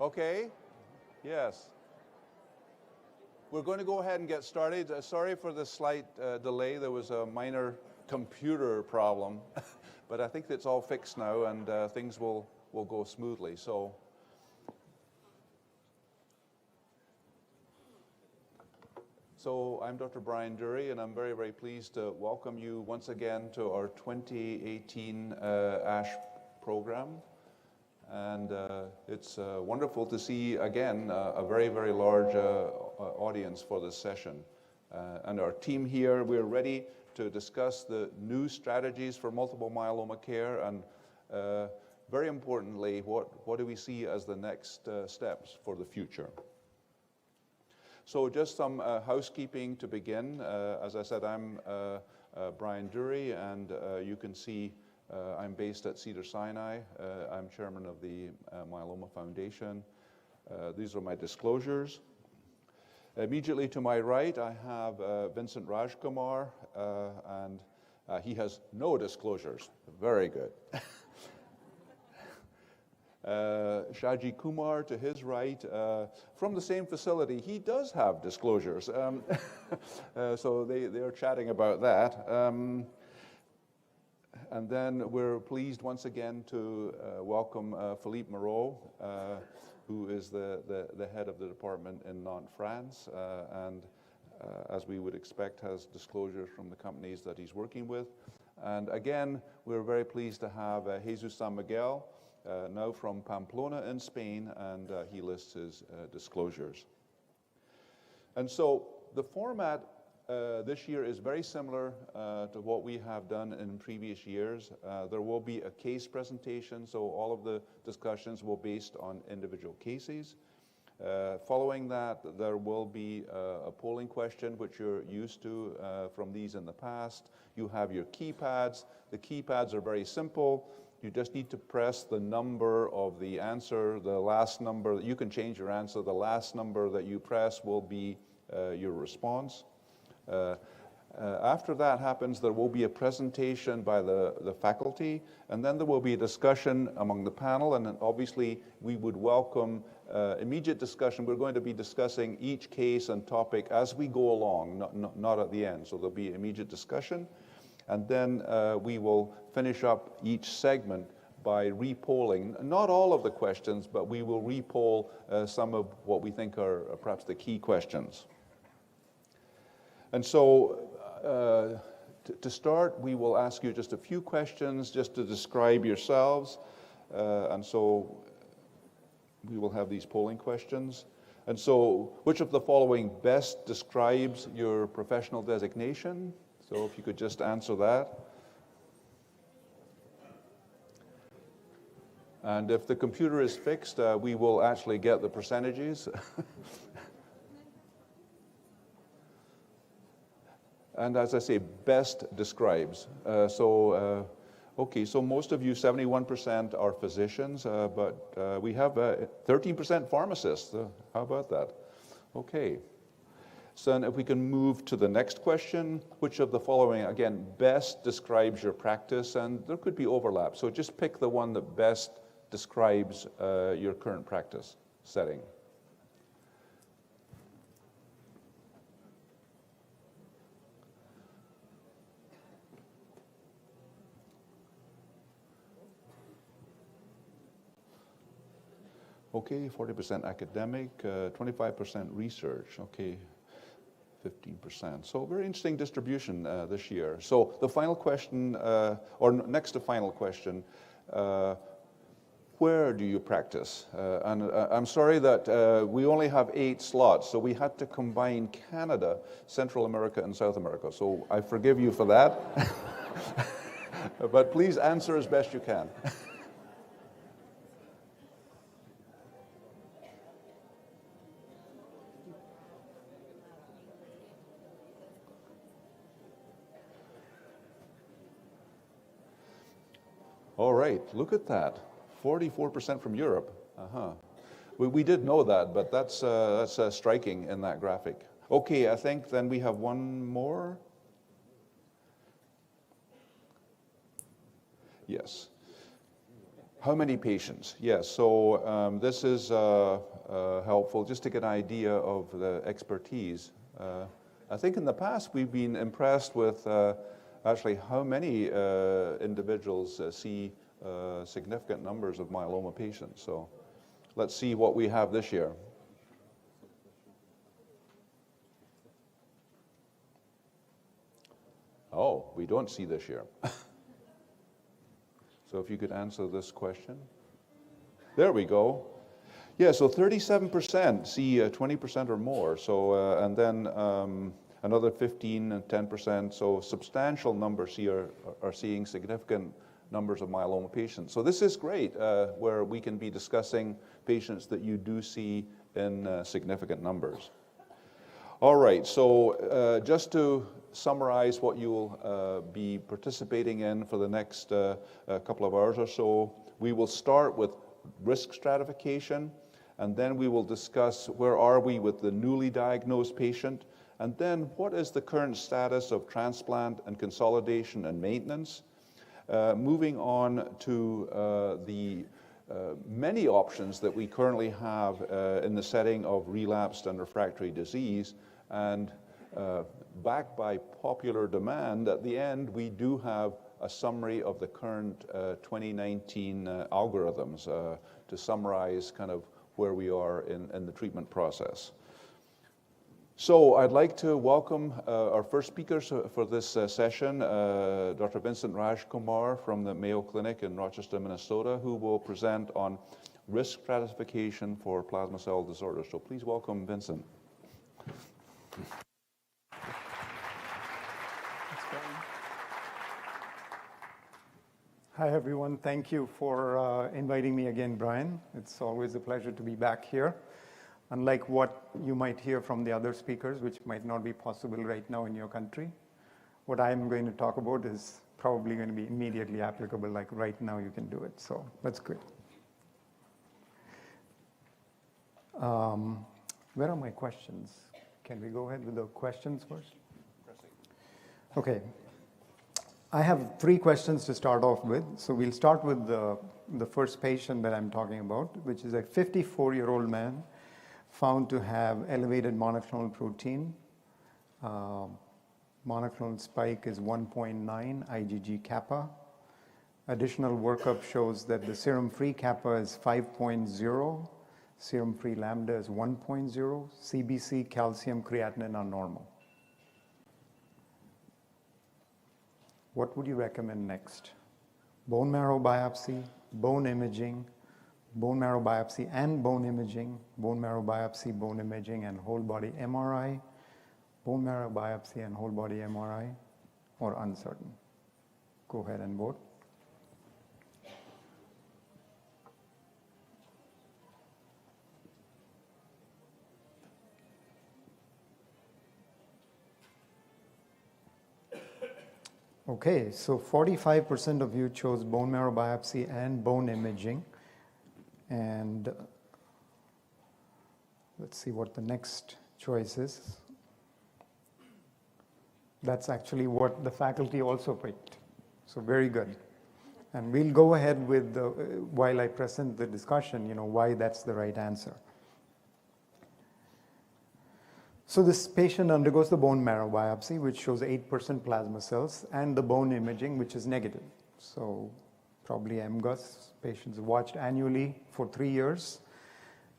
Okay? Yes. We're going to go ahead and get started. Sorry for the slight delay. There was a minor computer problem, but I think it's all fixed now and things will go smoothly. So I'm Dr. Brian Dury, and I'm very, very pleased to welcome you once again to our 2018 ASH program. And it's wonderful to see, again, a very, very large audience for this session. And our team here, we're ready to discuss the new strategies for multiple myeloma care and, very importantly, what do we see as the next steps for the future. So just some housekeeping to begin. As I said, I'm Brian Dury, and you can see I'm based at Cedars-Sinai. I'm chairman of the Myeloma Foundation. These are my disclosures. Immediately to my right, I have Vincent Rajkumar, and he has no disclosures. Very good. Shaji Kumar to his right, from the same facility, he does have disclosures. So they are chatting about that. And then we're pleased once again to welcome Philippe Moreau, who is the head of the department in Nantes, France, and as we would expect, has disclosures from the companies that he's working with. And again, we're very pleased to have Jesus San Miguel, now from Pamplona in Spain, and he lists his disclosures. And so the format this year is very similar to what we have done in previous years. There will be a case presentation, so all of the discussions will be based on individual cases. Following that, there will be a polling question, which you're used to from these in the past. You have your keypads. The keypads are very simple. You just need to press the number of the answer, the last number. You can change your answer. The last number that you press will be your response. After that happens, there will be a presentation by the faculty, and then there will be a discussion among the panel, and then obviously we would welcome immediate discussion. We're going to be discussing each case and topic as we go along, not at the end. So there'll be immediate discussion, and then we will finish up each segment by repolling, not all of the questions, but we will repoll some of what we think are perhaps the key questions. And so to start, we will ask you just a few questions just to describe yourselves. And so we will have these polling questions. And so which of the following best describes your professional designation? So if you could just answer that. And if the computer is fixed, we will actually get the percentages. And as I say, best describes. Okay, so most of you, 71% are physicians, but we have 13% pharmacists. How about that? Okay. So then if we can move to the next question, which of the following, again, best describes your practice? And there could be overlap, so just pick the one that best describes your current practice setting. Okay, 40% academic, 25% research, okay, 15%. So very interesting distribution this year. So the final question, or next to final question, where do you practice? And I'm sorry that we only have 8 slots, so we had to combine Canada, Central America, and South America. So I forgive you for that. But please answer as best you can. All right, look at that, 44% from Europe. We did know that, but that's striking in that graphic. Okay, I think then we have one more. Yes. How many patients? Yes, so this is helpful just to get an idea of the expertise. I think in the past we've been impressed with actually how many individuals see significant numbers of myeloma patients. So let's see what we have this year. Oh, we don't see this year. So if you could answer this question. There we go. Yeah, so 37% see 20% or more. So, and then another 15 and 10%. So substantial numbers here are seeing significant numbers of myeloma patients. So this is great, where we can be discussing patients that you do see in significant numbers. All right, so just to summarize what you'll be participating in for the next couple of hours or so, we will start with risk stratification, and then we will discuss where are we with the newly diagnosed patient, and then what is the current status of transplant and consolidation and maintenance. Moving on to the many options that we currently have in the setting of relapsed and refractory disease, and backed by popular demand, at the end we do have a summary of the current 2019 algorithms to summarize kind of where we are in the treatment process. So I'd like to welcome our first speakers for this session, Dr. Vincent Rajkumar from the Mayo Clinic in Rochester, Minnesota, who will present on risk stratification for plasma cell disorders. So please welcome Vincent. Hi, everyone. Thank you for inviting me again, Brian. It's always a pleasure to be back here. Unlike what you might hear from the other speakers, which might not be possible right now in your country, what I'm going to talk about is probably going to be immediately applicable, like right now you can do it. So that's good. Where are my questions? Can we go ahead with the questions first? Okay. I have 3 questions to start off with. So we'll start with the first patient that I'm talking about, which is a 54-year-old man found to have elevated monoclonal protein. Monoclonal spike is 1.9 IgG kappa. Additional workup shows that the serum free kappa is 5.0, serum free lambda is 1.0, CBC, calcium, creatinine are normal. What would you recommend next? Bone marrow biopsy, bone imaging, bone marrow biopsy and bone imaging, bone marrow biopsy, bone imaging, and whole body MRI, bone marrow biopsy and whole body MRI, or uncertain? Go ahead and vote. Okay, so 45% of you chose bone marrow biopsy and bone imaging. And let's see what the next choice is. That's actually what the faculty also picked. So very good. And we'll go ahead with, while I present the discussion, why that's the right answer. So this patient undergoes the bone marrow biopsy, which shows 8% plasma cells, and the bone imaging, which is negative. So probably MGUS. Patients watched annually for 3 years.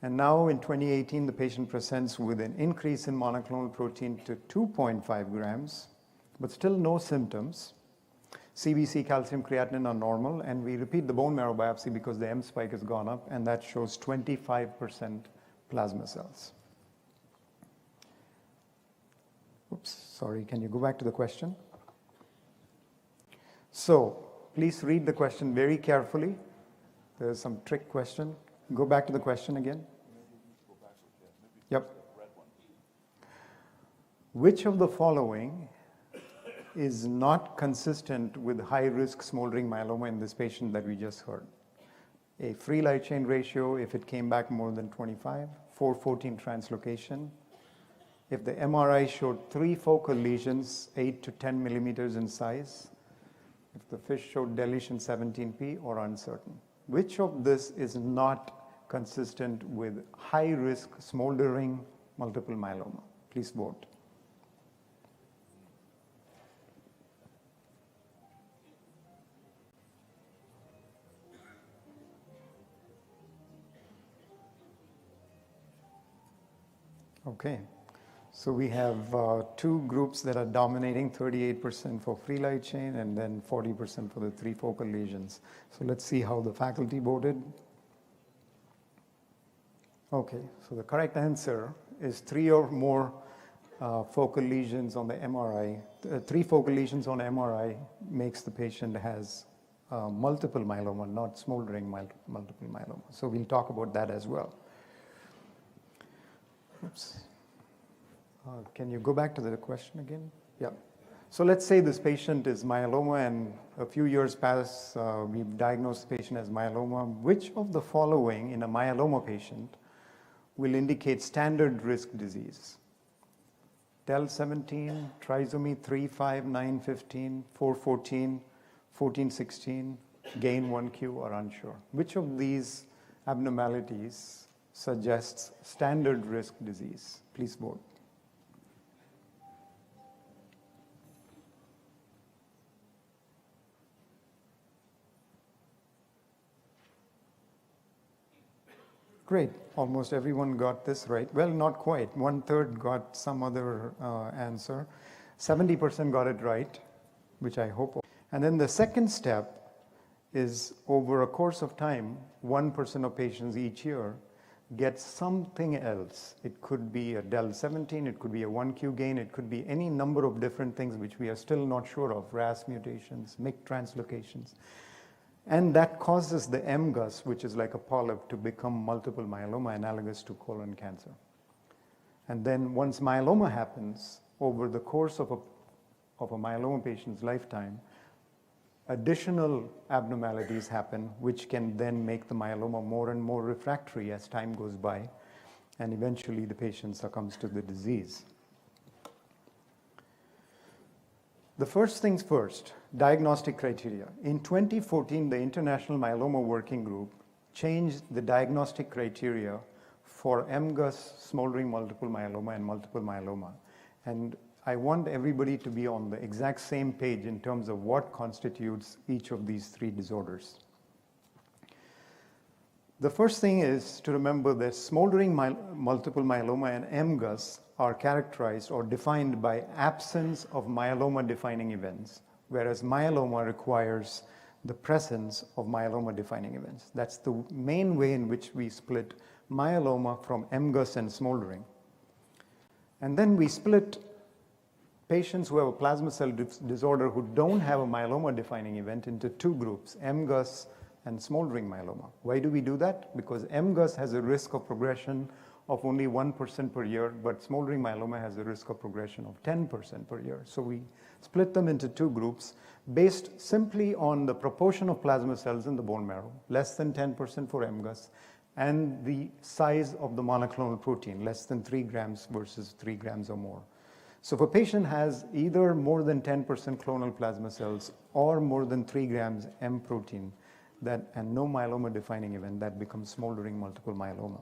And now in 2018, the patient presents with an increase in monoclonal protein to 2.5 grams, but still no symptoms. CBC, calcium, creatinine are normal, and we repeat the bone marrow biopsy because the M spike has gone up, and that shows 25% plasma cells. Oops, sorry, can you go back to the question? So please read the question very carefully. There's some trick question. Go back to the question again. Yep. Which of the following is not consistent with high-risk smoldering myeloma in this patient that we just heard? A free light chain ratio if it came back more than 25, 414 translocation. If the MRI showed 3 focal lesions, 8 to 10 millimeters in size. If the FISH showed deletion 17p, or uncertain. Which of this is not consistent with high-risk smoldering multiple myeloma? Please vote. Okay, so we have two groups that are dominating, 38% for free light chain and then 40% for the three focal lesions. So let's see how the faculty voted. Okay, so the correct answer is three or more focal lesions on the MRI. Three focal lesions on MRI makes the patient has multiple myeloma, not smoldering multiple myeloma. So we'll talk about that as well. Oops. Can you go back to the question again? Yeah. So let's say this patient is myeloma and a few years pass, we've diagnosed the patient as myeloma. Which of the following in a myeloma patient will indicate standard risk disease? del17, trisomy 3, 5, 9, 15, 4, 14, 14, 16, gain 1q or unsure. Which of these abnormalities suggests standard risk disease? Please vote. Great, almost everyone got this right. Well, not quite. 1/3 got some other answer. 70% got it right, which I hope. And then the second step is over a course of time, 1% of patients each year get something else. It could be a del17, it could be a 1q gain, it could be any number of different things which we are still not sure of, RAS mutations, MYC translocations. And that causes the MGUS, which is like a polyp, to become multiple myeloma analogous to colon cancer. And then once myeloma happens, over the course of a myeloma patient's lifetime, additional abnormalities happen, which can then make the myeloma more and more refractory as time goes by, and eventually the patient succumbs to the disease. The first things first, diagnostic criteria. In 2014, the International Myeloma Working Group changed the diagnostic criteria for MGUS, smoldering multiple myeloma, and multiple myeloma. And I want everybody to be on the exact same page in terms of what constitutes each of these three disorders. The first thing is to remember that smoldering multiple myeloma and MGUS are characterized or defined by absence of myeloma-defining events, whereas myeloma requires the presence of myeloma-defining events. That's the main way in which we split myeloma from MGUS and smoldering. And then we split patients who have a plasma cell disorder who don't have a myeloma-defining event into two groups, MGUS and smoldering myeloma. Why do we do that? Because MGUS has a risk of progression of only 1% per year, but smoldering myeloma has a risk of progression of 10% per year. So we split them into two groups based simply on the proportion of plasma cells in the bone marrow, less than 10% for MGUS, and the size of the monoclonal protein, less than 3 grams versus 3 grams or more. So if a patient has either more than 10% clonal plasma cells or more than 3 grams M protein and no myeloma defining event, that becomes smoldering multiple myeloma.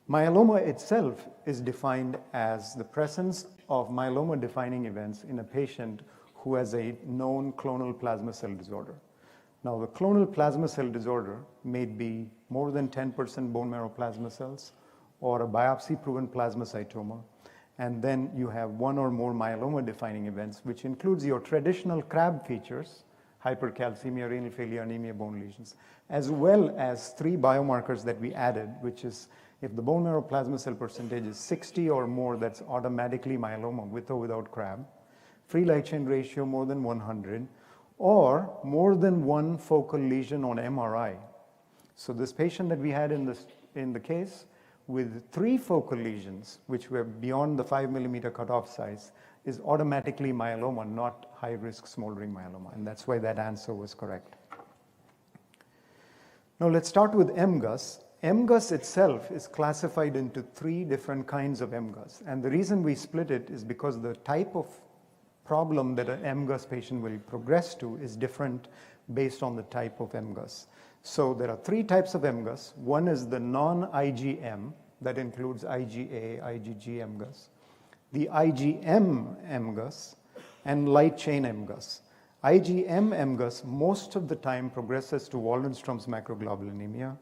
Myeloma itself is defined as the presence of myeloma defining events in a patient who has a known clonal plasma cell disorder. Now, the clonal plasma cell disorder may be more than 10% bone marrow plasma cells or a biopsy-proven plasmacytoma, and then you have one or more myeloma-defining events, which includes your traditional CRAB features, hypercalcemia, renal failure, anemia, bone lesions, as well as 3 biomarkers that we added, which is if the bone marrow plasma cell percentage is 60 or more, that's automatically myeloma with or without CRAB, free light chain ratio more than 100, or more than 1 focal lesion on MRI. So this patient that we had in the case with 3 focal lesions, which were beyond the 5 millimeter cutoff size, is automatically myeloma, not high-risk smoldering myeloma, and that's why that answer was correct. Now let's start with MGUS. MGUS itself is classified into 3 different kinds of MGUS, and the reason we split it is because the type of problem that an MGUS patient will progress to is different based on the type of MGUS. So there are three types of MGUS. One is the non-IgM, that includes IgA, IgG MGUS, the IgM MGUS, and light chain MGUS. IgM MGUS most of the time progresses to Waldenstrom's macroglobulinemia.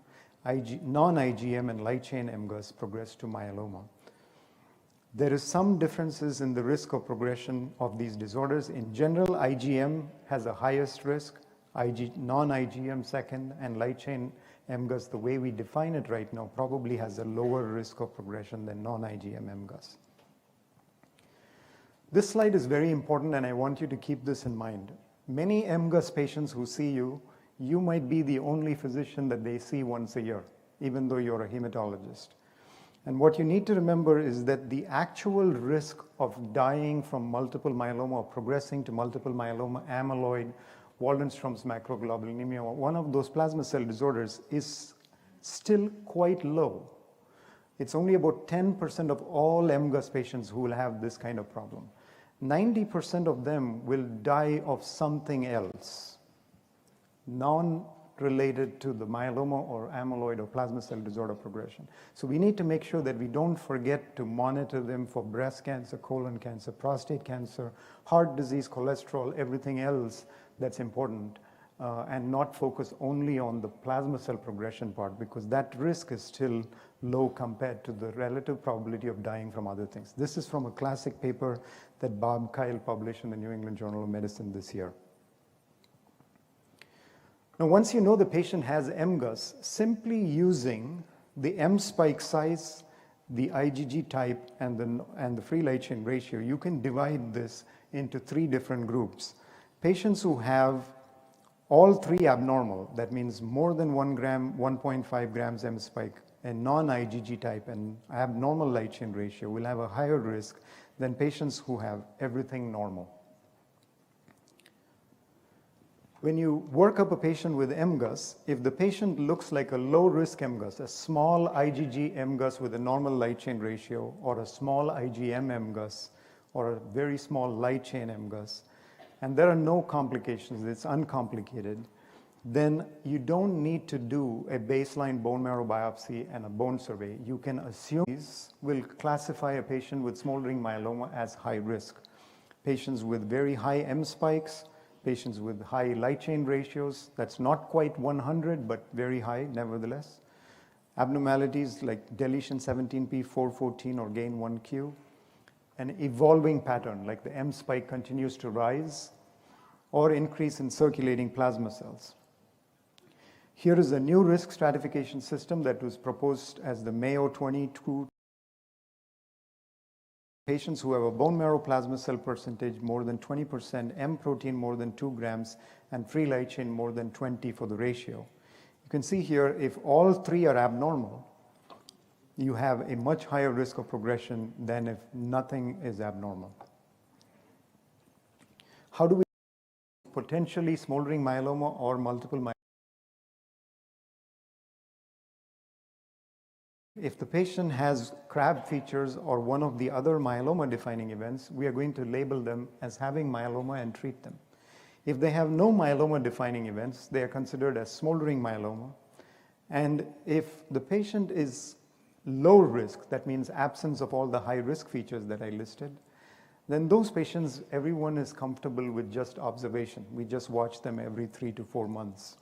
Non-IgM and light chain MGUS progress to myeloma. There is some differences in the risk of progression of these disorders. In general, IgM has the highest risk, non-IgM second, and light chain MGUS, the way we define it right now, probably has a lower risk of progression than non-IgM MGUS. This slide is very important, and I want you to keep this in mind. Many MGUS patients who see you, you might be the only physician that they see once a year, even though you're a hematologist. And what you need to remember is that the actual risk of dying from multiple myeloma or progressing to multiple myeloma, amyloid, Waldenstrom's macroglobulinemia, or one of those plasma cell disorders is still quite low. It's only about 10% of all MGUS patients who will have this kind of problem. 90% of them will die of something else, non-related to the myeloma or amyloid or plasma cell disorder progression. So we need to make sure that we don't forget to monitor them for breast cancer, colon cancer, prostate cancer, heart disease, cholesterol, everything else that's important, and not focus only on the plasma cell progression part, because that risk is still low compared to the relative probability of dying from other things. This is from a classic paper that Bob Kyle published in the New England Journal of Medicine this year. Now, once you know the patient has MGUS, simply using the M spike size, the IgG type, and the free light chain ratio, you can divide this into three different groups. Patients who have all three abnormal, that means more than 1 gram, 1.5 grams M spike, and non-IgG type and abnormal light chain ratio, will have a higher risk than patients who have everything normal. When you work up a patient with MGUS, if the patient looks like a low-risk MGUS, a small IgG MGUS with a normal light chain ratio, or a small IgM MGUS, or a very small light chain MGUS, and there are no complications, it's uncomplicated, then you don't need to do a baseline bone marrow biopsy and a bone survey. You can assume these will classify a patient with smoldering myeloma as high risk. Patients with very high M spikes, patients with high light chain ratios, that's not quite 100, but very high nevertheless. Abnormalities like deletion 17p, 414, or gain 1q. An evolving pattern, like the M spike continues to rise, or increase in circulating plasma cells. Here is a new risk stratification system that was proposed as the Mayo 22. Patients who have a bone marrow plasma cell percentage more than 20%, M protein more than 2 grams, and free light chain more than 20 for the ratio. You can see here, if all three are abnormal, you have a much higher risk of progression than if nothing is abnormal. How do we potentially smoldering myeloma or multiple myeloma? If the patient has Crab features or one of the other myeloma defining events, we are going to label them as having myeloma and treat them. If they have no myeloma defining events, they are considered as smoldering myeloma. And if the patient is low risk, that means absence of all the high risk features that I listed, then those patients, everyone is comfortable with just observation. We just watch them every 3 to 4 months.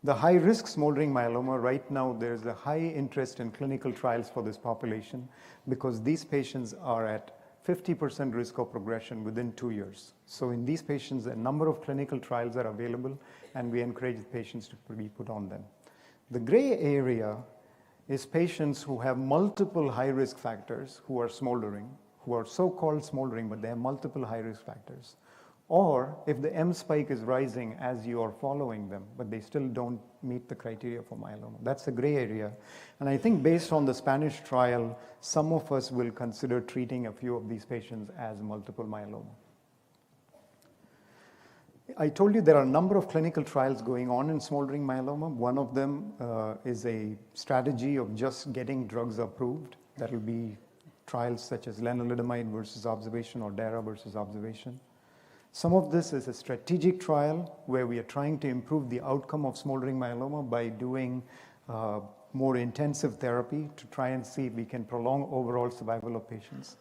The high risk smoldering myeloma, right now there's a high interest in clinical trials for this population because these patients are at 50% risk of progression within 2 years. So in these patients, a number of clinical trials are available, and we encourage the patients to be put on them. The gray area is patients who have multiple high-risk factors who are smoldering, who are so-called smoldering, but they have multiple high-risk factors. Or if the M spike is rising as you are following them, but they still don't meet the criteria for myeloma. That's a gray area. And I think based on the Spanish trial, some of us will consider treating a few of these patients as multiple myeloma. I told you there are a number of clinical trials going on in smoldering myeloma. One of them is a strategy of just getting drugs approved. That will be trials such as lenalidomide versus observation or DARA versus observation. Some of this is a strategic trial where we are trying to improve the outcome of smoldering myeloma by doing more intensive therapy to try and see if we can prolong overall survival of patients.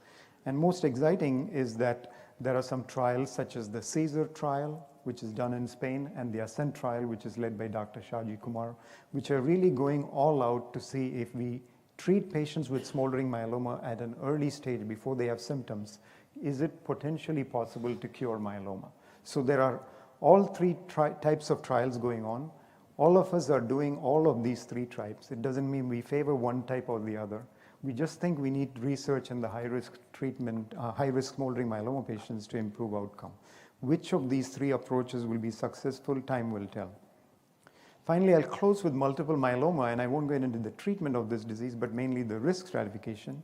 And most exciting is that there are some trials such as the CAESAR trial, which is done in Spain, and the ASCENT trial, which is led by Dr. Shaji Kumar, which are really going all out to see if we treat patients with smoldering myeloma at an early stage before they have symptoms, is it potentially possible to cure myeloma? So there are all three types of trials going on. All of us are doing all of these three types. It doesn't mean we favor one type or the other. We just think we need research in the high-risk treatment, high-risk smoldering myeloma patients to improve outcome. Which of these three approaches will be successful, time will tell. Finally, I'll close with multiple myeloma, and I won't go into the treatment of this disease, but mainly the risk stratification.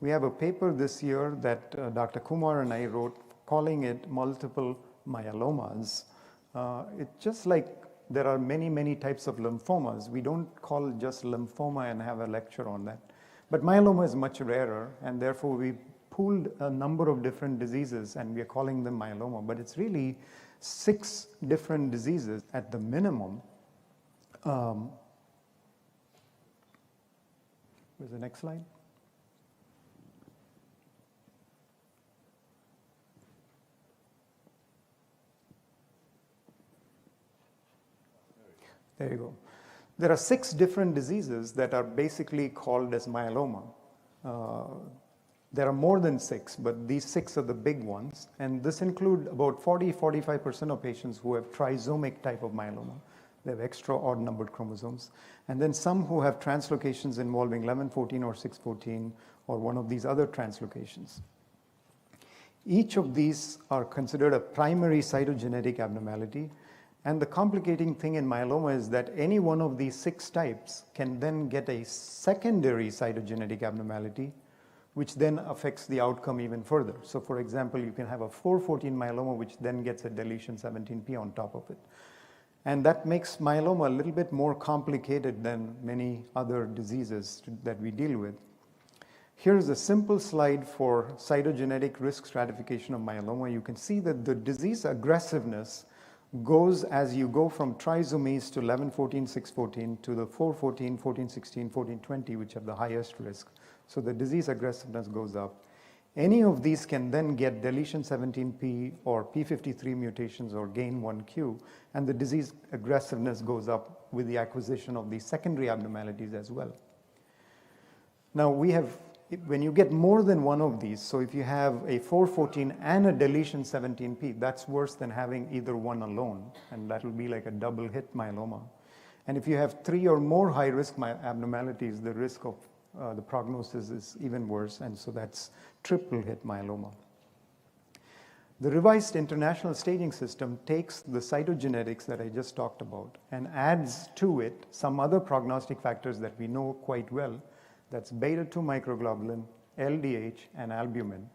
We have a paper this year that Dr. Kumar and I wrote calling it multiple myelomas. It's just like there are many, many types of lymphomas. We don't call it just lymphoma and have a lecture on that. But myeloma is much rarer, and therefore we pooled a number of different diseases and we are calling them myeloma, but it's really 6 different diseases at the minimum. Where's the next slide? There you go. There are 6 different diseases that are basically called as myeloma. There are more than 6, but these 6 are the big ones. And this includes about 40-45% of patients who have trisomic type of myeloma. They have extra odd numbered chromosomes. And then some who have translocations involving 1114 or 614 or one of these other translocations. Each of these are considered a primary cytogenetic abnormality. And the complicating thing in myeloma is that any one of these 6 types can then get a secondary cytogenetic abnormality, which then affects the outcome even further. So for example, you can have a 414 myeloma, which then gets a deletion 17p on top of it. And that makes myeloma a little bit more complicated than many other diseases that we deal with. Here's a simple slide for cytogenetic risk stratification of myeloma. You can see that the disease aggressiveness goes as you go from trisomies to 11, 14, 614 to the 414, 14, 16, 14, 20, which have the highest risk. So the disease aggressiveness goes up. Any of these can then get deletion 17p or p53 mutations or gain 1q, and the disease aggressiveness goes up with the acquisition of these secondary abnormalities as well. Now we have, when you get more than one of these, so if you have a 414 and a deletion 17p, that's worse than having either one alone, and that will be like a double hit myeloma. And if you have 3 or more high risk abnormalities, the risk of the prognosis is even worse, and so that's triple hit myeloma. The revised international staging system takes the cytogenetics that I just talked about and adds to it some other prognostic factors that we know quite well. That's beta-2 microglobulin, LDH, and albumin.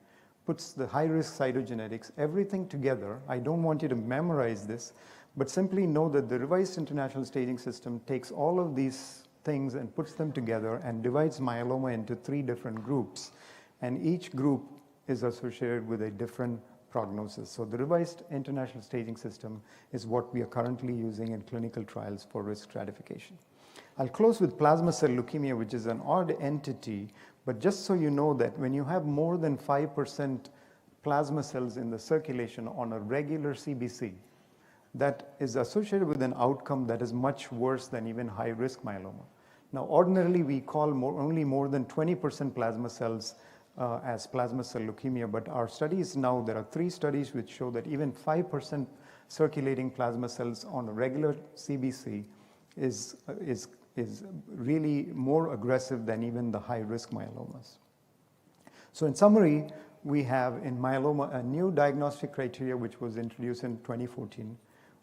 Puts the high-risk cytogenetics, everything together. I don't want you to memorize this, but simply know that the revised international staging system takes all of these things and puts them together and divides myeloma into 3 different groups. And each group is associated with a different prognosis. So the revised international staging system is what we are currently using in clinical trials for risk stratification. I'll close with plasma cell leukemia, which is an odd entity, but just so you know that when you have more than 5% plasma cells in the circulation on a regular CBC, that is associated with an outcome that is much worse than even high-risk myeloma. Now, ordinarily, we call only more than 20% plasma cells as plasma cell leukemia, but our studies now, there are 3 studies which show that even 5% circulating plasma cells on a regular CBC is really more aggressive than even the high-risk myelomas. So in summary, we have in myeloma a new diagnostic criteria which was introduced in 2014.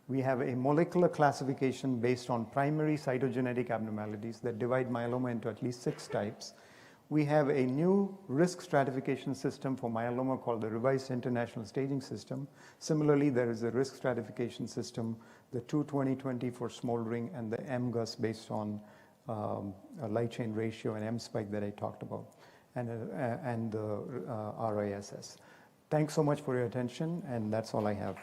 We have a molecular classification based on primary cytogenetic abnormalities that divide myeloma into at least 6 types. We have a new risk stratification system for myeloma called the Revised International Staging System. Similarly, there is a risk stratification system, the 2-20-20 for smoldering, and the MGUS based on a light chain ratio and M spike that I talked about, and the RISS. Thanks so much for your attention, and that's all I have.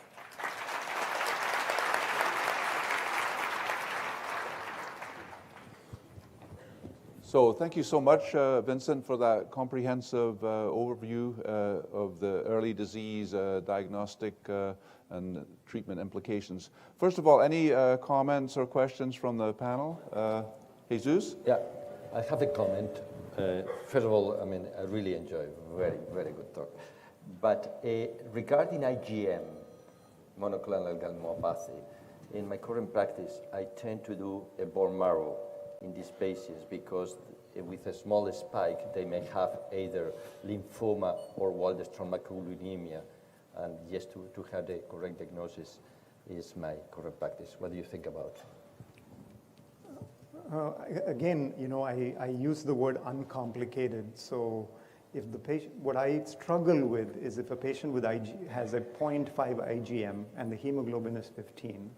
So thank you so much, Vincent, for that comprehensive overview of the early disease diagnostic and treatment implications. First of all, any comments or questions from the panel? Jesus? Yeah, I have a comment. First of all, I mean, I really enjoy, very, very good talk. But regarding IgM, monoclonal gammopathy, in my current practice, I tend to do a bone marrow in these patients because with a small spike, they may have either lymphoma or Waldenström macroglobulinemia. And just to have the correct diagnosis is my current practice. What do you think about? Again, you know, I use the word uncomplicated. So if the patient, what I struggle with is if a patient with has a 0.5 IgM and the hemoglobin is 15,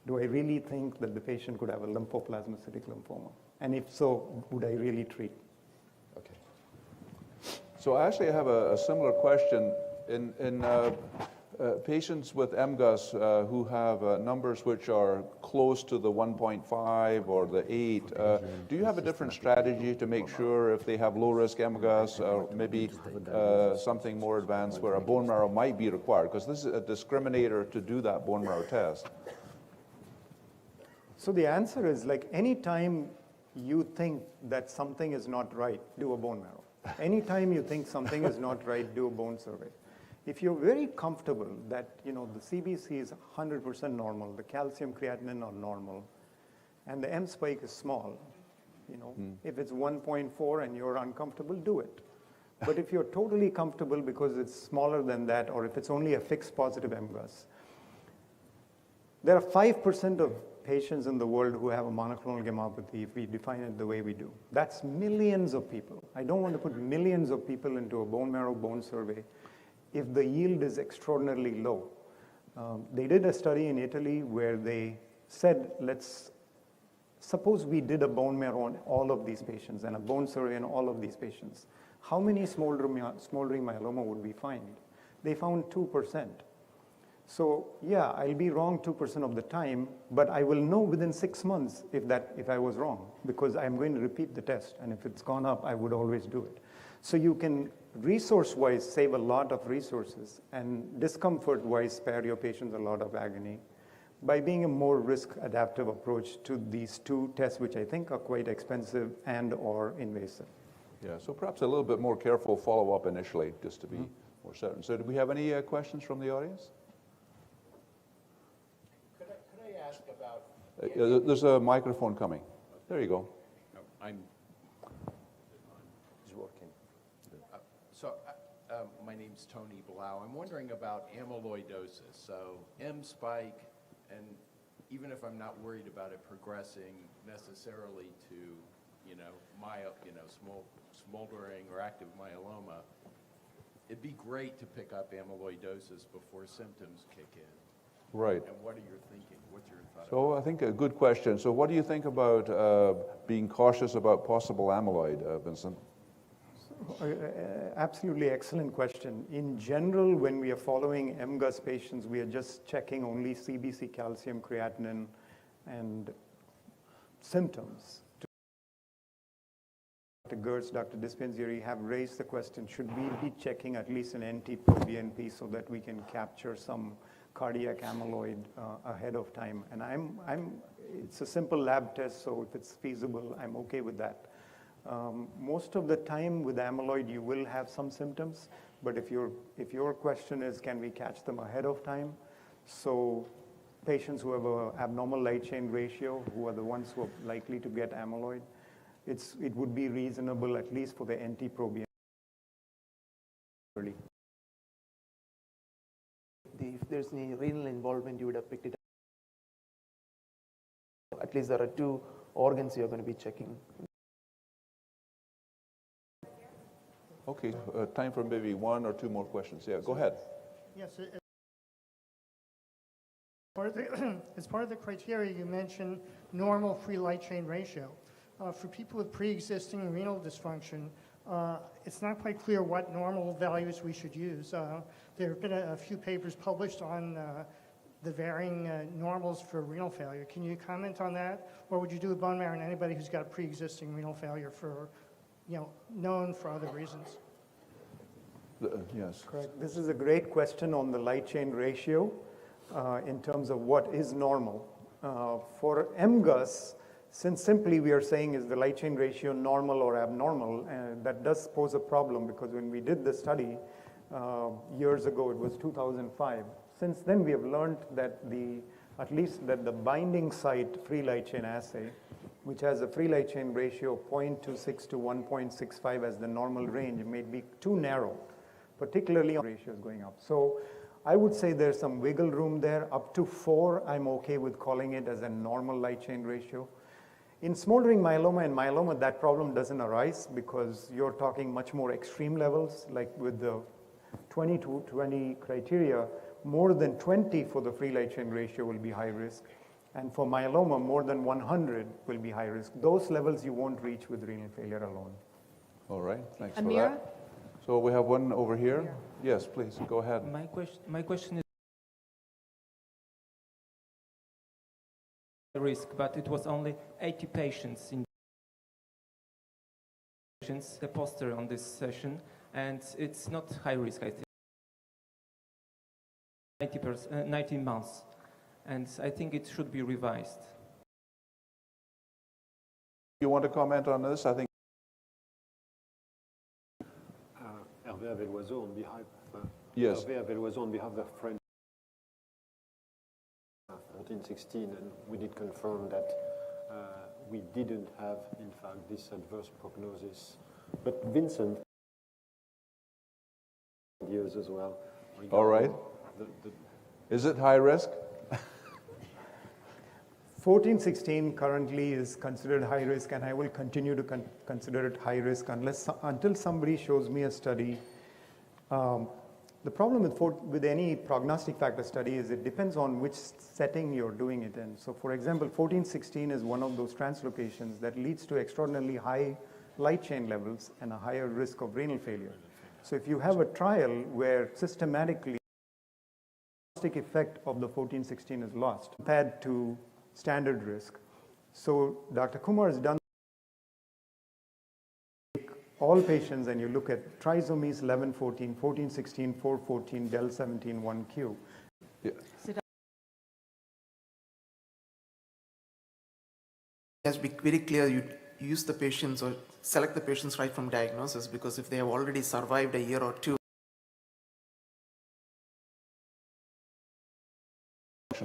do I really think that the patient could have a lymphoplasmacytic lymphoma? And if so, would I really treat? Okay. So I actually have a similar question. In patients with MGUS who have numbers which are close to the 1.5 or the 8, do you have a different strategy to make sure if they have low-risk MGUS or maybe something more advanced where a bone marrow might be required? Because this is a discriminator to do that bone marrow test. So the answer is, like, anytime you think that something is not right, do a bone marrow. Anytime you think something is not right, do a bone survey. If you're very comfortable that, you know, the CBC is 100% normal, the calcium creatinine are normal, and the M spike is small, you know, if it's 1.4 and you're uncomfortable, do it. But if you're totally comfortable because it's smaller than that, or if it's only a fixed positive MGUS, there are 5% of patients in the world who have a monoclonal gammopathy if we define it the way we do. That's millions of people. I don't want to put millions of people into a bone marrow bone survey if the yield is extraordinarily low. They did a study in Italy where they said, suppose we did a bone marrow on all of these patients and a bone survey on all of these patients. How many smoldering myeloma would we find? They found 2%. So yeah, I'll be wrong 2% of the time, but I will know within 6 months if I was wrong, because I'm going to repeat the test, and if it's gone up, I would always do it. So you can, resource-wise, save a lot of resources, and discomfort-wise, spare your patients a lot of agony by being a more risk-adaptive approach to these two tests, which I think are quite expensive and or invasive. Yeah, so perhaps a little bit more careful follow-up initially, just to be more certain. So do we have any questions from the audience? There's a microphone coming. There you go. It's working. My name's Tony Blau. I'm wondering about amyloidosis. So M spike, and even if I'm not worried about it progressing necessarily to, smoldering or active myeloma, it'd be great to pick up amyloidosis before symptoms kick in. Right. And what are you thinking? What's your thought? So I think a good question. So what do you think about being cautious about possible amyloid, Vincent? Absolutely excellent question. In general, when we are following MGUS patients, we are just checking only CBC, calcium, creatinine, and symptoms. Dr. Gertz, Dr. Dispenzieri have raised the question, should we be checking at least an NT-proBNP so that we can capture some cardiac amyloid ahead of time? And it's a simple lab test, so if it's feasible, I'm okay with that. Most of the time with amyloid, you will have some symptoms, but if your question is, can we catch them ahead of time? So patients who have an abnormal light chain ratio, who are the ones who are likely to get amyloid, it would be reasonable, at least for the NT-proBNP early. If there's any renal involvement, you would have picked it up. At least there are two organs you're going to be checking. Okay, time for maybe one or two more questions. Yeah, go ahead. Yes, as part of the criteria, you mentioned normal free light chain ratio. For people with pre-existing renal dysfunction, it's not quite clear what normal values we should use. There have been a few papers published on the varying normals for renal failure. Can you comment on that? Or would you do a bone marrow in anybody who's got pre-existing renal failure for, known for other reasons? Yes. Correct. This is a great question on the light chain ratio in terms of what is normal. For MGUS, since simply we are saying is the light chain ratio normal or abnormal, that does pose a problem because when we did the study years ago, it was 2005. Since then, we have learned that at least that the binding site free light chain assay, which has a free light chain ratio of 0.26 to 1.65 as the normal range, may be too narrow, particularly on ratios going up. So I would say there's some wiggle room there. Up to 4, I'm okay with calling it as a normal light chain ratio. In smoldering myeloma and myeloma, that problem doesn't arise because you're talking much more extreme levels, like with the 20 to 20 criteria, more than 20 for the free light chain ratio will be high risk. And for myeloma, more than 100 will be high risk. Those levels you won't reach with renal failure alone. All right, thanks for Amira? that. So we have one over here. Yes, please, go ahead. My question is risk, but it was only 80 patients in the poster on this session, and it's not high risk, I think. 19 months, and I think it should be revised. You want to comment on this? I think. Hervé Avelloiseau on behalf of Yes. Hervé Avelloiseau on behalf of the French 1416, and we did confirm that we didn't have, in fact, this adverse prognosis. But Vincent, years as well. All right. Is it high risk? 1416 currently is considered high risk, and I will continue to consider it high risk until somebody shows me a study. The problem with any prognostic factor study is it depends on which setting you're doing it in. So for example, 1416 is one of those translocations that leads to extraordinarily high light chain levels and a higher risk of renal failure. So if you have a trial where systematically the effect of the 1416 is lost compared to standard risk. So Dr. Kumar has done all patients and you look at trisomies 11, 14, 14, 16, 4, 14, del 17, 1Q. Yeah. It has to be very clear, you use the patients or select the patients right from diagnosis, because if they have already survived a year or two,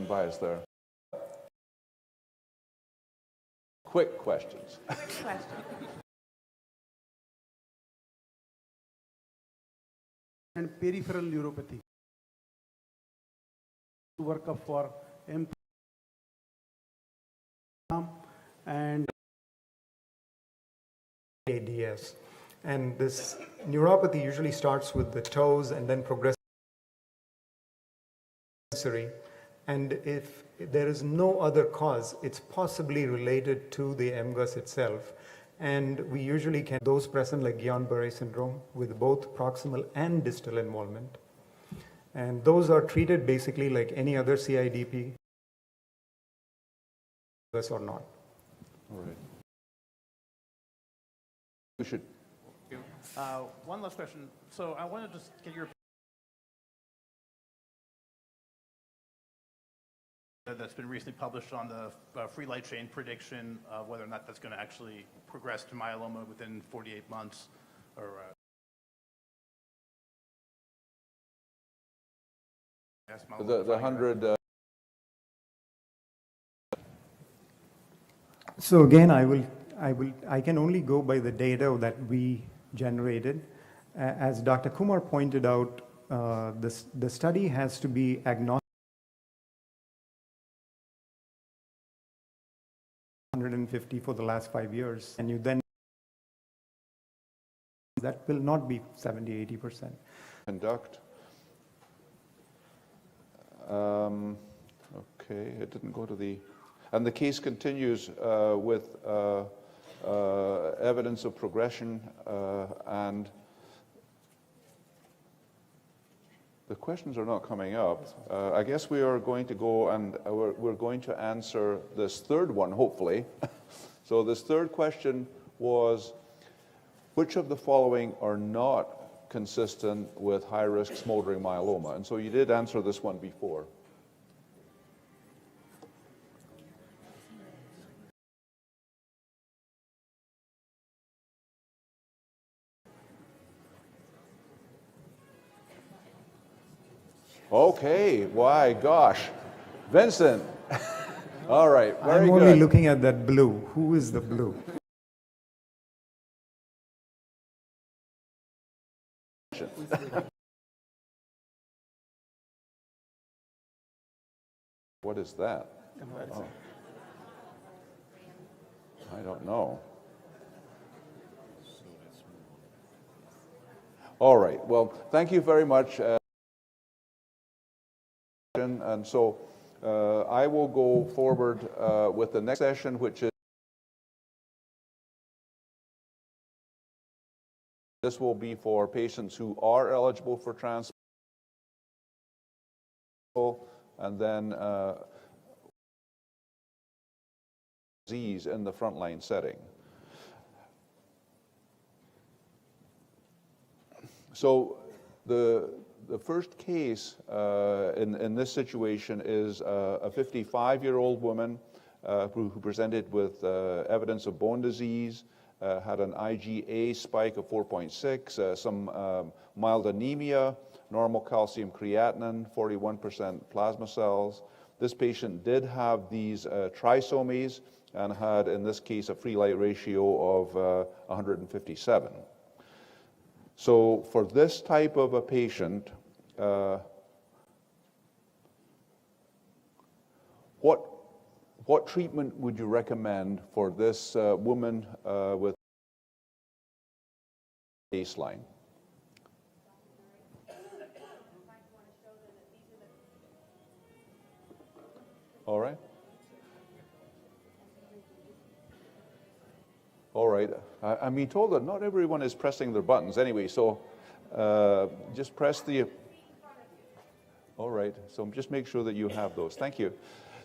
bias there. Quick questions. And peripheral neuropathy. Workup for MP and ADS. And this neuropathy usually starts with the toes and then progresses. And if there is no other cause, it's possibly related to the MGUS itself. And we usually can those present like Guillain-Barré syndrome with both proximal and distal involvement. And those are treated basically like any other CIDP, or not. All right. We should. One last question. So I want to just get your that's been recently published on the free light chain prediction of whether or not that's going to actually progress to myeloma within 48 months, or The 100. So again, I can only go by the data that we generated. As Dr. Kumar pointed out, the study has to be agnostic. 150 for the last 5 years, and you then that will not be 70-80%. Conduct. Okay, it didn't go to the, and the case continues with evidence of progression and The questions are not coming up. I guess we are going to go and we're going to answer this third one, hopefully. So this third question was, which of the following are not consistent with high-risk smoldering myeloma? And so you did answer this one before. Okay, why, gosh. Vincent. All right, very I'm good. only looking at that blue. Who is the blue? What is that? Oh. I don't know. All right, well, thank you very much. And so I will go forward with the next session, which is, this will be for patients who are eligible for transplant, and then disease in the frontline setting. So the first case in this situation is a 55-year-old woman who presented with evidence of bone disease, had an IgA spike of 4.6, some mild anemia, normal calcium creatinine, 41% plasma cells. This patient did have these trisomies and had, in this case, a free light ratio of 157. So for this type of a patient, what treatment would you recommend for this woman with baseline? All right. All right. I'm being told that not everyone is pressing their buttons anyway, so just press the... All right, so just make sure that you have those. Thank you.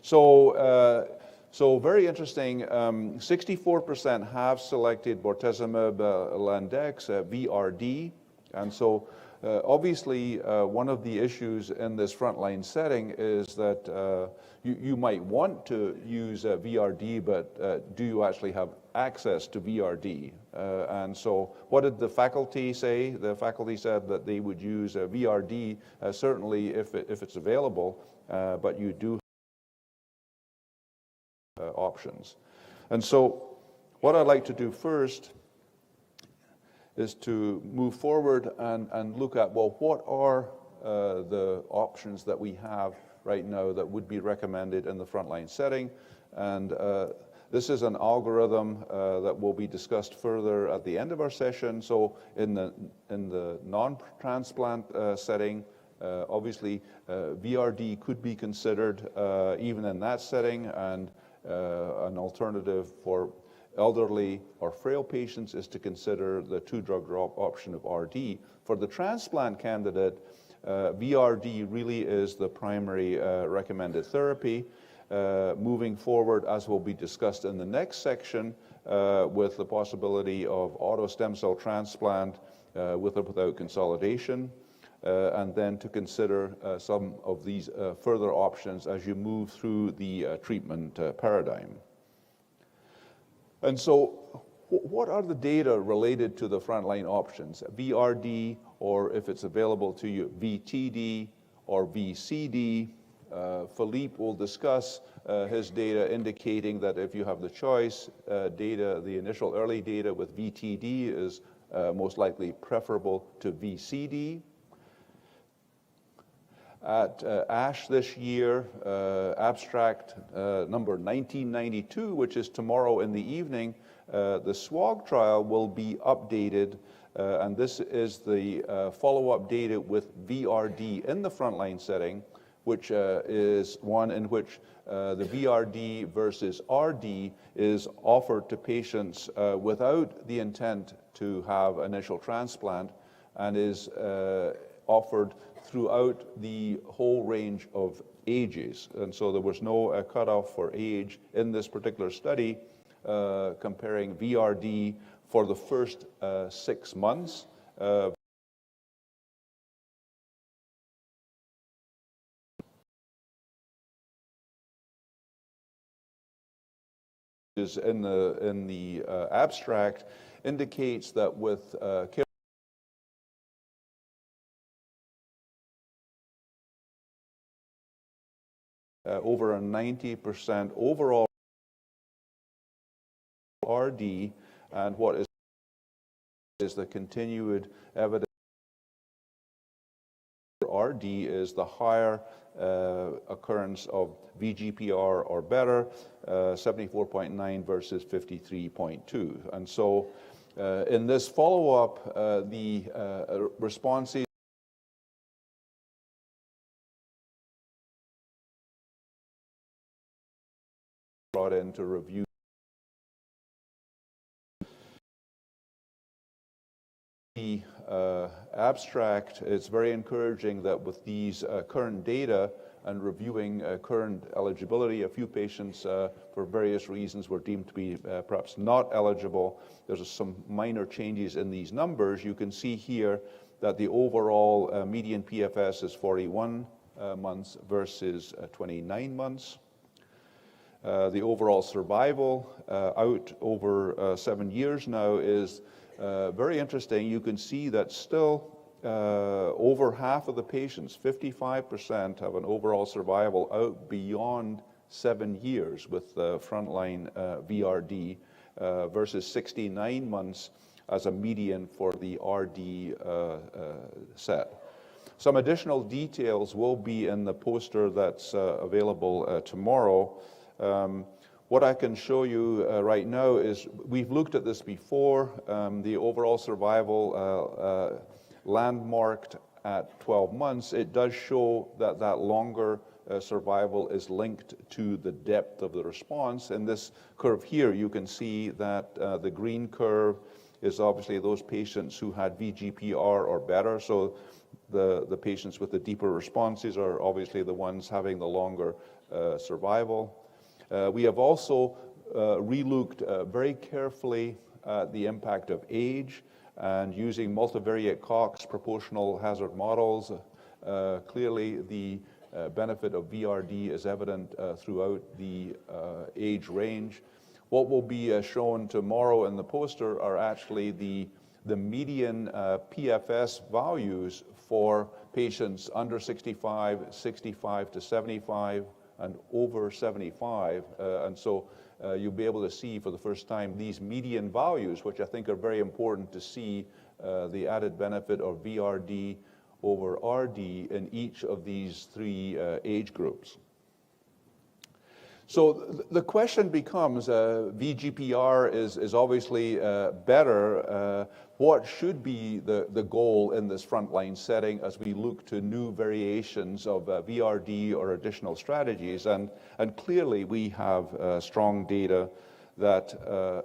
So, so very interesting, 64% have selected bortezomib Landex, VRD, and so obviously one of the issues in this frontline setting is that you might want to use VRD, but do you actually have access to VRD? And so what did the faculty say? The faculty said that they would use VRD, certainly if it's available, but you do have options. And so what I'd like to do first is to move forward and look at, well, what are the options that we have right now that would be recommended in the frontline setting. And this is an algorithm that will be discussed further at the end of our session. So in the non-transplant setting, obviously VRD could be considered even in that setting, and an alternative for elderly or frail patients is to consider the two-drug option of RD. For the transplant candidate, VRD really is the primary recommended therapy. Moving forward, as will be discussed in the next section, with the possibility of auto stem cell transplant with or without consolidation, and then to consider some of these further options as you move through the treatment paradigm. And so, what are the data related to the frontline options? VRD, or if it's available to you, VTD or VCD. Philippe will discuss his data indicating that if you have the choice, the initial early data with VTD is most likely preferable to VCD. At ASH this year, abstract number 1992, which is tomorrow in the evening, the SWOG trial will be updated, and this is the follow-up data with VRD in the frontline setting, which is one in which the VRD versus RD is offered to patients without the intent to have initial transplant, and is offered throughout the whole range of ages. And so there was no cutoff for age in this particular study comparing VRD for the first 6 months. Is in the abstract indicates that with care over a 90% overall RD, and what is the continued evidence for RD is the higher occurrence of VGPR or better, 74.9 versus 53.2. And so in this follow-up, the responses brought in to review the abstract. It's very encouraging that with these current data and reviewing current eligibility, a few patients for various reasons were deemed to be perhaps not eligible. There's some minor changes in these numbers. You can see here that the overall median PFS is 41 months versus 29 months. The overall survival out over 7 years now is very interesting. You can see that still over half of the patients, 55%, have an overall survival out beyond 7 years with frontline VRD versus 69 months as a median for the RD set. Some additional details will be in the poster that's available tomorrow. What I can show you right now is we've looked at this before. The overall survival landmarked at 12 months. It does show that that longer survival is linked to the depth of the response. In this curve here, you can see that the green curve is obviously those patients who had VGPR or better. So the patients with the deeper responses are obviously the ones having the longer survival. We have also relooked very carefully at the impact of age, and using multivariate Cox proportional hazard models, clearly the benefit of VRD is evident throughout the age range. What will be shown tomorrow in the poster are actually the median PFS values for patients under 65, 65 to 75, and over 75. And so you'll be able to see for the first time these median values, which I think are very important to see the added benefit of VRD over RD in each of these three age groups. So the question becomes, VGPR is obviously better. What should be the goal in this frontline setting as we look to new variations of VRD or additional strategies? And clearly we have strong data that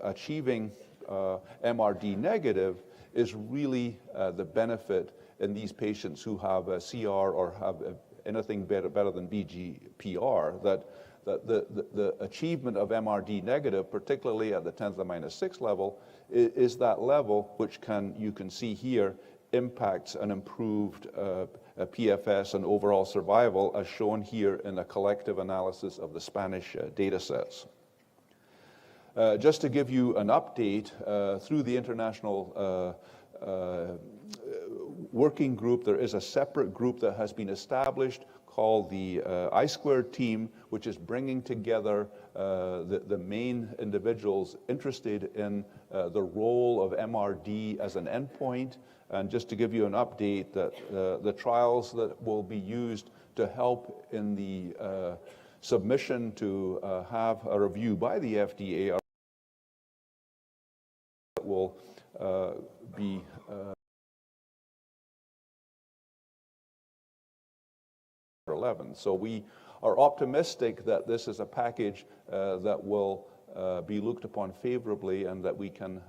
achieving MRD negative is really the benefit in these patients who have a CR or have anything better than VGPR, that the achievement of MRD negative, particularly at the 10 to the minus 6 level, is that level which you can see here impacts an improved PFS and overall survival, as shown here in a collective analysis of the Spanish data sets. Just to give you an update, through the international working group, there is a separate group that has been established called the I-squared team, which is bringing together the main individuals interested in the role of MRD as an endpoint. And just to give you an update, that the trials that will be used to help in the submission to have a review by the FDA are will be So we are optimistic that this is a package that will be looked upon favorably and that we can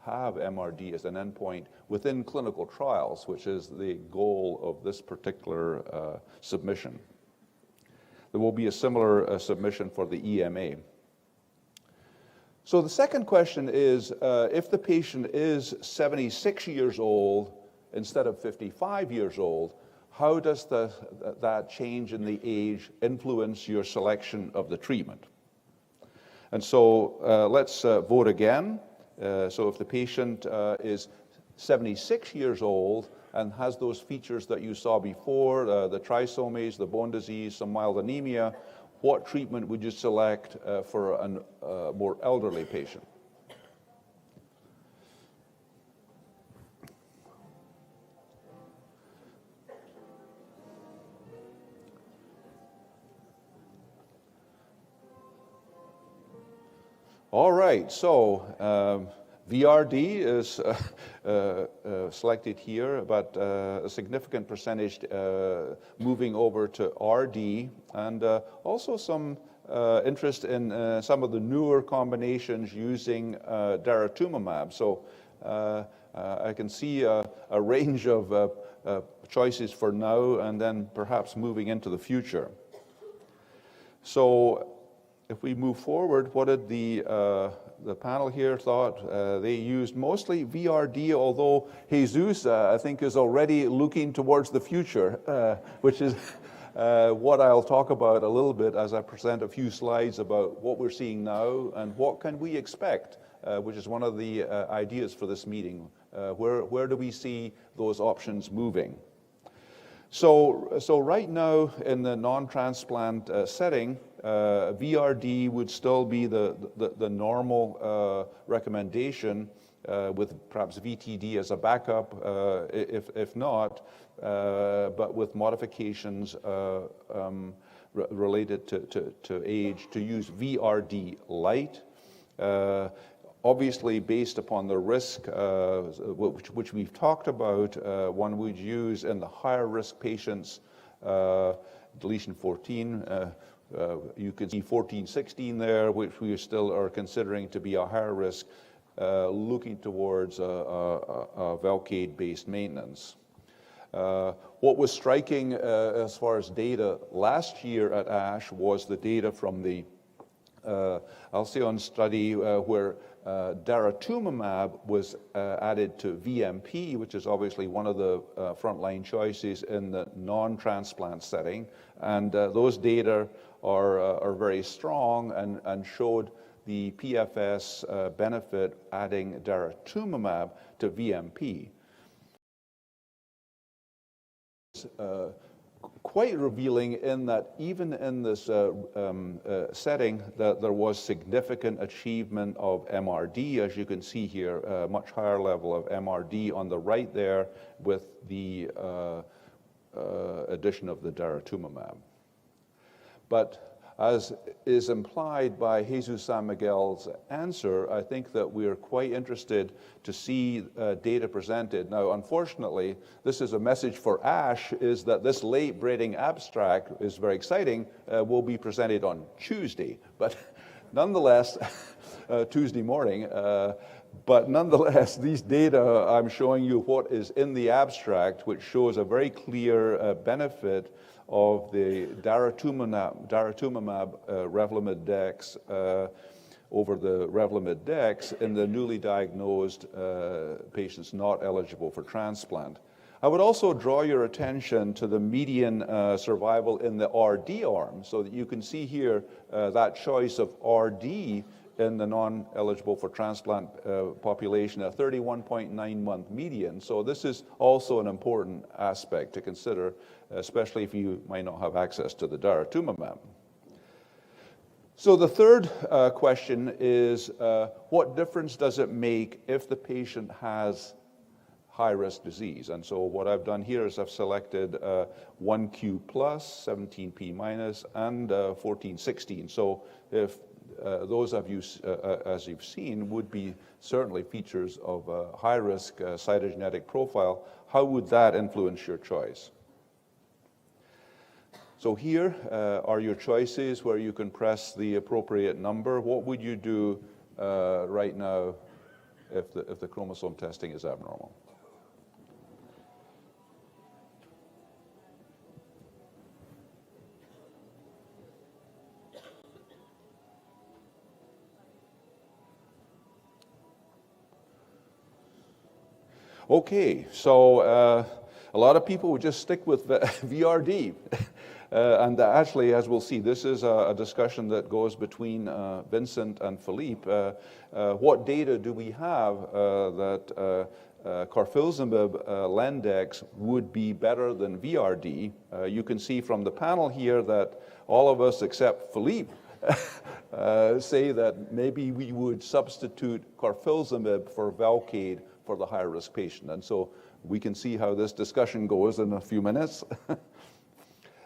have MRD as an endpoint within clinical trials, which is the goal of this particular submission. There will be a similar submission for the EMA. So the second question is, if the patient is 76 years old instead of 55 years old, how does that change in the age influence your selection of the treatment? And so let's vote again. So if the patient is 76 years old and has those features that you saw before, the trisomies, the bone disease, some mild anemia, what treatment would you select for a more elderly patient? All right, so VRD is selected here, but a significant percentage moving over to RD, and also some interest in some of the newer combinations using daratumumab. So I can see a range of choices for now and then perhaps moving into the future. So if we move forward, what did the panel here thought? They used mostly VRD, although Jesus, I think, is already looking towards the future, which is what I'll talk about a little bit as I present a few slides about what we're seeing now and what can we expect, which is one of the ideas for this meeting. Where do we see those options moving? So right now in the non-transplant setting, VRD would still be the normal recommendation with perhaps VTD as a backup, if not, but with modifications related to age, to use VRD light. Obviously, based upon the risk, which we've talked about, one would use in the higher risk patients, deletion 14. You can see 14, 16 there, which we still are considering to be a higher risk, looking towards a Velcade-based maintenance. What was striking as far as data last year at ASH was the data from the Alcyon study where daratumumab was added to VMP, which is obviously one of the frontline choices in the non-transplant setting. And those data are very strong and showed the PFS benefit adding daratumumab to VMP. Quite revealing in that even in this setting that there was significant achievement of MRD, as you can see here, a much higher level of MRD on the right there with the addition of the daratumumab. But as is implied by Jesus San Miguel's answer, I think that we are quite interested to see data presented. Now, unfortunately, this is a message for ASH, is that this late-breaking abstract is very exciting, will be presented on Tuesday. But nonetheless, Tuesday morning, but nonetheless, these data, I'm showing you what is in the abstract, which shows a very clear benefit of the daratumumab Revlimid Dex over the Revlimid Dex in the newly diagnosed patients not eligible for transplant. I would also draw your attention to the median survival in the RD arm, so that you can see here that choice of RD in the non-eligible for transplant population, a 31.9-month median. So this is also an important aspect to consider, especially if you might not have access to the daratumumab. So the third question is, what difference does it make if the patient has high-risk disease? And so what I've done here is I've selected 1Q plus, 17P minus, and 1416. So if those of you, as you've seen, would be certainly features of a high-risk cytogenetic profile, how would that influence your choice? So here are your choices where you can press the appropriate number. What would you do right now if the chromosome testing is abnormal. Okay, so a lot of people would just stick with VRD. And actually, as we'll see, this is a discussion that goes between Vincent and Philippe. What data do we have that carfilzomib Lendex would be better than VRD? You can see from the panel here that all of us except Philippe say that maybe we would substitute carfilzomib for Velcade for the high-risk patient. And so we can see how this discussion goes in a few minutes.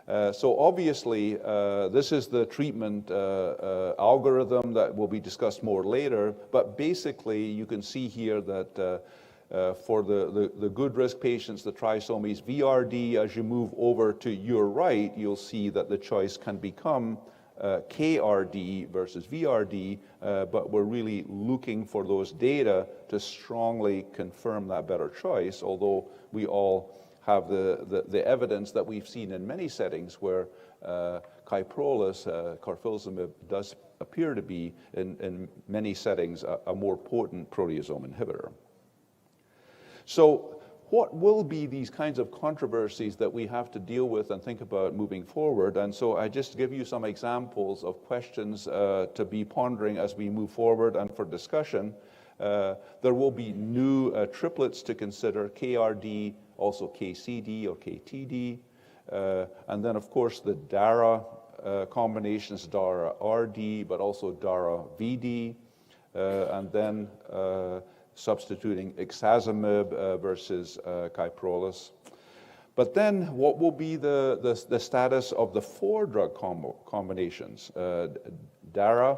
So obviously, this is the treatment algorithm that will be discussed more later. But basically, you can see here that for the good risk patients, the trisomies VRD, as you move over to your right, you'll see that the choice can become KRD versus VRD, but we're really looking for those data to strongly confirm that better choice, although we all have the evidence that we've seen in many settings where Kyprolis, carfilzomib, does appear to be, in many settings, a more potent proteasome inhibitor. So what will be these kinds of controversies that we have to deal with and think about moving forward? And so I just give you some examples of questions to be pondering as we move forward and for discussion. There will be new triplets to consider, KRD, also KCD or KTD, and then of course the DARA combinations, DARA-RD, but also DARA-VD, and then substituting ixazomib versus Kyprolis. But then what will be the status of the 4 drug combinations? DARA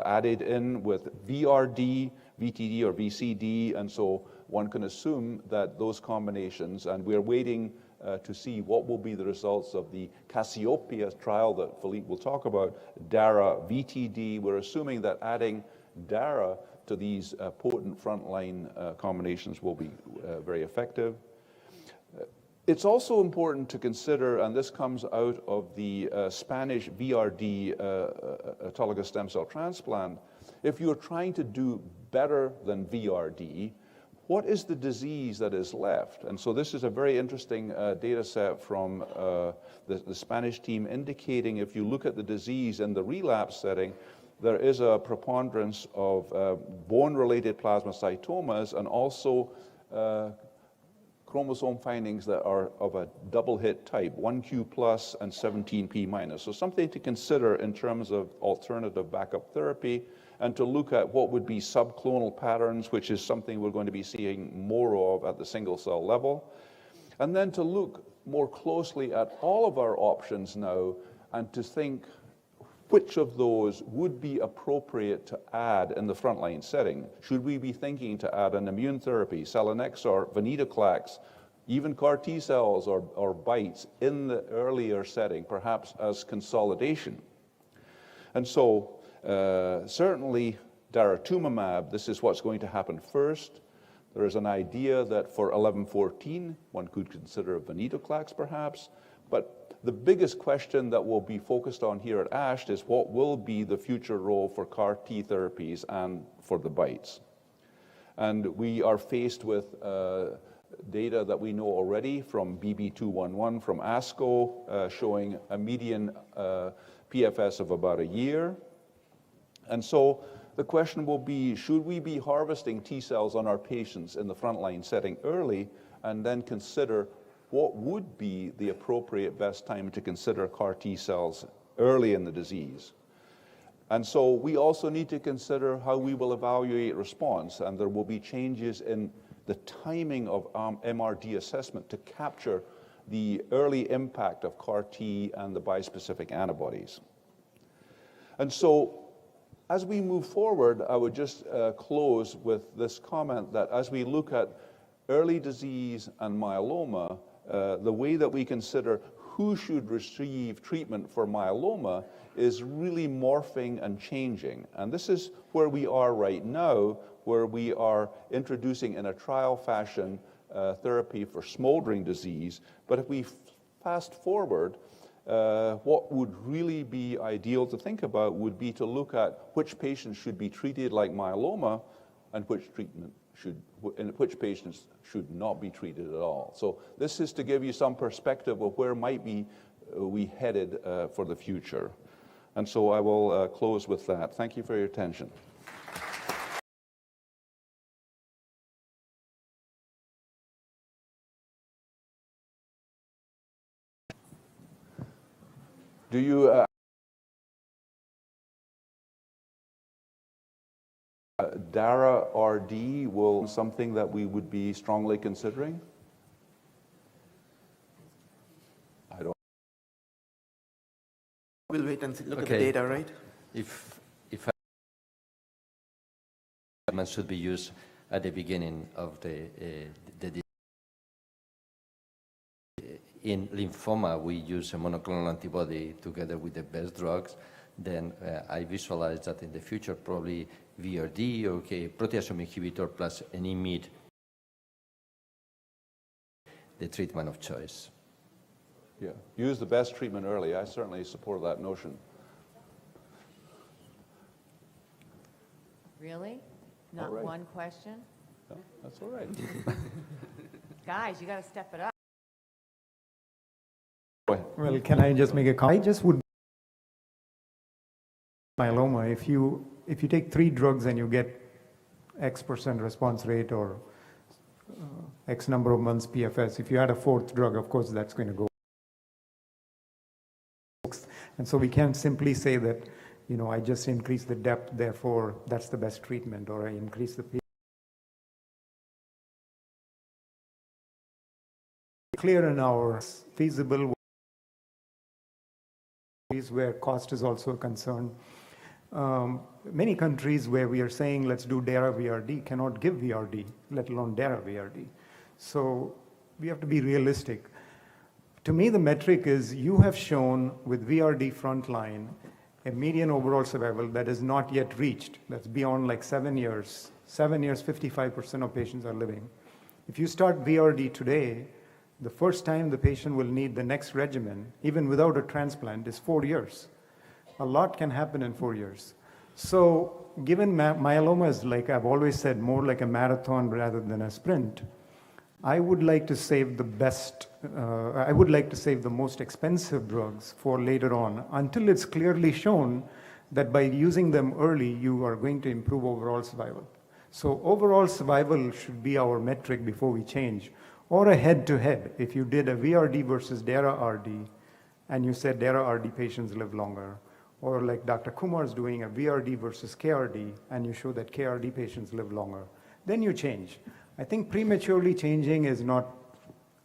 added in with VRD, VTD, or VCD, and so one can assume that those combinations, and we're waiting to see what will be the results of the Cassiopeia trial that Philippe will talk about, DARA, VTD. We're assuming that adding DARA to these potent frontline combinations will be very effective. It's also important to consider, and this comes out of the Spanish VRD autologous stem cell transplant, if you're trying to do better than VRD, what is the disease that is left? And so this is a very interesting data set from the Spanish team indicating if you look at the disease in the relapse setting, there is a preponderance of bone-related plasmacytomas and also chromosome findings that are of a double hit type, 1q plus and 17p minus. So something to consider in terms of alternative backup therapy and to look at what would be subclonal patterns, which is something we're going to be seeing more of at the single cell level. And then to look more closely at all of our options now and to think which of those would be appropriate to add in the frontline setting. Should we be thinking to add an immune therapy, selinexor, venetoclax, even CAR T cells or BiTEs in the earlier setting, perhaps as consolidation? And so certainly daratumumab, this is what's going to happen first. There is an idea that for 1114, one could consider venetoclax perhaps, but the biggest question that we'll be focused on here at ASH is what will be the future role for CAR T therapies and for the BiTEs. And we are faced with data that we know already from BB211 from ASCO showing a median PFS of about a year. And so the question will be, should we be harvesting T cells on our patients in the frontline setting early and then consider what would be the appropriate best time to consider CAR T cells early in the disease? And so we also need to consider how we will evaluate response, and there will be changes in the timing of MRD assessment to capture the early impact of CAR T and the bispecific antibodies. And so as we move forward, I would just close with this comment that as we look at early disease and myeloma, the way that we consider who should receive treatment for myeloma is really morphing and changing. And this is where we are right now where we are introducing in a trial fashion therapy for smoldering disease. But if we fast forward, what would really be ideal to think about would be to look at which patients should be treated like myeloma and which patients should not be treated at all. So this is to give you some perspective of where might be we headed for the future. And so I will close with that. Thank you for your attention. Do you DARA-RD will something that we would be strongly considering? I don't. We'll wait and look at the data, right? If treatment should be used at the beginning of the in lymphoma, we use a monoclonal antibody together with the best drugs. Then I visualize that in the future, probably VRD or proteasome inhibitor plus an IMiD, the treatment of choice. Yeah, use the best treatment early. I certainly support that notion. Really? Not All right. one question? No, that's all right. Guys, you got to step it up. Go ahead. Well, can I just make a comment? I just would myeloma, if you take 3 drugs and you get X% response rate or X number of months PFS, if you add a 4th drug, of course, that's going to go. And so we can't simply say that, you know, I just increase the depth, therefore that's the best treatment, or I increase the clear in our feasible ways where cost is also a concern. Many countries where we are saying let's do DARA-VRD cannot give VRD, let alone DARA-VRD. So we have to be realistic. To me, the metric is you have shown with VRD frontline a median overall survival that is not yet reached. That's beyond like 7 years. 7 years, 55% of patients are living. If you start VRD today, the first time the patient will need the next regimen, even without a transplant, is 4 years. A lot can happen in 4 years. So given myeloma is, like I've always said, more like a marathon rather than a sprint, I would like to save the best, I would like to save the most expensive drugs for later on until it's clearly shown that by using them early, you are going to improve overall survival. So overall survival should be our metric before we change. Or a head-to-head. If you did a VRD versus DARA-RD, and you said DARA-RD patients live longer, or like Dr. Kumar is doing a VRD versus KRD, and you show that KRD patients live longer, then you change. I think prematurely changing is not,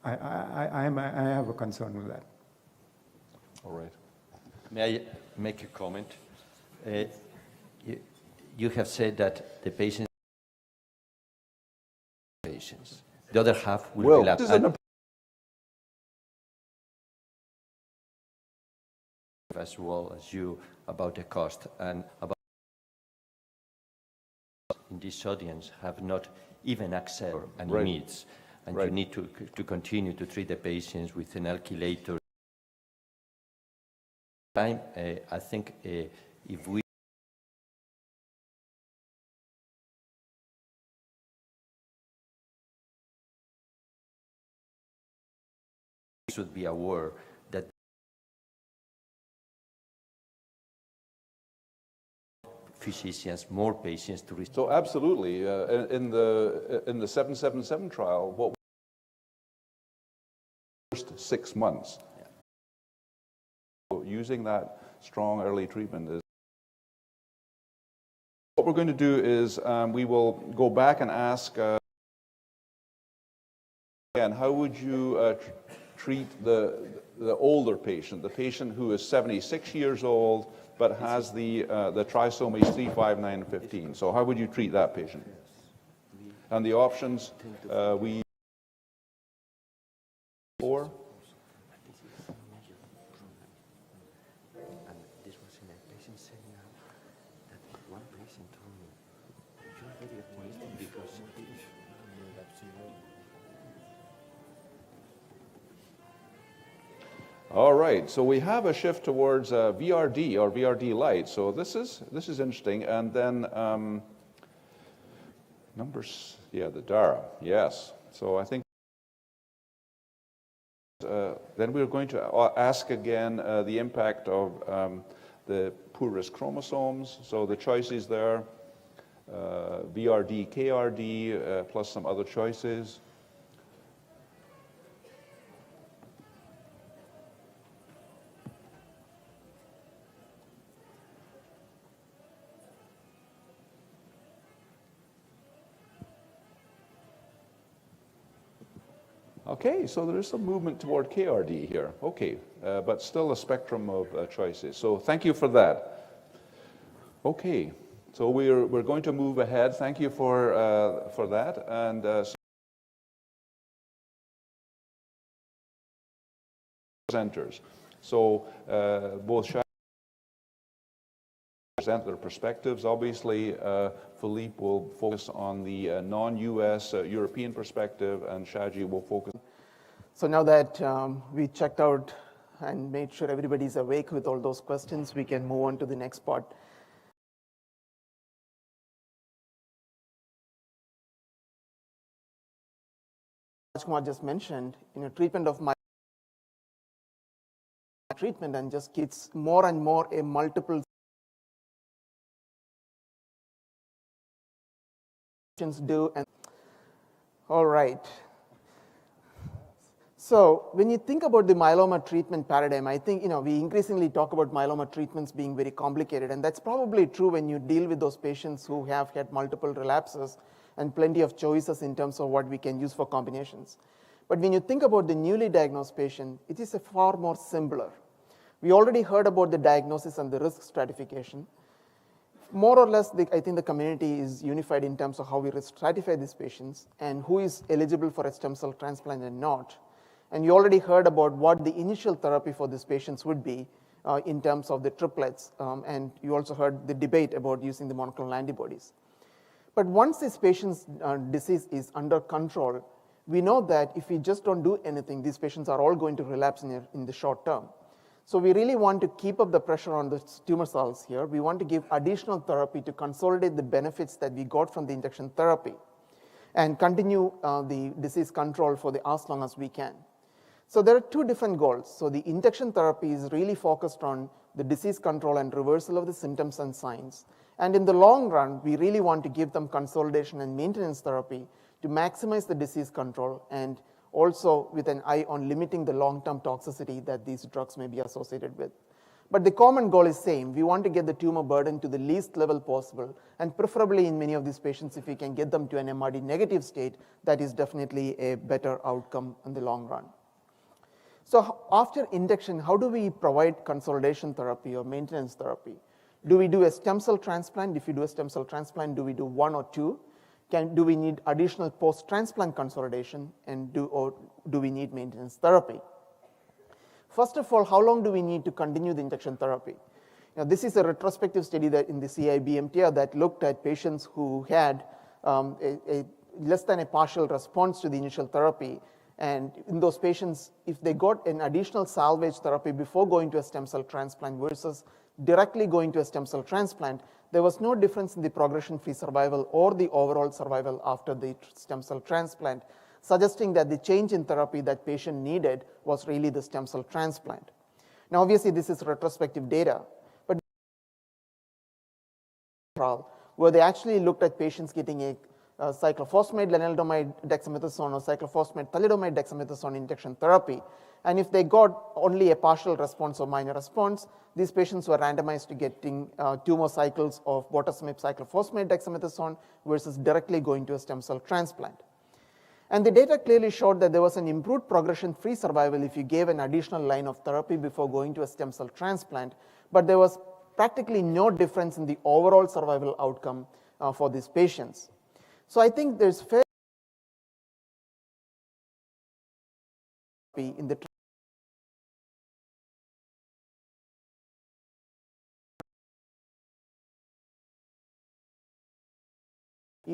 I have a concern with that. All right. May I make a comment? You have said that the patients, the other half will relapse. As well as you about the cost and about in this audience have not even access to any needs, and you need to continue to treat the patients with an alkylator. I think if we should be aware that physicians, more patients to reach. So absolutely, in the 777 trial, what first 6 months, using that strong early treatment is. What we're going to do is we will go back and ask, again, how would you treat the older patient, the patient who is 76 years old, but has the trisomies 3, 5, 9, and 15. So how would you treat that patient? And the options, we 4. This was in a patient setting that one patient told me, you're very optimistic. All right, so we have a shift towards VRD or VRD light. So this is interesting. And then numbers, yeah, the DARA, yes. So I think then we're going to ask again the impact of the poor risk chromosomes. So the choices there, VRD, KRD, plus some other choices. Okay, so there is some movement toward KRD here. Okay, but still a spectrum of choices. So thank you for that. Okay, so we're going to move ahead. Thank you for that. And presenters. So both present their perspectives. Obviously, Philippe will focus on the non-US European perspective, and Shaji will focus. So now that we checked out and made sure everybody's awake with all those questions, we can move on to the next part. Rajkumar just mentioned, treatment of treatment and just gets more and more a multiple do. And all right. So when you think about the myeloma treatment paradigm, I think we increasingly talk about myeloma treatments being very complicated, and that's probably true when you deal with those patients who have had multiple relapses and plenty of choices in terms of what we can use for combinations. But when you think about the newly diagnosed patient, it is a far more simpler. We already heard about the diagnosis and the risk stratification. More or less, I think the community is unified in terms of how we stratify these patients and who is eligible for a stem cell transplant and not. And you already heard about what the initial therapy for these patients would be in terms of the triplets. And you also heard the debate about using the monoclonal antibodies. But once this patient's disease is under control, we know that if we just don't do anything, these patients are all going to relapse in the short term. So we really want to keep up the pressure on the tumor cells here. We want to give additional therapy to consolidate the benefits that we got from the induction therapy and continue the disease control for as long as we can. So there are two different goals. So the induction therapy is really focused on the disease control and reversal of the symptoms and signs. And in the long run, we really want to give them consolidation and maintenance therapy to maximize the disease control and also with an eye on limiting the long-term toxicity that these drugs may be associated with. But the common goal is same. We want to get the tumor burden to the least level possible, and preferably in many of these patients, if we can get them to an MRD negative state, that is definitely a better outcome in the long run. So after induction, how do we provide consolidation therapy or maintenance therapy? Do we do a stem cell transplant? If you do a stem cell transplant, do we do one or two? Do we need additional post-transplant consolidation, and do we need maintenance therapy? First of all, how long do we need to continue the induction therapy? Now, this is a retrospective study that in the CIBMTR that looked at patients who had a less than a partial response to the initial therapy. And in those patients, if they got an additional salvage therapy before going to a stem cell transplant versus directly going to a stem cell transplant, there was no difference in the progression-free survival or the overall survival after the stem cell transplant, suggesting that the change in therapy that patient needed was really the stem cell transplant. Now, obviously, this is retrospective data, but where they actually looked at patients getting a cyclophosphamide, lenalidomide, dexamethasone, or cyclophosphamide, thalidomide, dexamethasone induction therapy. And if they got only a partial response or minor response, these patients were randomized to getting 2 more cycles of bortezomib, cyclophosphamide, dexamethasone versus directly going to a stem cell transplant. And the data clearly showed that there was an improved progression-free survival if you gave an additional line of therapy before going to a stem cell transplant, but there was practically no difference in the overall survival outcome for these patients. So I think there's fair in the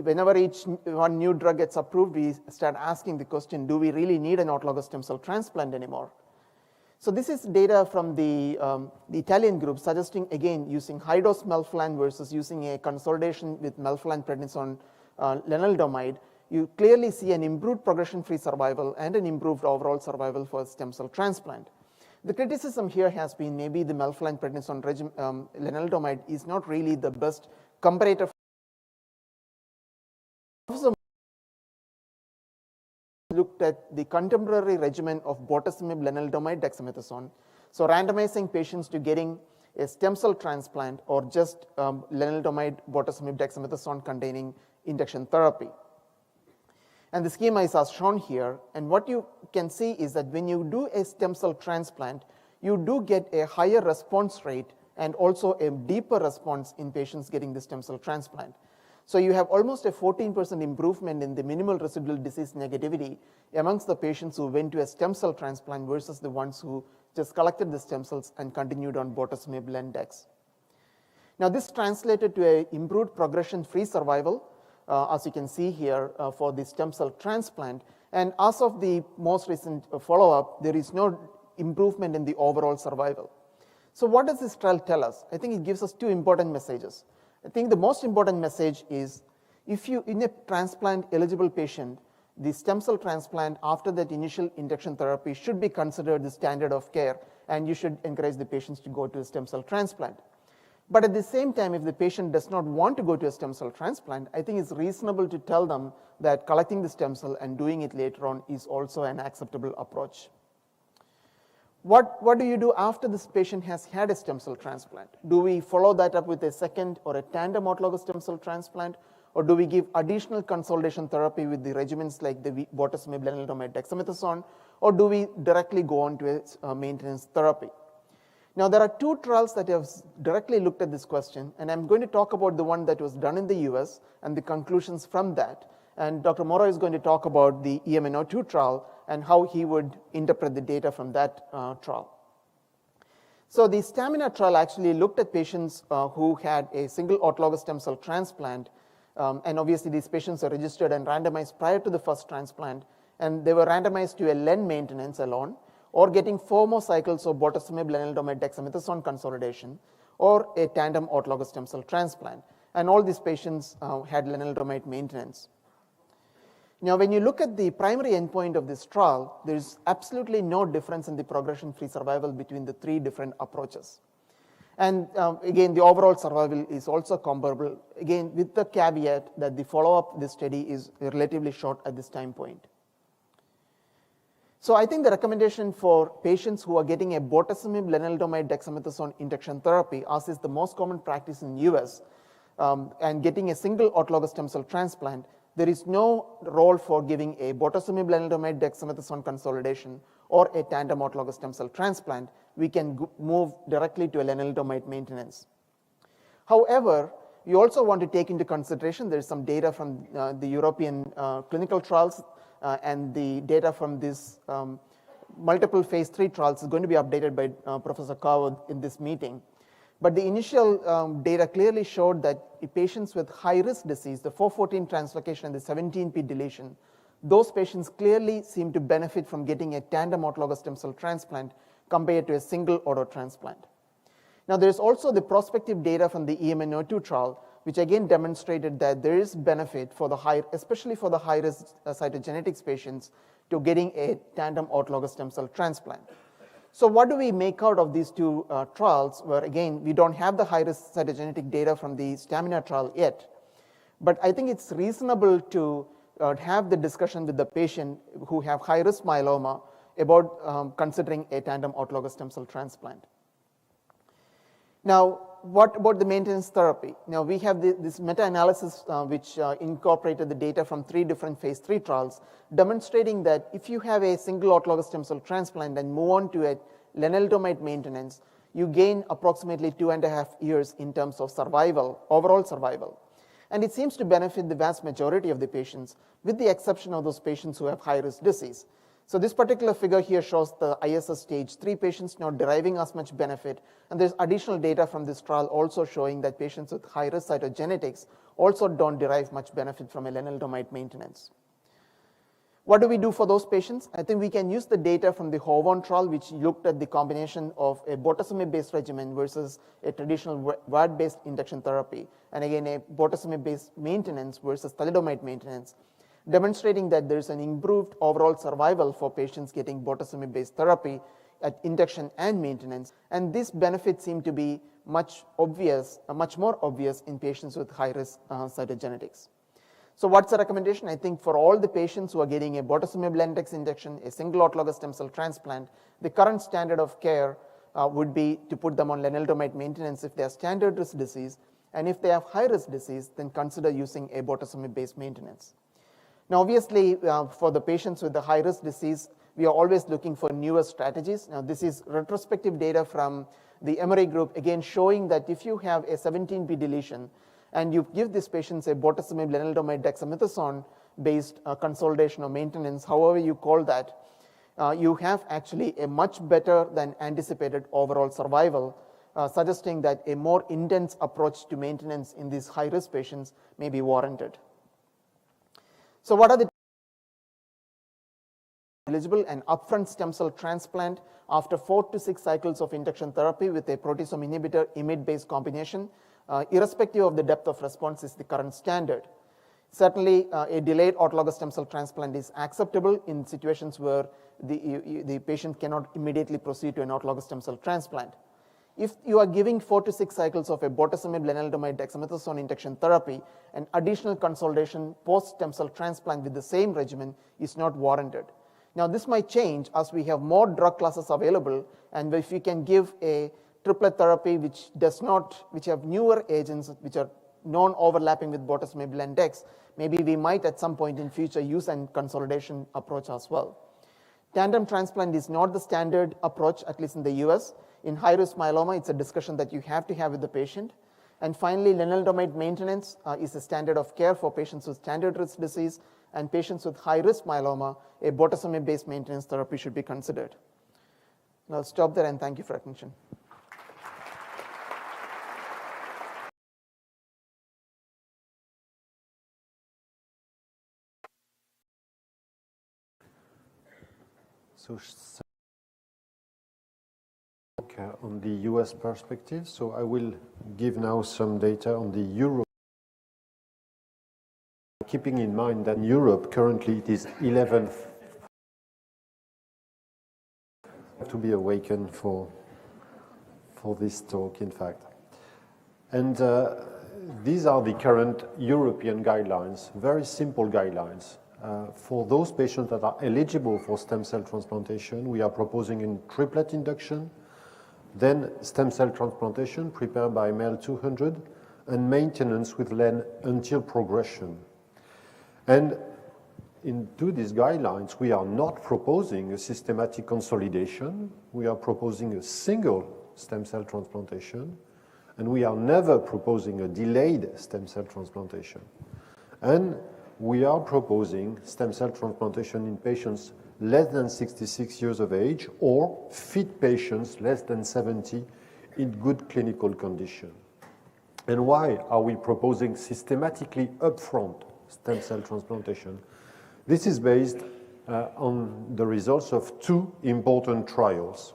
whenever one new drug gets approved, we start asking the question, do we really need an autologous stem cell transplant anymore? So this is data from the Italian group suggesting, again, using high-dose melphalan versus using a consolidation with melphalan, prednisone, lenalidomide. You clearly see an improved progression-free survival and an improved overall survival for stem cell transplant. The criticism here has been maybe the melphalan, prednisone, lenalidomide is not really the best comparator. Looked at the contemporary regimen of bortezomib, lenalidomide, dexamethasone. So randomizing patients to getting a stem cell transplant or just lenalidomide, bortezomib, dexamethasone containing induction therapy. And the schema is as shown here. And what you can see is that when you do a stem cell transplant, you do get a higher response rate and also a deeper response in patients getting the stem cell transplant. So you have almost a 14% improvement in the minimal residual disease negativity amongst the patients who went to a stem cell transplant versus the ones who just collected the stem cells and continued on bortezomib, lendex. Now this translated to an improved progression-free survival, as you can see here for the stem cell transplant. And as of the most recent follow-up, there is no improvement in the overall survival. So what does this trial tell us? I think it gives us two important messages. I think the most important message is if you, in a transplant eligible patient, the stem cell transplant after that initial induction therapy should be considered the standard of care, and you should encourage the patients to go to a stem cell transplant. But at the same time, if the patient does not want to go to a stem cell transplant, I think it's reasonable to tell them that collecting the stem cell and doing it later on is also an acceptable approach. What do you do after this patient has had a stem cell transplant? Do we follow that up with a second or a tandem autologous stem cell transplant? Or do we give additional consolidation therapy with the regimens like the bortezomib, lenalidomide, dexamethasone? Or do we directly go on to a maintenance therapy? Now, there are two trials that have directly looked at this question, and I'm going to talk about the one that was done in the US and the conclusions from that. And Dr. Mora is going to talk about the EMNO2 trial and how he would interpret the data from that trial. So the STAMINA trial actually looked at patients who had a single autologous stem cell transplant, and obviously these patients are registered and randomized prior to the first transplant, and they were randomized to a len maintenance alone, or getting 4 more cycles of bortezomib, lenalidomide, dexamethasone consolidation, or a tandem autologous stem cell transplant. And all these patients had lenalidomide maintenance. Now, when you look at the primary endpoint of this trial, there is absolutely no difference in the progression-free survival between the 3 different approaches. And again, the overall survival is also comparable, again, with the caveat that the follow-up of this study is relatively short at this time point. So I think the recommendation for patients who are getting a bortezomib, lenalidomide, dexamethasone induction therapy, as is the most common practice in the US, and getting a single autologous stem cell transplant, there is no role for giving a bortezomib, lenalidomide, dexamethasone consolidation or a tandem autologous stem cell transplant. We can move directly to a lenalidomide maintenance. However, you also want to take into consideration there is some data from the European clinical trials and the data from this multiple phase 3 trials is going to be updated by Professor Coward in this meeting. But the initial data clearly showed that patients with high-risk disease, the 414 translocation and the 17p deletion, those patients clearly seem to benefit from getting a tandem autologous stem cell transplant compared to a single auto transplant. Now, there is also the prospective data from the EMNO2 trial, which again demonstrated that there is benefit for the especially for the high-risk cytogenetics patients, to getting a tandem autologous stem cell transplant. So what do we make out of these 2 trials, where again, we don't have the high-risk cytogenetic data from the STAMINA trial yet, but I think it's reasonable to have the discussion with the patient who have high-risk myeloma about considering a tandem autologous stem cell transplant. Now, what about the maintenance therapy? Now, we have this meta-analysis which incorporated the data from 3 different phase 3 trials, demonstrating that if you have a single autologous stem cell transplant and move on to a lenalidomide maintenance, you gain approximately 2.5 years in terms of survival, overall survival. And it seems to benefit the vast majority of the patients, with the exception of those patients who have high-risk disease. So this particular figure here shows the ISS stage 3 patients not deriving as much benefit, and there's additional data from this trial also showing that patients with high-risk cytogenetics also don't derive much benefit from a lenalidomide maintenance. What do we do for those patients? I think we can use the data from the HOVON trial, which looked at the combination of a bortezomib-based regimen versus a traditional VAD-based induction therapy, and again a bortezomib-based maintenance versus thalidomide maintenance, demonstrating that there is an improved overall survival for patients getting bortezomib-based therapy at induction and maintenance, and this benefit seemed to be much more obvious in patients with high-risk cytogenetics. So what's the recommendation? I think for all the patients who are getting a bortezomib Lendex injection, a single autologous stem cell transplant, the current standard of care would be to put them on lenalidomide maintenance if they have standard risk disease, and if they have high risk disease, then consider using a bortezomib-based maintenance. Now obviously for the patients with the high risk disease, we are always looking for newer strategies. Now this is retrospective data from the Emory group, again showing that if you have a 17p deletion, and you give these patients a bortezomib, lenalidomide, dexamethasone based consolidation or maintenance, however you call that, you have actually a much better than anticipated overall survival, suggesting that a more intense approach to maintenance in these high-risk patients may be warranted. So what are the eligible? An upfront stem cell transplant after 4 to 6 cycles of induction therapy with a proteasome inhibitor IMiD-based combination, irrespective of the depth of response, is the current standard. Certainly, a delayed autologous stem cell transplant is acceptable in situations where the patient cannot immediately proceed to an autologous stem cell transplant. If you are giving 4 to 6 cycles of a bortezomib, lenalidomide, dexamethasone induction therapy, an additional consolidation post-stem cell transplant with the same regimen is not warranted. Now, this might change as we have more drug classes available, and if we can give a triplet therapy which have newer agents which are non-overlapping with bortezomib Lendex, maybe we might at some point in future use a consolidation approach as well. Tandem transplant is not the standard approach, at least in the US. In high-risk myeloma, it's a discussion that you have to have with the patient. And finally, lenalidomide maintenance is a standard of care for patients with standard risk disease, and patients with high-risk myeloma, a bortezomib-based maintenance therapy should be considered. I'll stop there and thank you for attention. So on the US perspective, so I will give now some data on the Europe. Keeping in mind that in Europe currently it is 11th to be awakened for this talk, in fact. And these are the current European guidelines, very simple guidelines. For those patients that are eligible for stem cell transplantation, we are proposing in triplet induction, then stem cell transplantation prepared by MEL200, and maintenance with len until progression. And into these guidelines, we are not proposing a systematic consolidation. We are proposing a single stem cell transplantation, and we are never proposing a delayed stem cell transplantation. And we are proposing stem cell transplantation in patients less than 66 years of age or fit patients less than 70 in good clinical condition. And why are we proposing systematically upfront stem cell transplantation? This is based on the results of 2 important trials.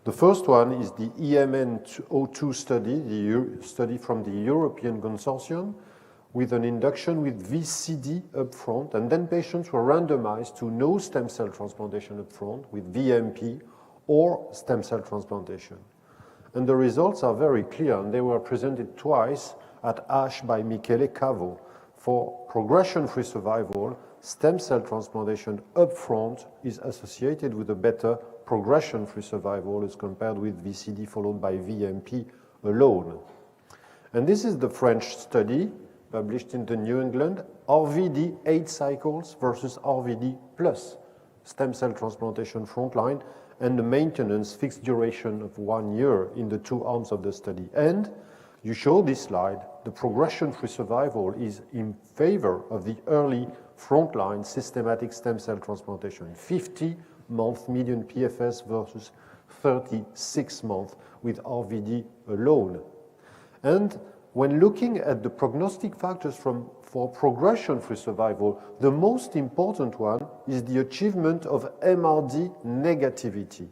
The first one is the EMN02 study, the study from the European Consortium, with an induction with VCD upfront, and then patients were randomized to no stem cell transplantation upfront with VMP or stem cell transplantation. And the results are very clear, and they were presented twice at ASH by Michele Cavo. For progression-free survival, stem cell transplantation upfront is associated with a better progression-free survival as compared with VCD followed by VMP alone. And this is the French study published in the New England, RVD 8 cycles versus RVD plus stem cell transplantation frontline, and the maintenance fixed duration of 1 year in the 2 arms of the study. And you show this slide, the progression-free survival is in favor of the early frontline systematic stem cell transplantation, 50-month median PFS versus 36 months with RVD alone. And when looking at the prognostic factors for progression-free survival, the most important one is the achievement of MRD negativity.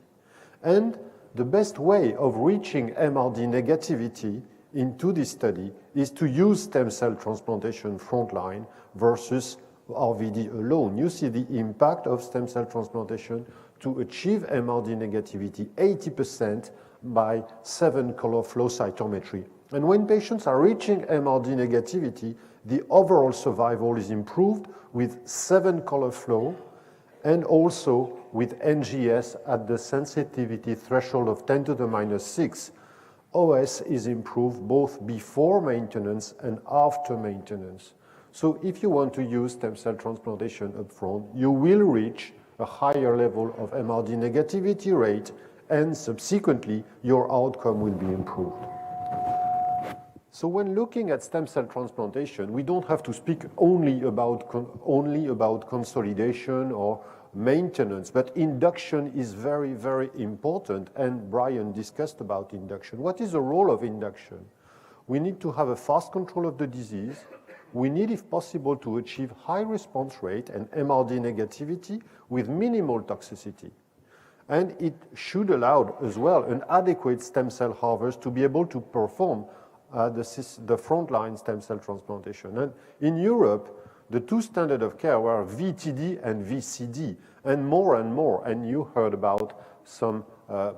And the best way of reaching MRD negativity into this study is to use stem cell transplantation frontline versus RVD alone. You see the impact of stem cell transplantation to achieve MRD negativity 80% by 7-color flow cytometry. And when patients are reaching MRD negativity, the overall survival is improved with 7-color flow and also with NGS at the sensitivity threshold of 10 to the minus 6. OS is improved both before maintenance and after maintenance. So if you want to use stem cell transplantation upfront, you will reach a higher level of MRD negativity rate, and subsequently your outcome will be improved. So when looking at stem cell transplantation, we don't have to speak only about consolidation or maintenance, but induction is very, very important, and Brian discussed about induction. What is the role of induction? We need to have a fast control of the disease. We need, if possible, to achieve high response rate and MRD negativity with minimal toxicity. And it should allow as well an adequate stem cell harvest to be able to perform the frontline stem cell transplantation. And in Europe, the two standards of care were VTD and VCD, and more, and you heard about some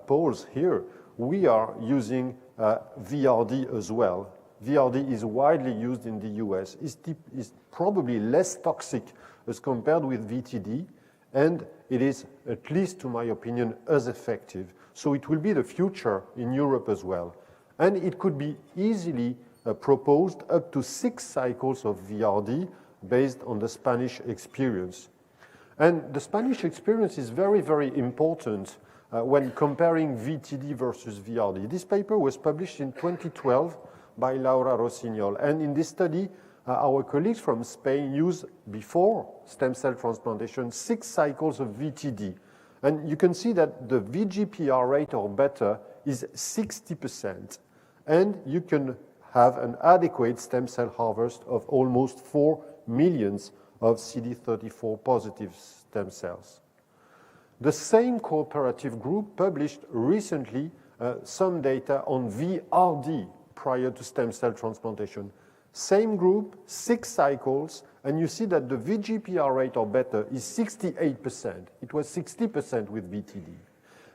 polls here, we are using VRD as well. VRD is widely used in the US, is probably less toxic as compared with VTD, and it is, at least to my opinion, as effective. So it will be the future in Europe as well. And it could be easily proposed up to 6 cycles of VRD based on the Spanish experience. And the Spanish experience is very, very important when comparing VTD versus VRD. This paper was published in 2012 by Laura Rossignol. And in this study, our colleagues from Spain used, before stem cell transplantation, 6 cycles of VTD. And you can see that the VGPR rate or better is 60%. And you can have an adequate stem cell harvest of almost 4 million of CD34 positive stem cells. The same cooperative group published recently some data on VRD prior to stem cell transplantation. Same group, 6 cycles, and you see that the VGPR rate or better is 68%. It was 60% with VTD.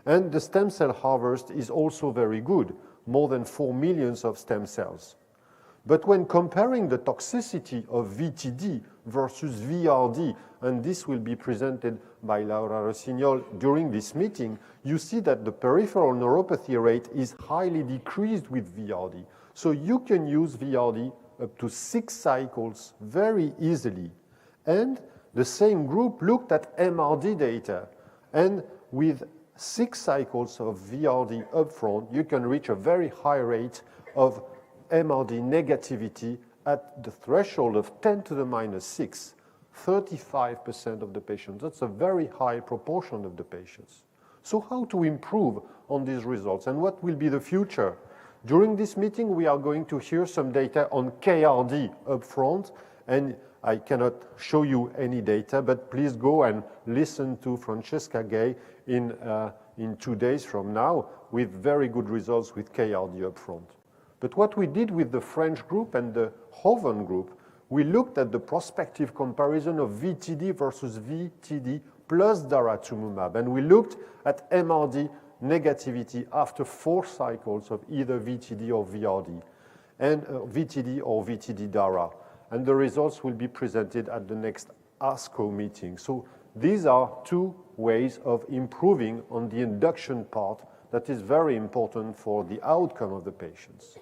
And the stem cell harvest is also very good, more than 4 million of stem cells. But when comparing the toxicity of VTD versus VRD, and this will be presented by Laura Rossignol during this meeting, you see that the peripheral neuropathy rate is highly decreased with VRD. So you can use VRD up to 6 cycles very easily. And the same group looked at MRD data, and with 6 cycles of VRD upfront, you can reach a very high rate of MRD negativity at the threshold of 10 to the minus 6, 35% of the patients. That's a very high proportion of the patients. So how to improve on these results, and what will be the future? During this meeting, we are going to hear some data on KRD upfront, and I cannot show you any data, but please go and listen to Francesca Gay in 2 days from now with very good results with KRD upfront. But what we did with the French group and the Hoven group, we looked at the prospective comparison of VTD versus VTD plus daratumumab, and we looked at MRD negativity after 4 cycles of either VTD or VRD, and VTD or VTD DARA. And the results will be presented at the next ASCO meeting. So these are 2 ways of improving on the induction part that is very important for the outcome of the patients.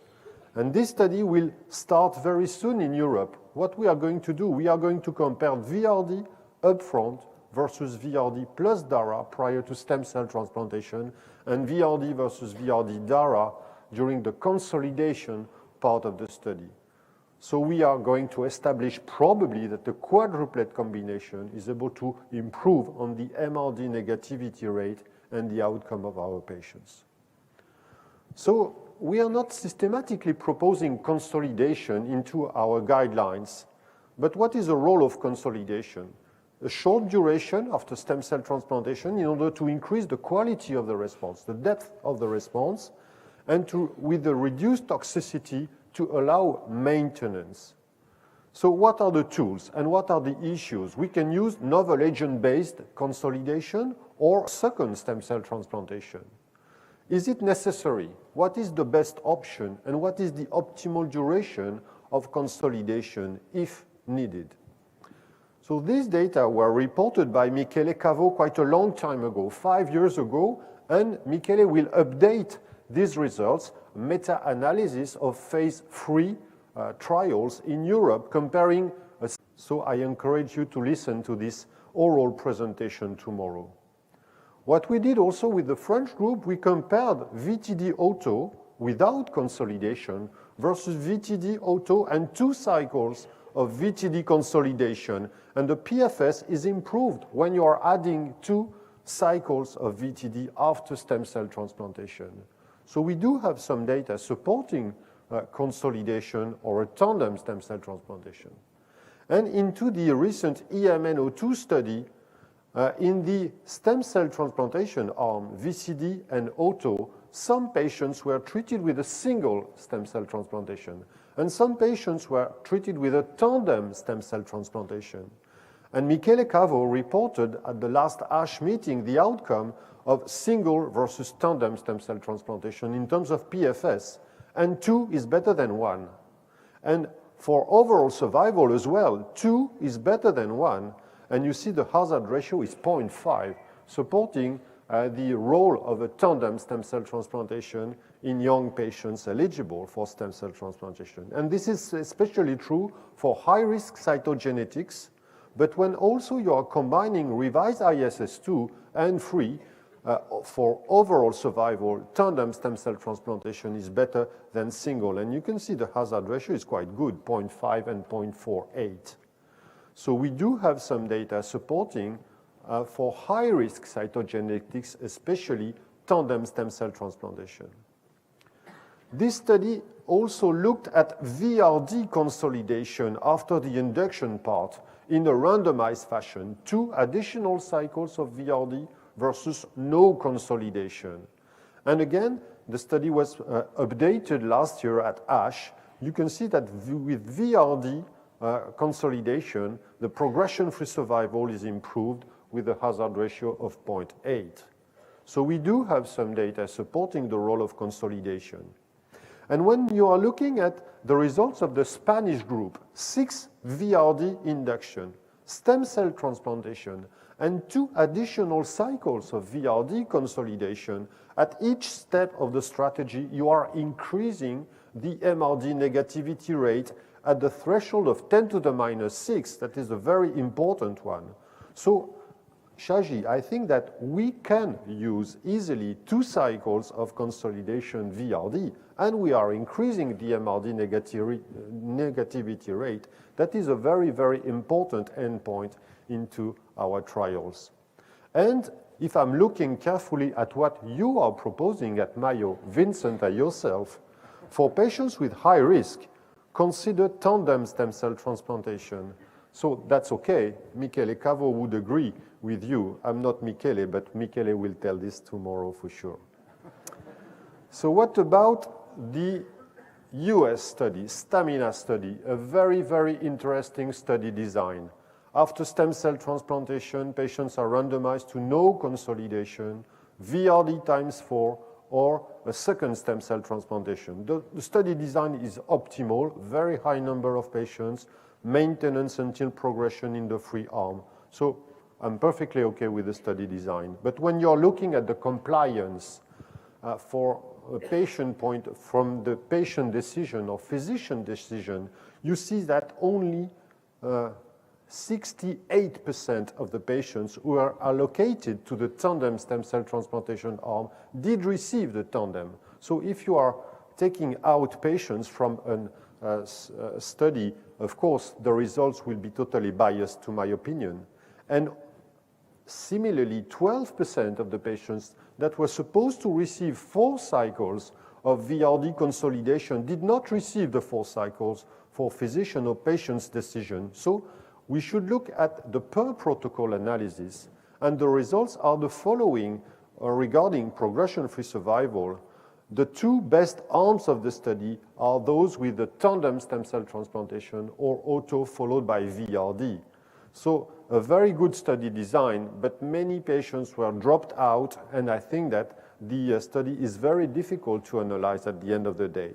And this study will start very soon in Europe. What we are going to do, we are going to compare VRD upfront versus VRD plus DARA prior to stem cell transplantation, and VRD versus VRD DARA during the consolidation part of the study. So we are going to establish probably that the quadruplet combination is able to improve on the MRD negativity rate and the outcome of our patients. So we are not systematically proposing consolidation into our guidelines. But what is the role of consolidation? A short duration after stem cell transplantation in order to increase the quality of the response, the depth of the response, and with the reduced toxicity to allow maintenance. So what are the tools and what are the issues? We can use novel agent-based consolidation or second stem cell transplantation. Is it necessary? What is the best option and what is the optimal duration of consolidation if needed? So these data were reported by Michele Cavo quite a long time ago, 5 years ago, and Michele will update these results, meta-analysis of phase 3 trials in Europe comparing. So I encourage you to listen to this oral presentation tomorrow. What we did also with the French group, we compared VTD auto without consolidation versus VTD auto and 2 cycles of VTD consolidation. And the PFS is improved when you are adding 2 cycles of VTD after stem cell transplantation. So we do have some data supporting consolidation or a tandem stem cell transplantation. And into the recent EMN02 study, in the stem cell transplantation arm, VCD and auto, some patients were treated with a single stem cell transplantation, and some patients were treated with a tandem stem cell transplantation. And Michele Cavo reported at the last ASH meeting the outcome of single versus tandem stem cell transplantation in terms of PFS, and 2 is better than 1. And for overall survival as well, 2 is better than 1, and you see the hazard ratio is 0.5, supporting the role of a tandem stem cell transplantation in young patients eligible for stem cell transplantation. And this is especially true for high-risk cytogenetics, but when also you are combining revised ISS2 and 3, for overall survival, tandem stem cell transplantation is better than single. And you can see the hazard ratio is quite good, 0.5 and 0.48. So we do have some data supporting for high-risk cytogenetics, especially tandem stem cell transplantation. This study also looked at VRD consolidation after the induction part in a randomized fashion, 2 additional cycles of VRD versus no consolidation. And again, the study was updated last year at ASH. You can see that with VRD consolidation, the progression-free survival is improved with a hazard ratio of 0.8. So we do have some data supporting the role of consolidation. And when you are looking at the results of the Spanish group, 6 VRD induction, stem cell transplantation, and 2 additional cycles of VRD consolidation, at each step of the strategy, you are increasing the MRD negativity rate at the threshold of 10 to the minus 6. That is a very important one. So, Shaji, I think that we can use easily 2 cycles of consolidation VRD, and we are increasing the MRD negativity rate. That is a very, very important endpoint into our trials. And if I'm looking carefully at what you are proposing at Mayo, Vincent and yourself, for patients with high risk, consider tandem stem cell transplantation. So that's okay. Michele Cavo would agree with you. I'm not Michele, but Michele will tell this tomorrow for sure. So what about the US study, STAMINA study, a very, very interesting study design. After stem cell transplantation, patients are randomized to no consolidation, VRD times 4, or a second stem cell transplantation. The study design is optimal, very high number of patients, maintenance until progression in the free arm. So I'm perfectly okay with the study design. But when you're looking at the compliance for a patient point from the patient decision or physician decision, you see that only 68% of the patients who are allocated to the tandem stem cell transplantation arm did receive the tandem. So if you are taking out patients from a study, of course, the results will be totally biased, to my opinion. And similarly, 12% of the patients that were supposed to receive 4 cycles of VRD consolidation did not receive the 4 cycles for physician or patient's decision. So we should look at the per protocol analysis, and the results are the following regarding progression-free survival. The 2 best arms of the study are those with the tandem stem cell transplantation or auto followed by VRD. So a very good study design, but many patients were dropped out, and I think that the study is very difficult to analyze at the end of the day.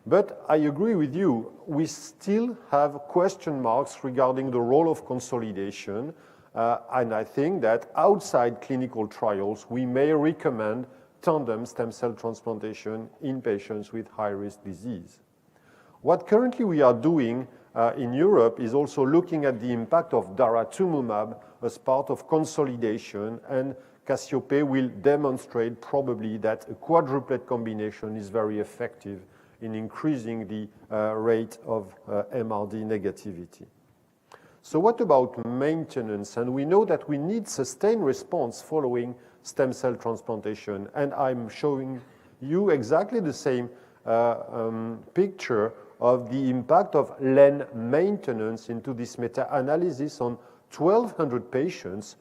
But I agree with you, we still have question marks regarding the role of consolidation, and I think that outside clinical trials, we may recommend tandem stem cell transplantation in patients with high-risk disease. What currently we are doing in Europe is also looking at the impact of daratumumab as part of consolidation, and Cassiope will demonstrate probably that a quadruplet combination is very effective in increasing the rate of MRD negativity. So what about maintenance? And we know that we need sustained response following stem cell transplantation, and I'm showing you exactly the same picture of the impact of LEN maintenance into this meta-analysis on 1,200 patients.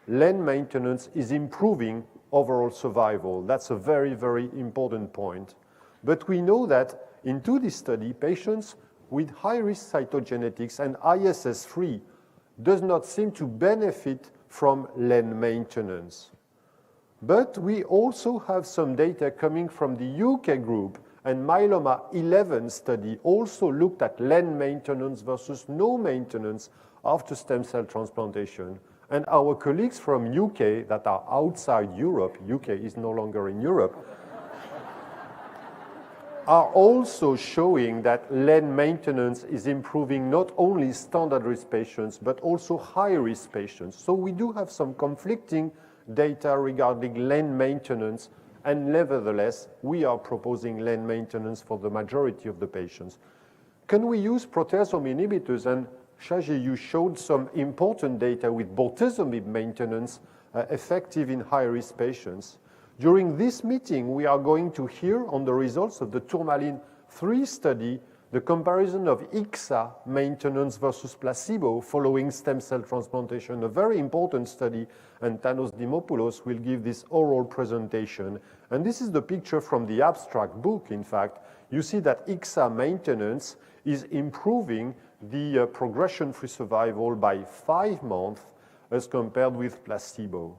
LEN maintenance is improving overall survival. That's a very, very important point. But we know that into this study, patients with high-risk cytogenetics and ISS-free does not seem to benefit from LEN maintenance. But we also have some data coming from the UK group, and Myeloma 11 study also looked at LEN maintenance versus no maintenance after stem cell transplantation. And our colleagues from UK that are outside Europe, UK is no longer in Europe, are also showing that LEN maintenance is improving not only standard risk patients, but also high risk patients. So we do have some conflicting data regarding LEN maintenance, and nevertheless, we are proposing LEN maintenance for the majority of the patients. Can we use proteasome inhibitors? And Shaji, you showed some important data with bortezomib maintenance effective in high-risk patients. During this meeting, we are going to hear on the results of the Tourmaline 3 study, the comparison of IXA maintenance versus placebo following stem cell transplantation, a very important study, and Thanos Dimopoulos will give this oral presentation. And this is the picture from the abstract book, in fact. You see that IXA maintenance is improving the progression-free survival by 5 months as compared with placebo.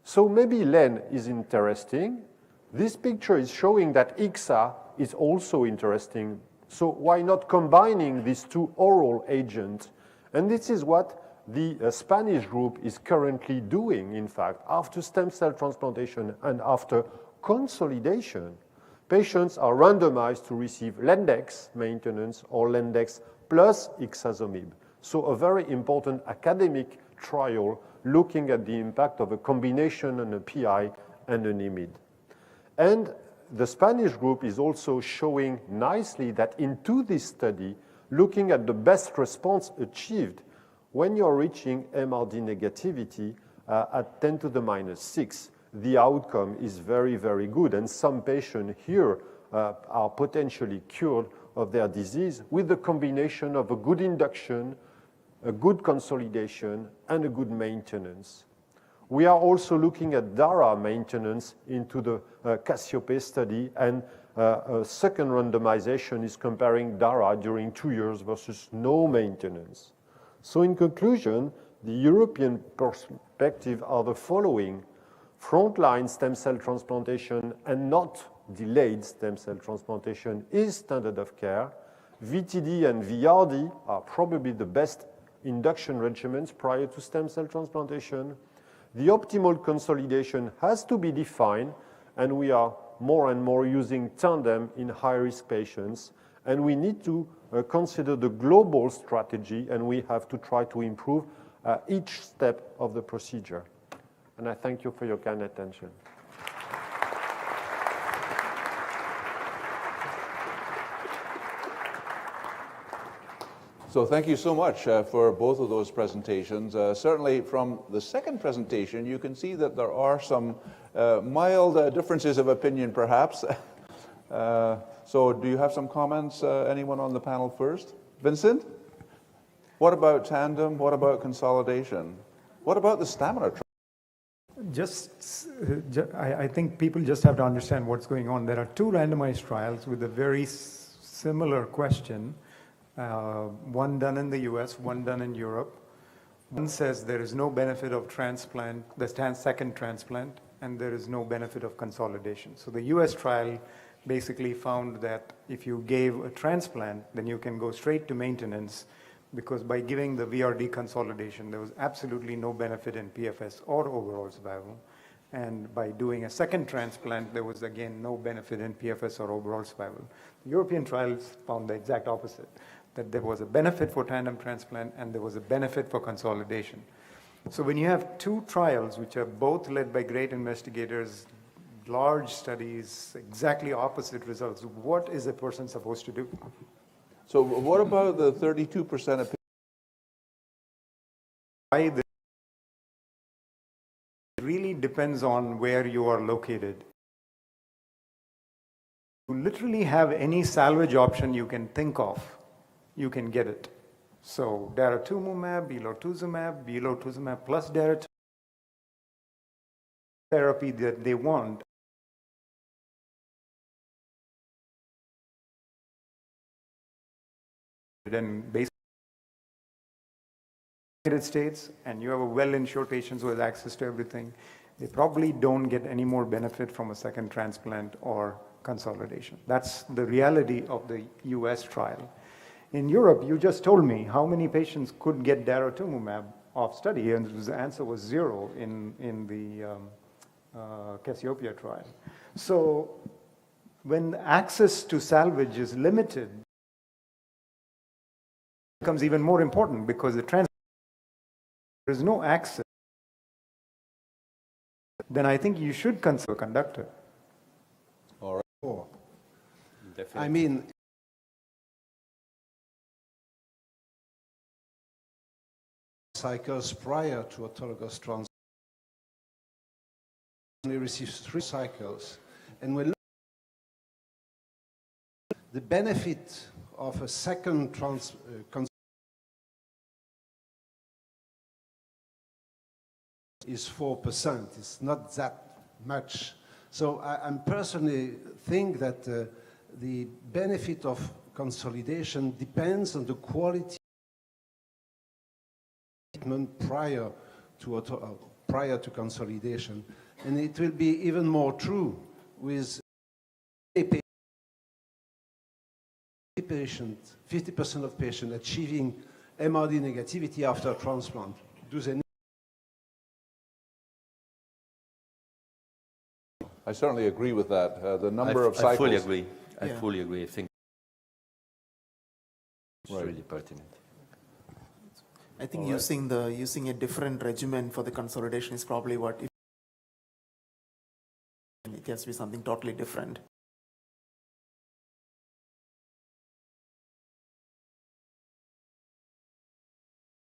So maybe LEN is interesting. This picture is showing that IXA is also interesting. So why not combining these 2 oral agents? And this is what the Spanish group is currently doing, in fact. After stem cell transplantation and after consolidation, patients are randomized to receive Lendex maintenance or Lendex plus ixazomib. So a very important academic trial looking at the impact of a combination and a PI and an IMID. And the Spanish group is also showing nicely that into this study, looking at the best response achieved when you're reaching MRD negativity at 10 to the minus 6, the outcome is very, very good. And some patients here are potentially cured of their disease with the combination of a good induction, a good consolidation, and a good maintenance. We are also looking at DARA maintenance into the Cassiope study, and a second randomization is comparing DARA during 2 years versus no maintenance. So in conclusion, the European perspective are the following. Frontline stem cell transplantation and not delayed stem cell transplantation is standard of care. VTD and VRD are probably the best induction regimens prior to stem cell transplantation. The optimal consolidation has to be defined, and we are more and more using tandem in high-risk patients. And we need to consider the global strategy, and we have to try to improve each step of the procedure. And I thank you for your kind attention. So thank you so much for both of those presentations. Certainly from the second presentation, you can see that there are some mild differences of opinion, perhaps. So do you have some comments, anyone on the panel first? Vincent? What about tandem? What about consolidation? What about the stamina trial? I think people just have to understand what's going on. There are two randomized trials with a very similar question, one done in the US, one done in Europe. One says there is no benefit of transplant, the second transplant, and there is no benefit of consolidation. So the US trial basically found that if you gave a transplant, then you can go straight to maintenance, because by giving the VRD consolidation, there was absolutely no benefit in PFS or overall survival. And by doing a second transplant, there was again no benefit in PFS or overall survival. The European trials found the exact opposite, that there was a benefit for tandem transplant and there was a benefit for consolidation. So when you have two trials, which are both led by great investigators, large studies, exactly opposite results, what is a person supposed to do? So what about the 32% of It really depends on where you are located. You literally have any salvage option you can think of, you can get it. So daratumumab, belotuzumab plus daratumumab therapy that they want. Then based in the United States, and you have a well-insured patients who has access to everything, they probably don't get any more benefit from a second transplant or consolidation. That's the reality of the US trial. In Europe, you just told me how many patients could get daratumumab off study, and the answer was 0 in the Cassiopeia trial. So when access to salvage is limited, it becomes even more important, because there is no access. Then I think you should consider a conductor. All right. Oh. Definitely. I mean, cycles prior to autologous transplant only receives 3 cycles, and when the benefit of a second is 4%. It's not that much. So I personally think that the benefit of consolidation depends on the quality of treatment prior to consolidation. And it will be even more true with patients, 50% of patients achieving MRD negativity after transplant. Do they? I certainly agree with that. The number of cycles. I fully agree. I Yeah. fully agree. I think it's really pertinent. I think using a different regimen for the consolidation is probably what it has to be something totally different.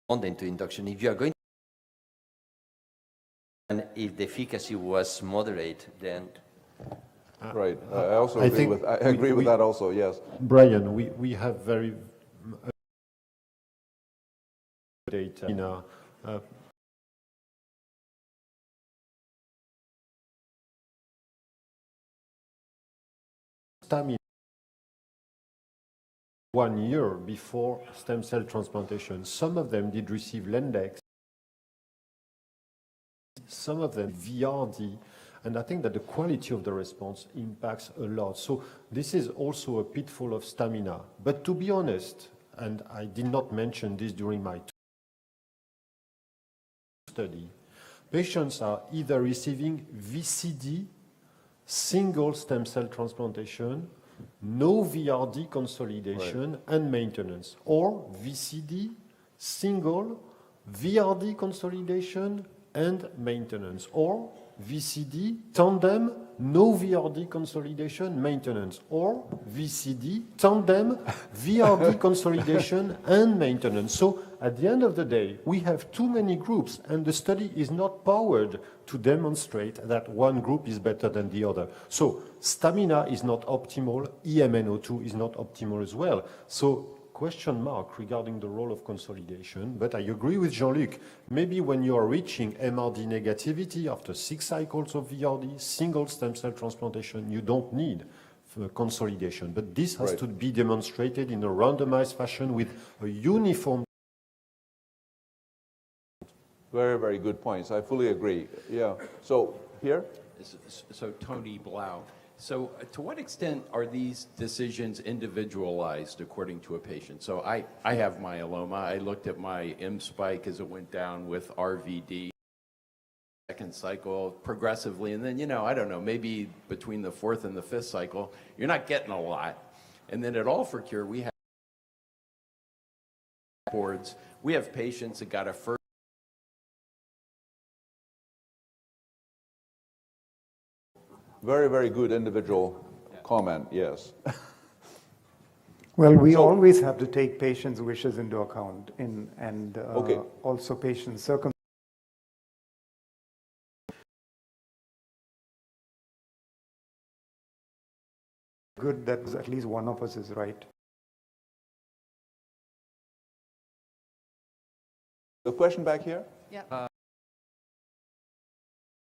On the induction, if you are going and if the efficacy was moderate, then Right. I also agree with. I agree with that also. Yes. Brian, we have very data in our stamina 1 year before stem cell transplantation. Some of them did receive Lendex, some of them VRD, and I think that the quality of the response impacts a lot. So this is also a pitfall of stamina. But to be honest, and I did not mention this during my study, patients are either receiving VCD, single stem cell transplantation, no VRD consolidation, right, and maintenance, or VCD, single, VRD consolidation, and maintenance, or VCD, tandem, no VRD consolidation, maintenance, or VCD, tandem, VRD consolidation and maintenance. So at the end of the day, we have too many groups, and the study is not powered to demonstrate that one group is better than the other. So stamina is not optimal, EMNO2 is not optimal as well. So question mark regarding the role of consolidation, but I agree with Jean-Luc. Maybe when you are reaching MRD negativity after 6 cycles of VRD, single stem cell transplantation, you don't need consolidation. But this has to be demonstrated in a randomized fashion with a uniform. Very, very good points. I fully agree. Yeah. So here? So Tony Blau. So to what extent are these decisions individualized according to a patient? So I have myeloma. I looked at my M spike as it went down with RVD, second cycle progressively, and then, I don't know, maybe between the 4th and the 5th cycle, you're not getting a lot. And then at All for Cure, we have boards. We have patients that got a first. Very, very good individual comment, yes. Well, we always have to take patients' wishes into account and also patients' circumstances. Good that at least one of us is right. The question back here? Yeah.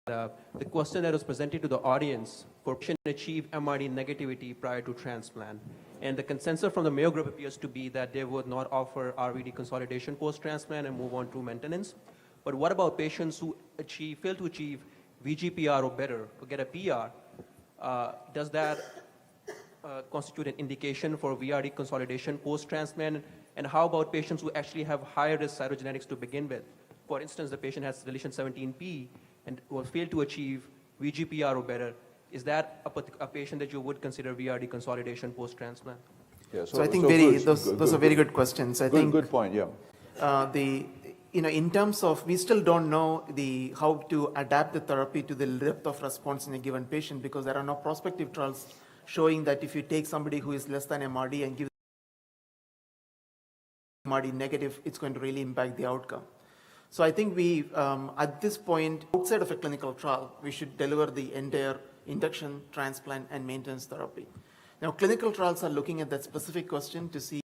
The question that was presented to the audience for patient achieve MRD negativity prior to transplant. And the consensus from the Mayo group appears to be that they would not offer RVD consolidation post-transplant and move on to maintenance. But what about patients who fail to achieve VGPR or better, or get a PR? Does that constitute an indication for VRD consolidation post-transplant? And how about patients who actually have higher risk cytogenetics to begin with? For instance, the patient has deletion 17p and will fail to achieve VGPR or better. Is that a patient that you would consider VRD consolidation post-transplant? Yeah, so I think those are very good questions. I think good point, yeah. In terms of, we still don't know how to adapt the therapy to the depth of response in a given patient, because there are no prospective trials showing that if you take somebody who is less than MRD and give MRD negative, it's going to really impact the outcome. So I think we, at this point, outside of a clinical trial, we should deliver the entire induction, transplant, and maintenance therapy. Now, clinical trials are looking at that specific question to see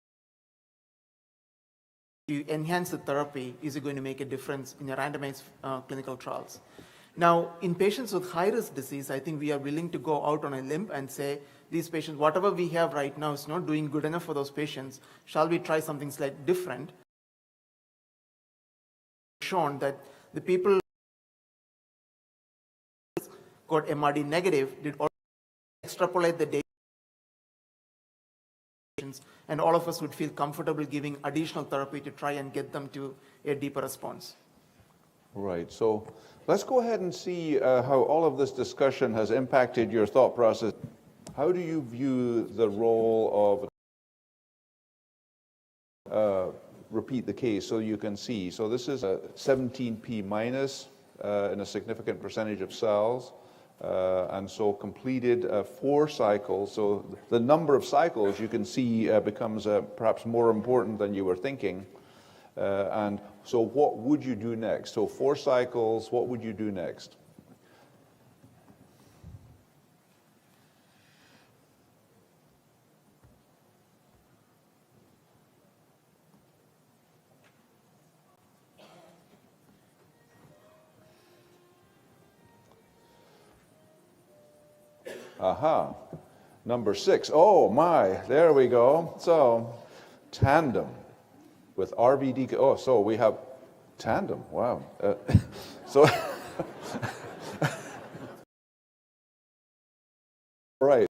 if you enhance the therapy, is it going to make a difference in your randomized clinical trials? Now, in patients with high-risk disease, I think we are willing to go out on a limb and say, these patients, whatever we have right now is not doing good enough for those patients. Shall we try something slightly different? Shown that the people got MRD negative did also extrapolate the data, and all of us would feel comfortable giving additional therapy to try and get them to a deeper response. Right, so let's go ahead and see how all of this discussion has impacted your thought process. How do you view the role of repeat the case so you can see? So this is a 17p minus in a significant percentage of cells, and so completed 4 cycles. So the number of cycles you can see becomes perhaps more important than you were thinking. And so what would you do next? So 4 cycles, what would you do next? Aha, number 6. Oh my, there we go. So tandem with RVD. Oh, so we have tandem. Wow. So right.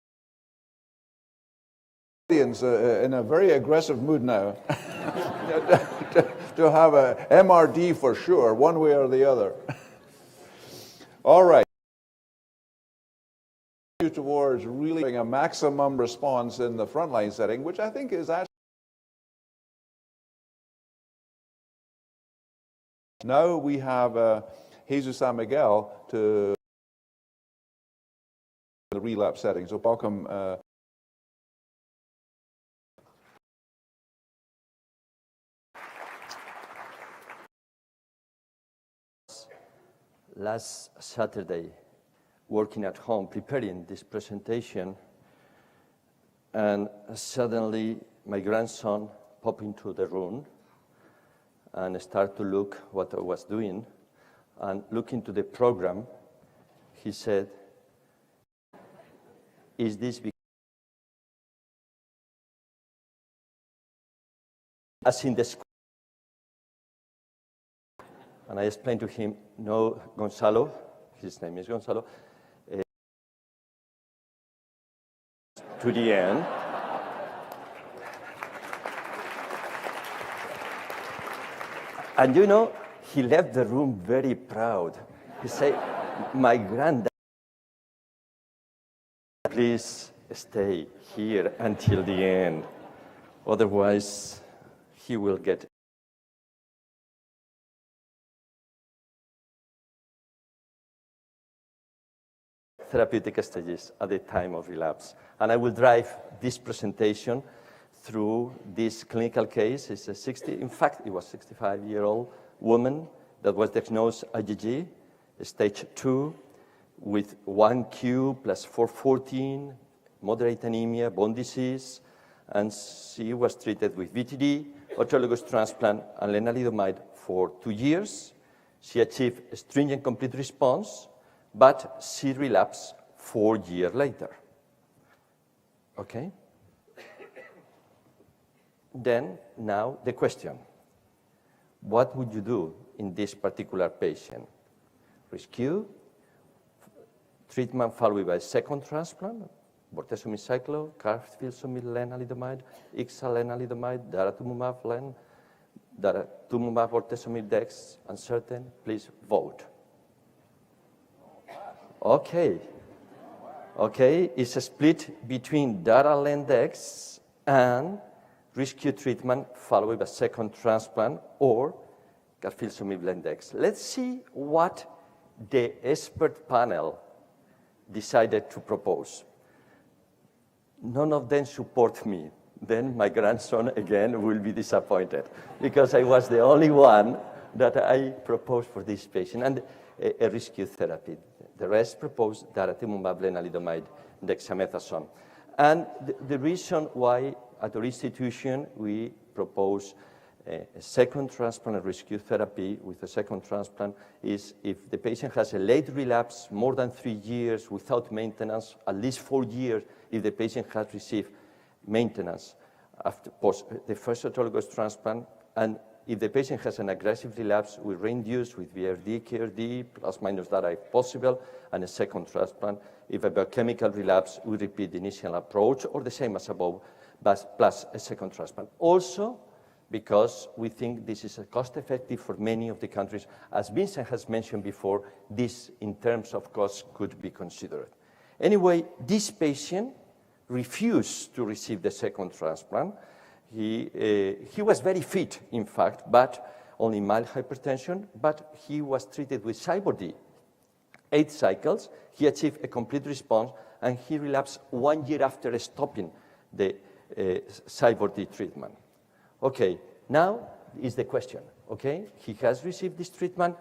Audience in a very aggressive mood now to have a MRD for sure, one way or the other. All right. Towards really having a maximum response in the frontline setting, which I think is actually. Now we have Jesus San Miguel to the relapse setting. So welcome. Last Saturday, working at home, preparing this presentation, and suddenly my grandson popped into the room and started to look what I was doing, and look into the program. He said, "Is this because?" As in the school? And I explained to him, "No, Gonzalo," his name is Gonzalo, to the end. And you know, he left the room very proud. He said, "My granddad, please stay here until the end. Otherwise, he will get." Therapeutic stages at the time of relapse. And I will drive this presentation through this clinical case. It's a 65-year-old woman that was diagnosed IgG, stage 2, with 1Q plus 414, moderate anemia, bone disease, and she was treated with VTD, autologous transplant, and lenalidomide for 2 years. She achieved a stringent complete response, but she relapsed 4 years later. Okay? Then, now the question. What would you do in this particular patient? Rescue, treatment followed by second transplant, bortezomib cyclo, carfilzomib lenalidomide, ixalenalidomide, daratumumab len, daratumumab bortezomib dex, uncertain. Please vote. Okay. Okay, it's a split between dara-len-dex and rescue treatment followed by second transplant or carfilzomib-len-dex. Let's see what the expert panel decided to propose. None of them support me. Then my grandson again will be disappointed because I was the only one that I proposed for this patient and a rescue therapy. The rest proposed daratumumab, lenalidomide, dexamethasone. And the reason why at our institution we propose a second transplant and rescue therapy with a second transplant is if the patient has a late relapse, more than 3 years without maintenance, at least 4 years if the patient has received maintenance after the first autologous transplant, and if the patient has an aggressive relapse, we reinduce with VRD, KRD, plus minus data if possible, and a second transplant. If a biochemical relapse, we repeat the initial approach, or the same as above, but plus a second transplant. Also, because we think this is cost-effective for many of the countries. As Vincent has mentioned before, this, in terms of cost, could be considered. Anyway, this patient refused to receive the second transplant. He was very fit, in fact, but only mild hypertension, but he was treated with Cybordi. 8 cycles, he achieved a complete response, and he relapsed 1 year after stopping the Cybordi treatment. Okay, now is the question, okay? He has received this treatment.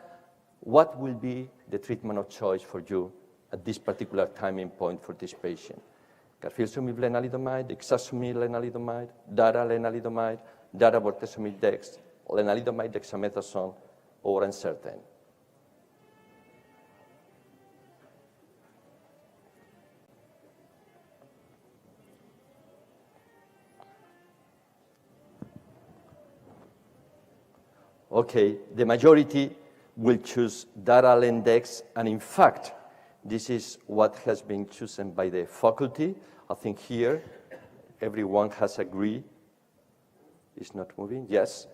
What will be the treatment of choice for you at this particular timing point for this patient? Carfilzomib lenalidomide, ixazomib lenalidomide, dara lenalidomide, dara bortezomib dex, lenalidomide dexamethasone, or uncertain. Okay, the majority will choose dara-len-dex, and in fact, this is what has been chosen by the faculty. I think here, everyone has agreed. It's not moving? Yes.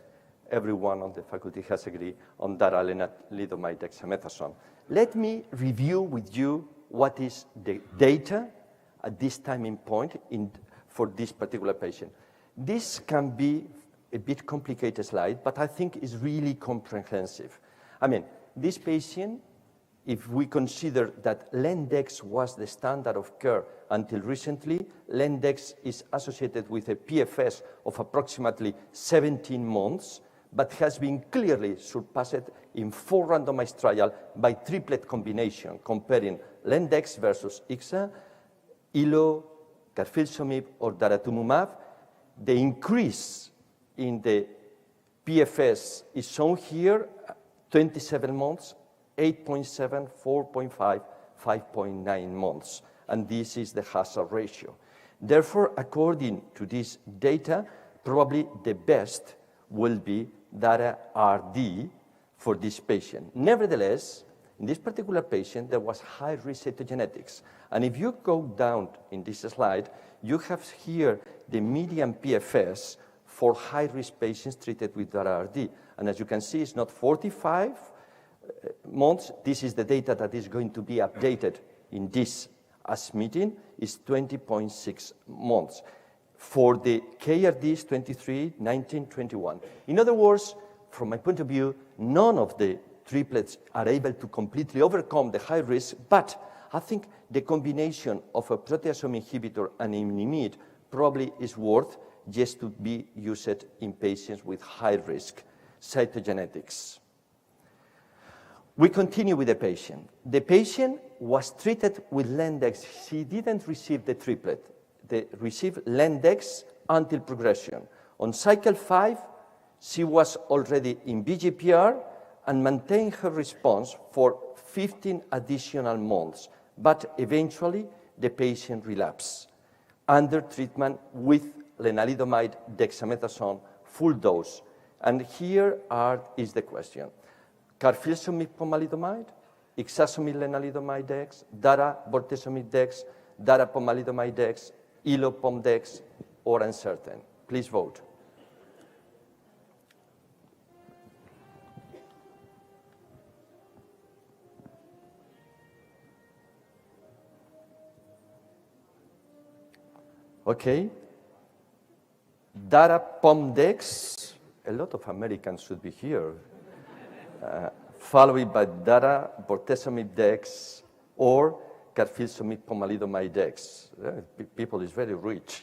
Everyone on the faculty has agreed on dara-lenalidomide dexamethasone. Let me review with you what is the data at this timing point for this particular patient. This can be a bit complicated slide, but I think is really comprehensive. I mean, this patient if we consider that Lendex was the standard of care until recently, Lendex is associated with a PFS of approximately 17 months, but has been clearly surpassed in 4 randomized trials by triplet combination, comparing Lendex versus IXA, ILO, carfilzomib, or daratumumab. The increase in the PFS is shown here, 27 months, 8.7, 4.5, 5.9 months, and this is the hazard ratio. Therefore, according to this data, probably the best will be Dara-RD for this patient. Nevertheless, in this particular patient, there was high-risk cytogenetics. And if you go down in this slide, you have here the median PFS for high-risk patients treated with Dara-RD. And as you can see, it's not 45 months. This is the data that is going to be updated in this ASH meeting, is 20.6 months. For the KRDs, 23, 19, 21. In other words, from my point of view, none of the triplets are able to completely overcome the high risk, but I think the combination of a proteasome inhibitor and imimid probably is worth just to be used in patients with high risk cytogenetics. We continue with the patient. The patient was treated with Lendex. She didn't receive the triplet. They received Lendex until progression. On cycle 5, she was already in VGPR and maintained her response for 15 additional months, but eventually the patient relapsed under treatment with lenalidomide dexamethasone full dose. And here is the question. Carfilzomib pomalidomide, ixazomib lenalidomide dex, dara bortezomib dex, dara pomalidomide dex, ILO pom dex, or uncertain. Please vote. Okay. Dara pom dex, a lot of Americans should be here. Followed by dara bortezomib dex or carfilzomib pomalidomide dex. People is very rich.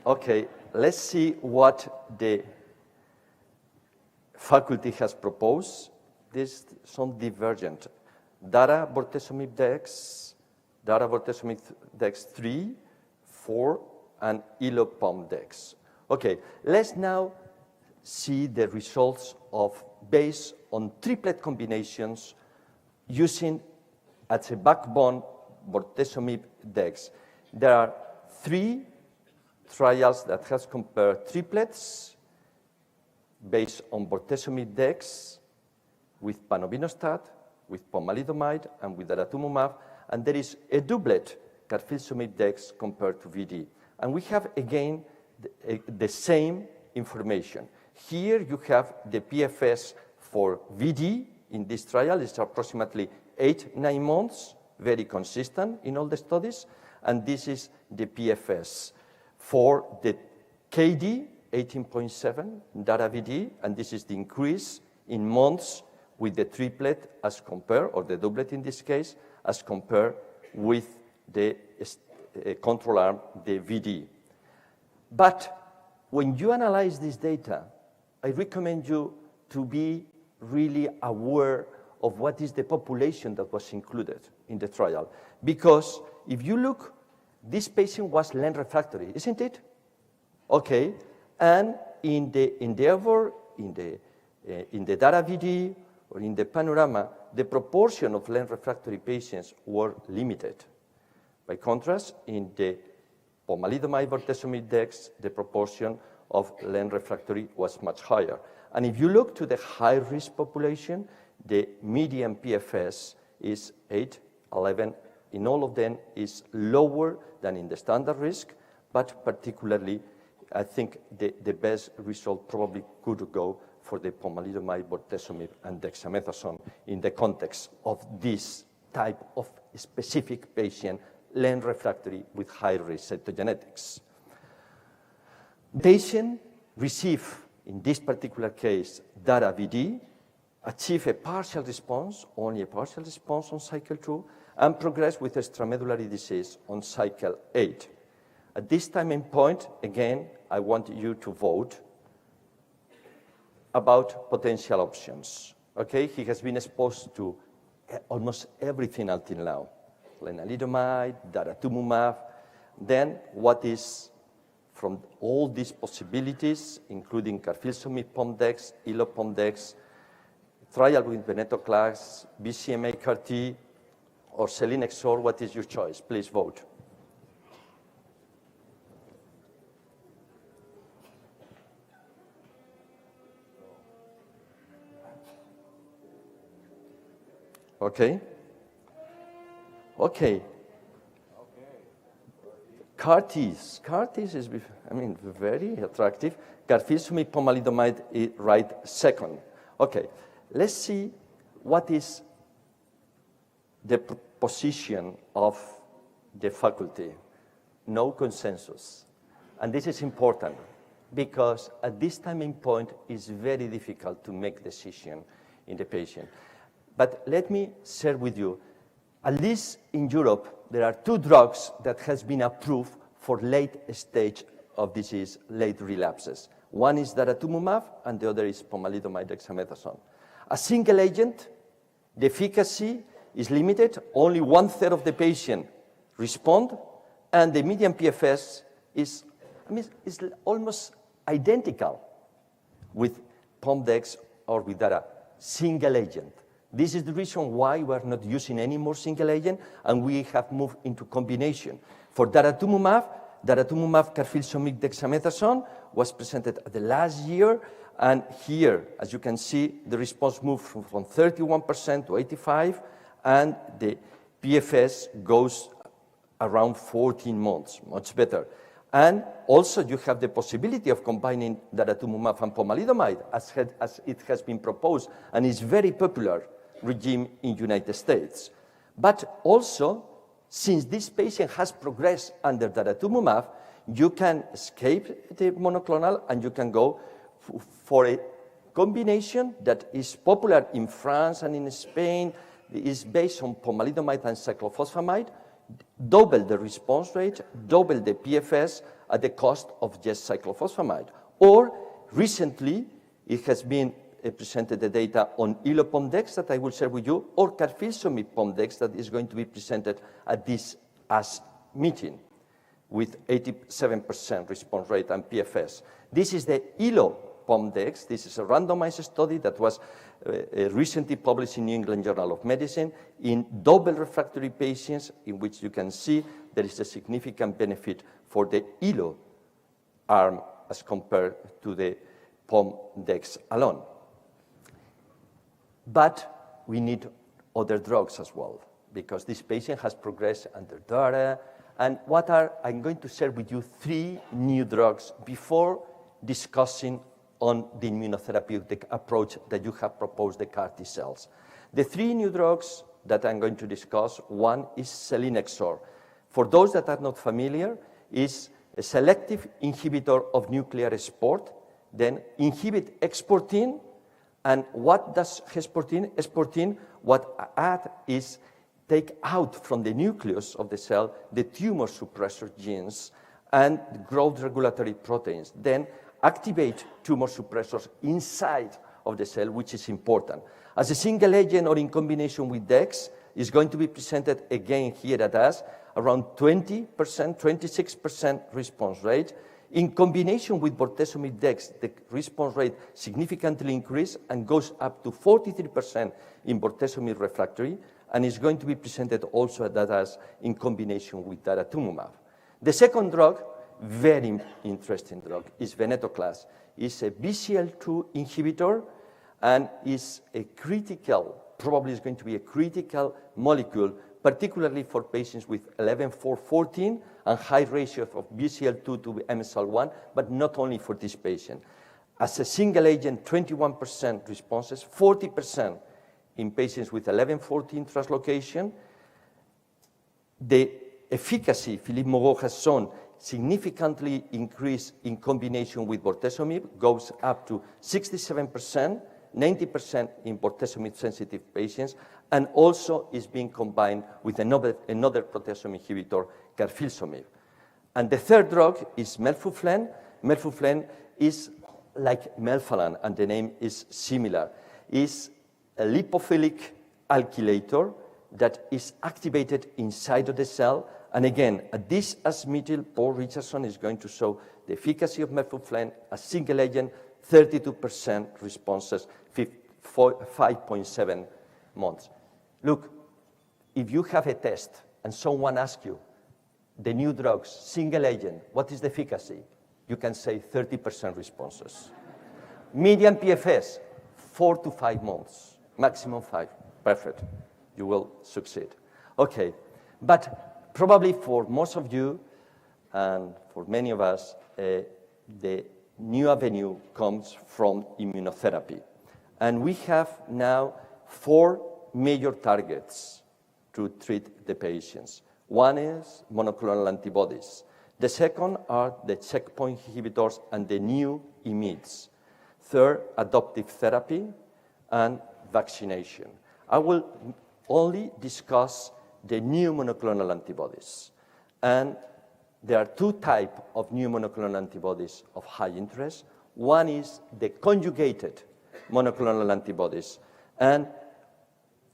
Okay, let's see what the faculty has proposed. There's some divergent. Dara bortezomib dex 3, 4, and ILO pom dex. Okay, let's now see the results of based on triplet combinations using as a backbone bortezomib dex. There are 3 trials that has compared triplets based on bortezomib dex with panovinostat, with pomalidomide, and with daratumumab, and there is a doublet, carfilzomib dex compared to VD. And we have, again, the same information. Here you have the PFS for VD in this trial. It's approximately 8-9 months, very consistent in all the studies. And this is the PFS for the KD, 18.7, dara VD, and this is the increase in months with the triplet as compared, or the doublet in this case, as compared with the control arm, the VD. But when you analyze this data, I recommend you to be really aware of what is the population that was included in the trial. Because if you look, this patient was Len refractory, isn't it? Okay, and in the Endeavor, in the Dara VD, or in the Panorama, the proportion of Len refractory patients were limited. By contrast, in the pomalidomide bortezomib dex, the proportion of Len refractory was much higher. And if you look to the high-risk population, the median PFS is 8, 11. In all of them is lower than in the standard risk, but particularly, I think the best result probably could go for the pomalidomide, bortezomib, and dexamethasone in the context of this type of specific patient, Len refractory with high-risk cytogenetics. The patient received, in this particular case, Dara VD, achieve a partial response, only a partial response on cycle 2, and progress with extramedullary disease on cycle 8. At this timing point, again, I want you to vote about potential options. Okay, he has been exposed to almost everything until now. Lenalidomide, daratumumab. Then what is from all these possibilities, including carfilzomib Pomdex, Ilo Pomdex, trial with venetoclax, BCMA CAR-T, or selinexor, what is your choice? Please vote. Okay. Okay. CAR-Ts. CAR-Ts is, I mean, very attractive. Carfilzomib pomalidomide is right second. Okay. Let's see what is the position of the faculty. No consensus. And this is important because at this timing point, it's very difficult to make decision in the patient. But let me share with you, at least in Europe, there are 2 drugs that has been approved for late stage of disease, late relapses. One is daratumumab, and the other is pomalidomide dexamethasone. A single agent, the efficacy is limited. Only 1/3 of the patient respond, and the median PFS is, is almost identical with Pomdex or with Dara, single agent. This is the reason why we're not using any more single agent, and we have moved into combination. For daratumumab carfilzomib dexamethasone was presented the last year, and here, as you can see, the response moved from 31% to 85%, and the PFS goes around 14 months, much better. And also, you have the possibility of combining daratumumab and pomalidomide, as it has been proposed, and is very popular regime in United States. But also, since this patient has progressed under daratumumab, you can escape the monoclonal and you can go for a combination that is popular in France and in Spain. It is based on pomalidomide and cyclophosphamide, double the response rate, double the PFS at the cost of just cyclophosphamide. Or recently, it has been presented the data on Ilo Pomdex that I will share with you, or carfilzomib Pomdex that is going to be presented at this ASH meeting with 87% response rate and PFS. This is the Ilo Pomdex. This is a randomized study that was recently published in New England Journal of Medicine in double refractory patients, in which you can see there is a significant benefit for the Ilo arm as compared to the Pomdex alone. But we need other drugs as well, because this patient has progressed under DARA. And I'm going to share with you 3 new drugs before discussing on the immunotherapeutic approach that you have proposed, the CAR T cells. The 3 new drugs that I'm going to discuss, one is selinexor. For those that are not familiar, is a selective inhibitor of nuclear export, then inhibit exportin. And what does exportin? Exportin, what add is take out from the nucleus of the cell the tumor suppressor genes and growth regulatory proteins, then activate tumor suppressors inside of the cell, which is important. As a single agent or in combination with Dex, is going to be presented again here at us, around 20%, 26% response rate. In combination with bortezomib Dex, the response rate significantly increased and goes up to 43% in bortezomib refractory, and is going to be presented also at us in combination with daratumumab. The second drug, very interesting drug, is venetoclax. It's a BCL2 inhibitor and is a critical, probably is going to be a critical molecule, particularly for patients with 11-4-14 and high ratio of BCL2 to MSL1, but not only for this patient. As a single agent, 21% responses, 40% in patients with 11-14 translocation. The efficacy, Philippe Moreau has shown, significantly increased in combination with bortezomib, goes up to 67%, 90% in bortezomib-sensitive patients, and also is being combined with another proteasome inhibitor, carfilzomib. And the third drug is melflufen. Melflufen is like melphalan, and the name is similar. It's a lipophilic alkylator that is activated inside of the cell. And again, at this meeting, Paul Richardson is going to show the efficacy of melflufen as single agent, 32% responses, 5.7 months. Look, if you have a test and someone asks you, the new drugs, single agent, what is the efficacy? You can say 30% responses. Median PFS, 4 to 5 months, maximum 5. Perfect. You will succeed. Okay, but probably for most of you and for many of us, the new avenue comes from immunotherapy. And we have now 4 major targets to treat the patients. One is monoclonal antibodies. The second are the checkpoint inhibitors and the new IMiDs. Third, adoptive therapy and vaccination. I will only discuss the new monoclonal antibodies. And there are 2 types of new monoclonal antibodies of high interest. One is the conjugated monoclonal antibodies. And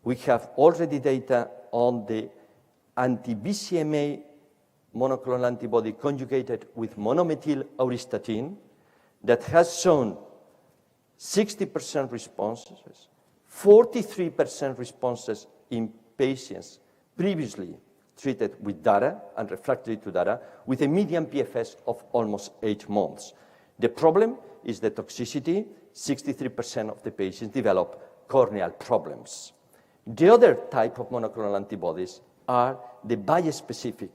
we have already data on the anti-BCMA monoclonal antibody conjugated with monomethyl auristatin that has shown 60% responses, 43% responses in patients previously treated with data and refractory to data, with a median PFS of almost 8 months. The problem is the toxicity. 63% of the patients develop corneal problems. The other type of monoclonal antibodies are the bispecific,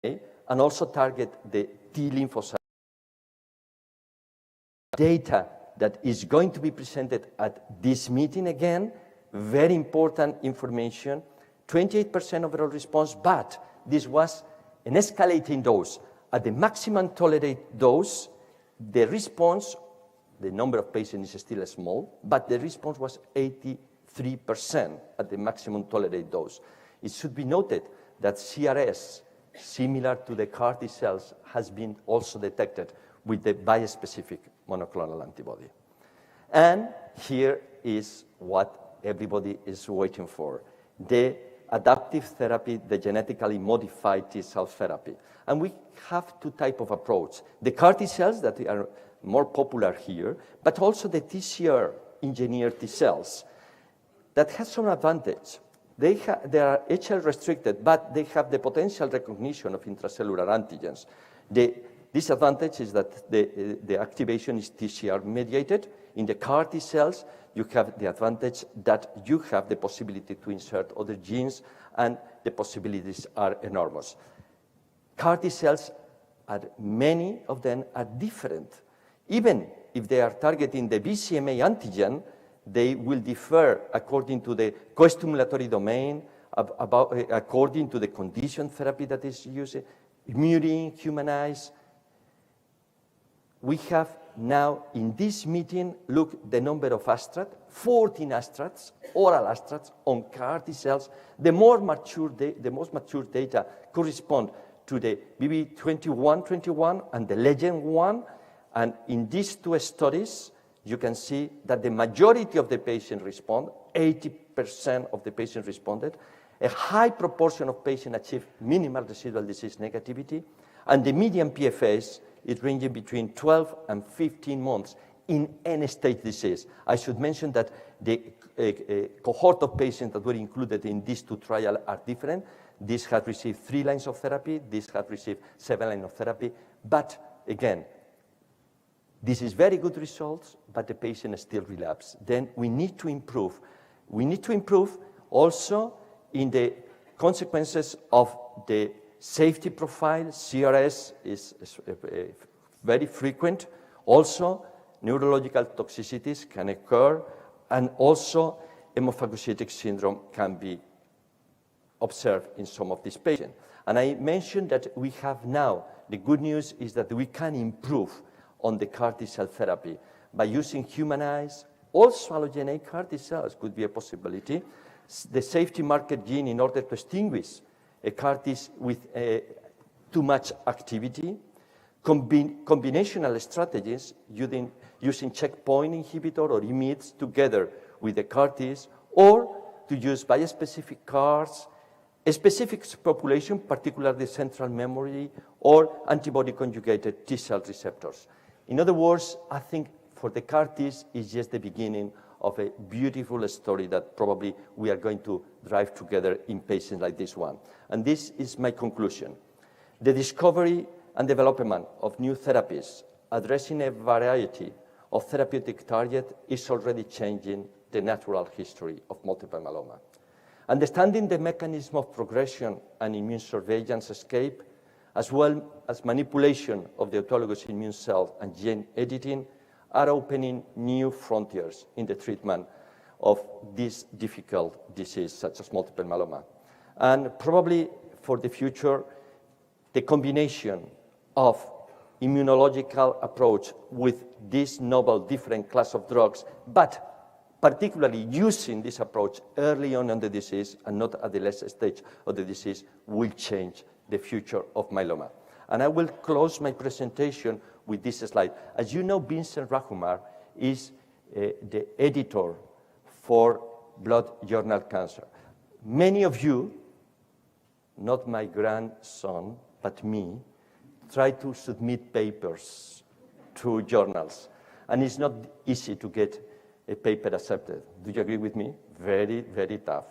and also target the T lymphocyte. Data that is going to be presented at this meeting again, very important information, 28% overall response, but this was an escalating dose. At the maximum tolerated dose, the response, the number of patients is still small, but the response was 83% at the maximum tolerated dose. It should be noted that CRS, similar to the CAR T cells, has been also detected with the bispecific monoclonal antibody. And here is what everybody is waiting for, the adaptive therapy, the genetically modified T cell therapy. And we have 2 types of approach. The CAR T cells that are more popular here, but also the TCR engineered T cells that have some advantage. They are HL restricted, but they have the potential recognition of intracellular antigens. The disadvantage is that the activation is TCR mediated. In the CAR T cells, you have the advantage that you have the possibility to insert other genes, and the possibilities are enormous. CAR T cells, many of them are different. Even if they are targeting the BCMA antigen, they will differ according to the co-stimulatory domain, according to the condition therapy that is used, murine, humanized. We have now in this meeting, look the number of abstracts, 14 abstracts, oral abstracts on CAR T cells. The most mature data correspond to the BB2121 and the Legend 1. And in these 2 studies, you can see that the majority of the patients respond, 80% of the patients responded. A high proportion of patients achieved minimal residual disease negativity, and the median PFS is ranging between 12 and 15 months in end-stage disease. I should mention that the cohort of patients that were included in these 2 trials are different. These have received 3 lines of therapy. These have received 7 lines of therapy. But again, this is very good results, but the patient still relapse. Then we need to improve. We need to improve also in the consequences of the safety profile. CRS is very frequent. Also, neurological toxicities can occur, and also hemophagocytic syndrome can be observed in some of these patients. And I mentioned that we have now, the good news is that we can improve on the CAR T-cell therapy by using humanized, also allogeneic CAR T-cells could be a possibility, the safety marker gene in order to extinguish a CAR T with too much activity, combinational strategies using checkpoint inhibitor or IMiDs together with the CAR Ts, or to use bispecific CARs, a specific population, particularly central memory, or antibody-conjugated T-cell receptors. In other words, I think for the CAR Ts is just the beginning of a beautiful story that probably we are going to drive together in patients like this one. And this is my conclusion. The discovery and development of new therapies addressing a variety of therapeutic targets is already changing the natural history of multiple myeloma. Understanding the mechanism of progression and immune surveillance escape, as well as manipulation of the autologous immune cells and gene editing, are opening new frontiers in the treatment of this difficult disease, such as multiple myeloma. And probably for the future, the combination of immunological approach with this novel different class of drugs, but particularly using this approach early on in the disease and not at the last stage of the disease, will change the future of myeloma. And I will close my presentation with this slide. As you know, Vincent Rajkumar is the editor for Blood Journal Cancer. Many of you, not my grandson, but me, try to submit papers to journals. And it's not easy to get a paper accepted. Do you agree with me? Very, very tough.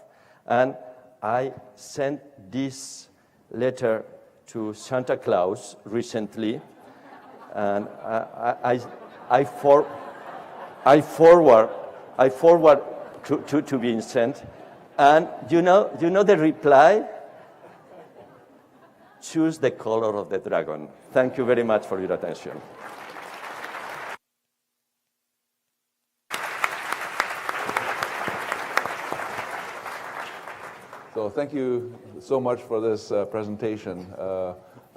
And I sent this letter to Santa Claus recently, and I forward to Vincent, and you know the reply? Choose the color of the dragon. Thank you very much for your attention. So thank you so much for this presentation.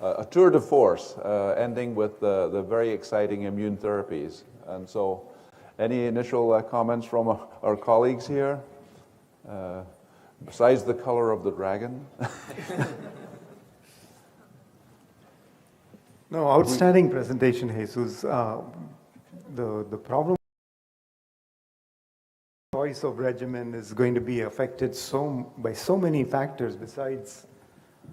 A tour de force, ending with the very exciting immune therapies. And so any initial comments from our colleagues here? Besides the color of the dragon? No, outstanding presentation, Jesus. The problem choice of regimen is going to be affected by so many factors besides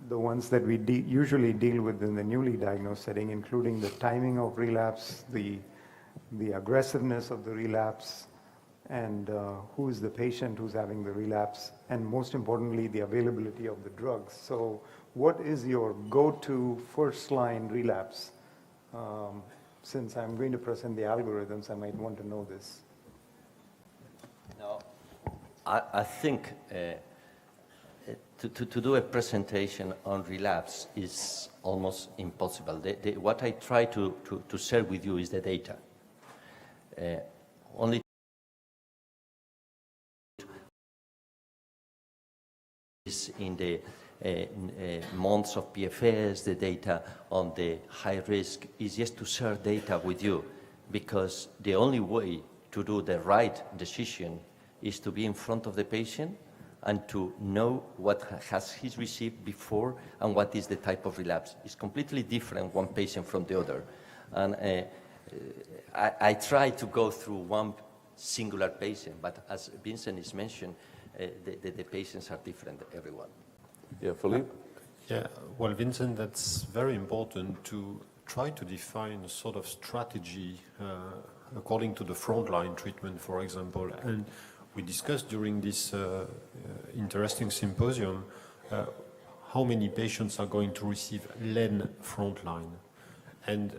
the ones that we usually deal with in the newly diagnosed setting, including the timing of relapse, the aggressiveness of the relapse, and who is the patient who's having the relapse, and most importantly, the availability of the drugs. So what is your go-to first-line relapse? Since I'm going to present the algorithms, I might want to know this. No, I think to do a presentation on relapse is almost impossible. What I try to share with you is the data. Only is in the months of PFS, the data on the high risk is just to share data with you, because the only way to do the right decision is to be in front of the patient and to know what has he received before and what is the type of relapse. It's completely different one patient from the other. And I try to go through one singular patient, but as Vincent has mentioned, the patients are different, everyone. Yeah, Philippe? Yeah, well, Vincent, that's very important to try to define a sort of strategy according to the frontline treatment, for example. And we discussed during this interesting symposium how many patients are going to receive LEN frontline. And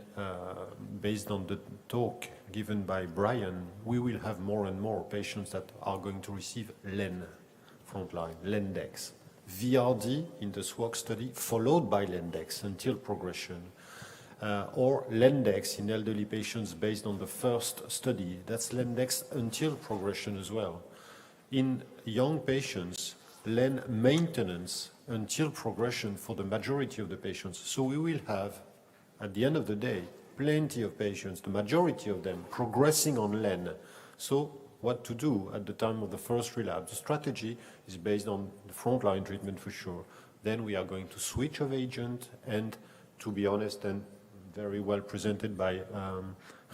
based on the talk given by Brian, we will have more and more patients that are going to receive LEN frontline, LENDEX. VRD in the SWOG study, followed by LENDEX until progression. Or LENDEX in elderly patients based on the first study. That's LENDEX until progression as well. In young patients, Len maintenance until progression for the majority of the patients. So we will have, at the end of the day, plenty of patients, the majority of them, progressing on Len. So what to do at the time of the first relapse? The strategy is based on the frontline treatment for sure. Then we are going to switch of agent, and to be honest, and very well presented by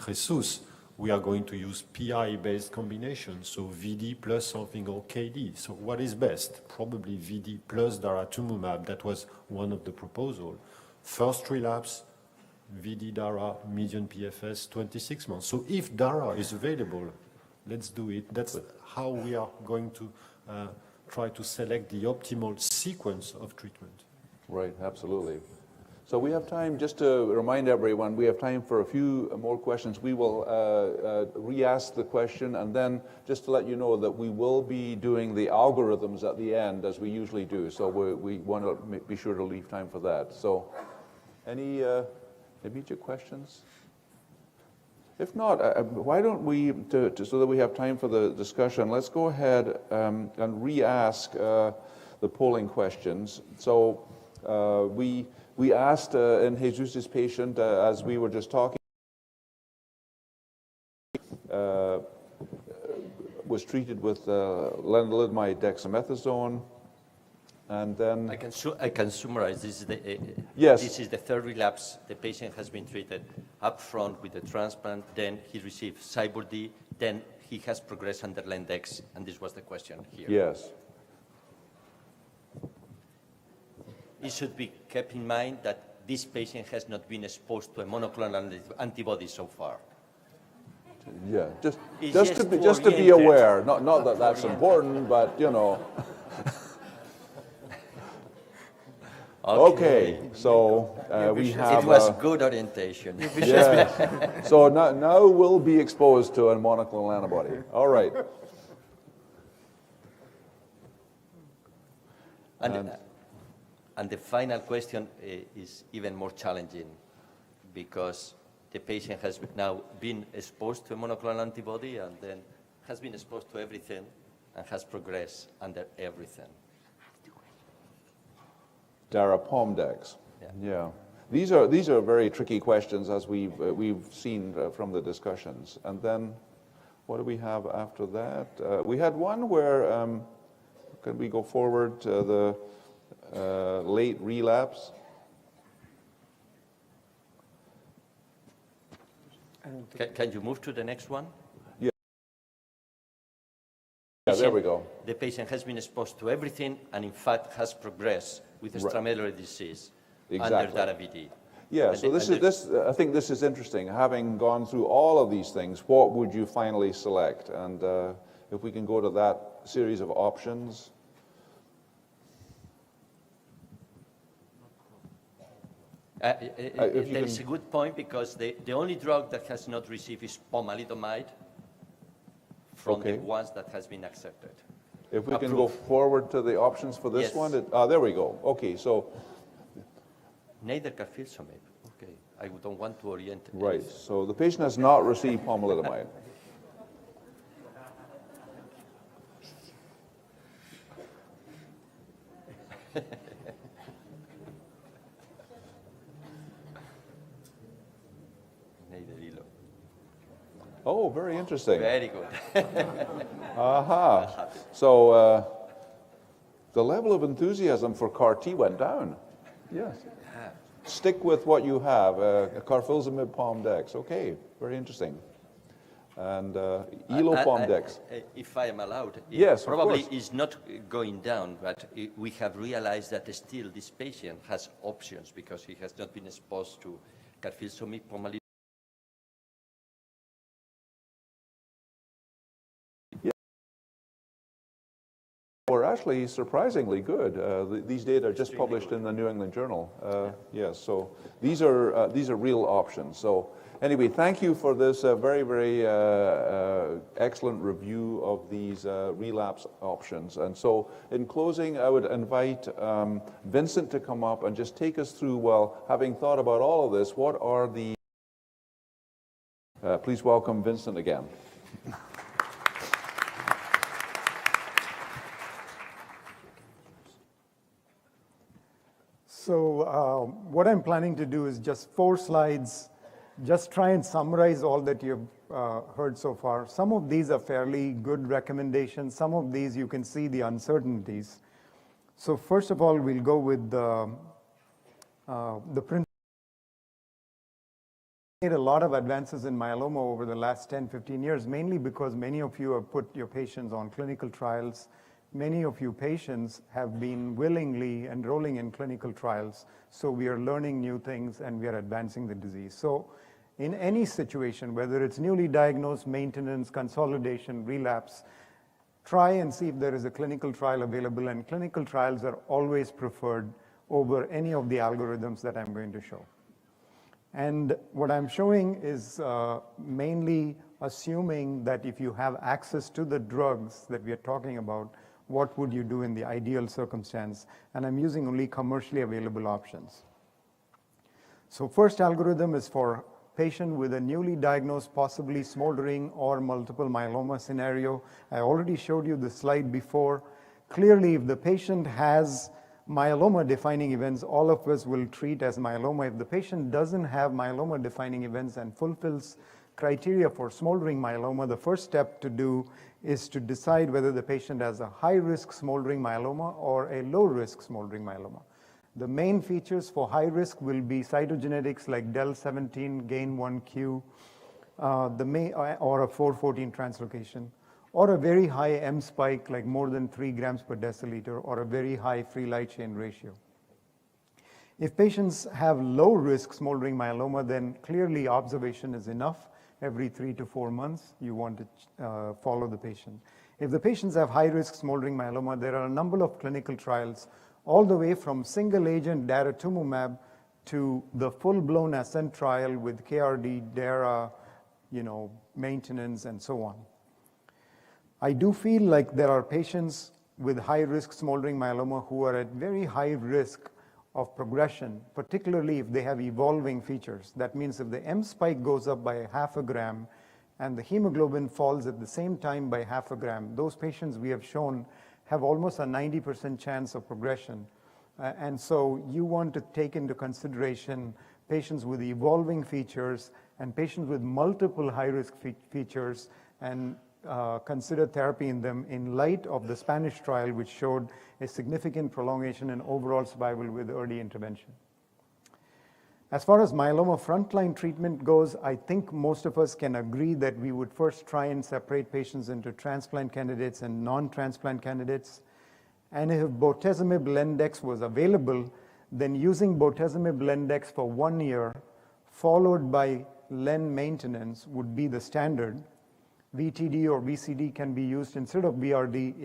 Jesus, we are going to use PI-based combinations, so VD plus something or KD. So what is best? Probably VD plus daratumumab. That was one of the proposals. First relapse, VD Dara, median PFS 26 months. So if Dara is available, let's do it. That's how we are going to try to select the optimal sequence of treatment. Right, absolutely. So we have time, just to remind everyone, we have time for a few more questions. We will re-ask the question, and then just to let you know that we will be doing the algorithms at the end, as we usually do. So we want to be sure to leave time for that. So any immediate questions? If not, why don't we, so that we have time for the discussion, let's go ahead and re-ask the polling questions. So we asked in Jesus' patient, as we were just talking, was treated with lenalidomide dexamethasone, and then... I can summarize. This is the, yes. This is the third relapse. The patient has been treated up front with the transplant, then he received Cyborg-D, then he has progressed under Lendex, and this was the question here. Yes. It should be kept in mind that this patient has not been exposed to a monoclonal antibody so far. Yeah, just to be aware. Not that that's important, but you know. Okay, so we have... It was good orientation. Yes. So now we'll be exposed to a monoclonal antibody. All right. And the final question is even more challenging, because the patient has now been exposed to a monoclonal antibody and then has been exposed to everything and has progressed under everything. Darapomdex. Yeah. These are very tricky questions, as we've seen from the discussions. And then, what do we have after that? We had one where, can we go forward to the late relapse? Can you move to the next one? Yeah. Yeah, there we go. The patient has been exposed to everything and in fact has progressed with extramedullary disease under DARA-VD. Yeah, so I think this is interesting. Having gone through all of these things, what would you finally select? And if we can go to that series of options. That is a good point, because the only drug that has not received is pomalidomide from the ones that has been accepted. If we can go forward to the options for this one. There we go. Okay, so. Neither carfilzomib. Okay, I don't want to orient. Right, so the patient has not received pomalidomide. Oh, very interesting. Very good. Aha. So the level of enthusiasm for CAR-T went down. Yes. Stick with what you have, carfilzomib Pomdex. Okay, very interesting. And Elo Pomdex. If I am allowed, yes, probably is not going down, but we have realized that still this patient has options because he has not been exposed to carfilzomib, pomalidomide. Were actually surprisingly good. These data are just published in the New England Journal. Yes, so these are real options. So anyway, thank you for this very, very excellent review of these relapse options. And so in closing, I would invite Vincent to come up and just take us through, well, having thought about all of this, what are the... please welcome Vincent again. So what I'm planning to do is just 4 slides, just try and summarize all that you've heard so far. Some of these are fairly good recommendations. Some of these you can see the uncertainties. So first of all, we'll go with the principle. Made a lot of advances in myeloma over the last 10, 15 years, mainly because many of you have put your patients on clinical trials. Many of you patients have been willingly enrolling in clinical trials. So we are learning new things and we are advancing the disease. So in any situation, whether it's newly diagnosed, maintenance, consolidation, relapse, try and see if there is a clinical trial available, and clinical trials are always preferred over any of the algorithms that I'm going to show. And what I'm showing is mainly assuming that if you have access to the drugs that we are talking about, what would you do in the ideal circumstance? And I'm using only commercially available options. So first algorithm is for patient with a newly diagnosed, possibly smoldering or multiple myeloma scenario. I already showed you the slide before. Clearly, if the patient has myeloma defining events, all of us will treat as myeloma. If the patient doesn't have myeloma defining events and fulfills criteria for smoldering myeloma, the first step to do is to decide whether the patient has a high-risk smoldering myeloma or a low-risk smoldering myeloma. The main features for high risk will be cytogenetics like del17, gain1q, or a 414 translocation, or a very high M spike like more than 3 grams per deciliter, or a very high free light chain ratio. If patients have low risk smoldering myeloma, then clearly observation is enough. Every 3 to 4 months, you want to follow the patient. If the patients have high risk smoldering myeloma, there are a number of clinical trials, all the way from single agent daratumumab to the full-blown ASCENT trial with KRD, DARA, maintenance, and so on. I do feel like there are patients with high-risk smoldering myeloma who are at very high risk of progression, particularly if they have evolving features. That means if the M spike goes up by 0.5 gram and the hemoglobin falls at the same time by 0.5 gram, those patients we have shown have almost a 90% chance of progression. And so you want to take into consideration patients with evolving features and patients with multiple high-risk features, and consider therapy in them in light of the Spanish trial, which showed a significant prolongation in overall survival with early intervention. As far as myeloma frontline treatment goes, I think most of us can agree that we would first try and separate patients into transplant candidates and non-transplant candidates. And if bortezomib Lendex was available, then using bortezomib Lendex for 1 year, followed by Len maintenance, would be the standard. VTD or VCD can be used instead of BRD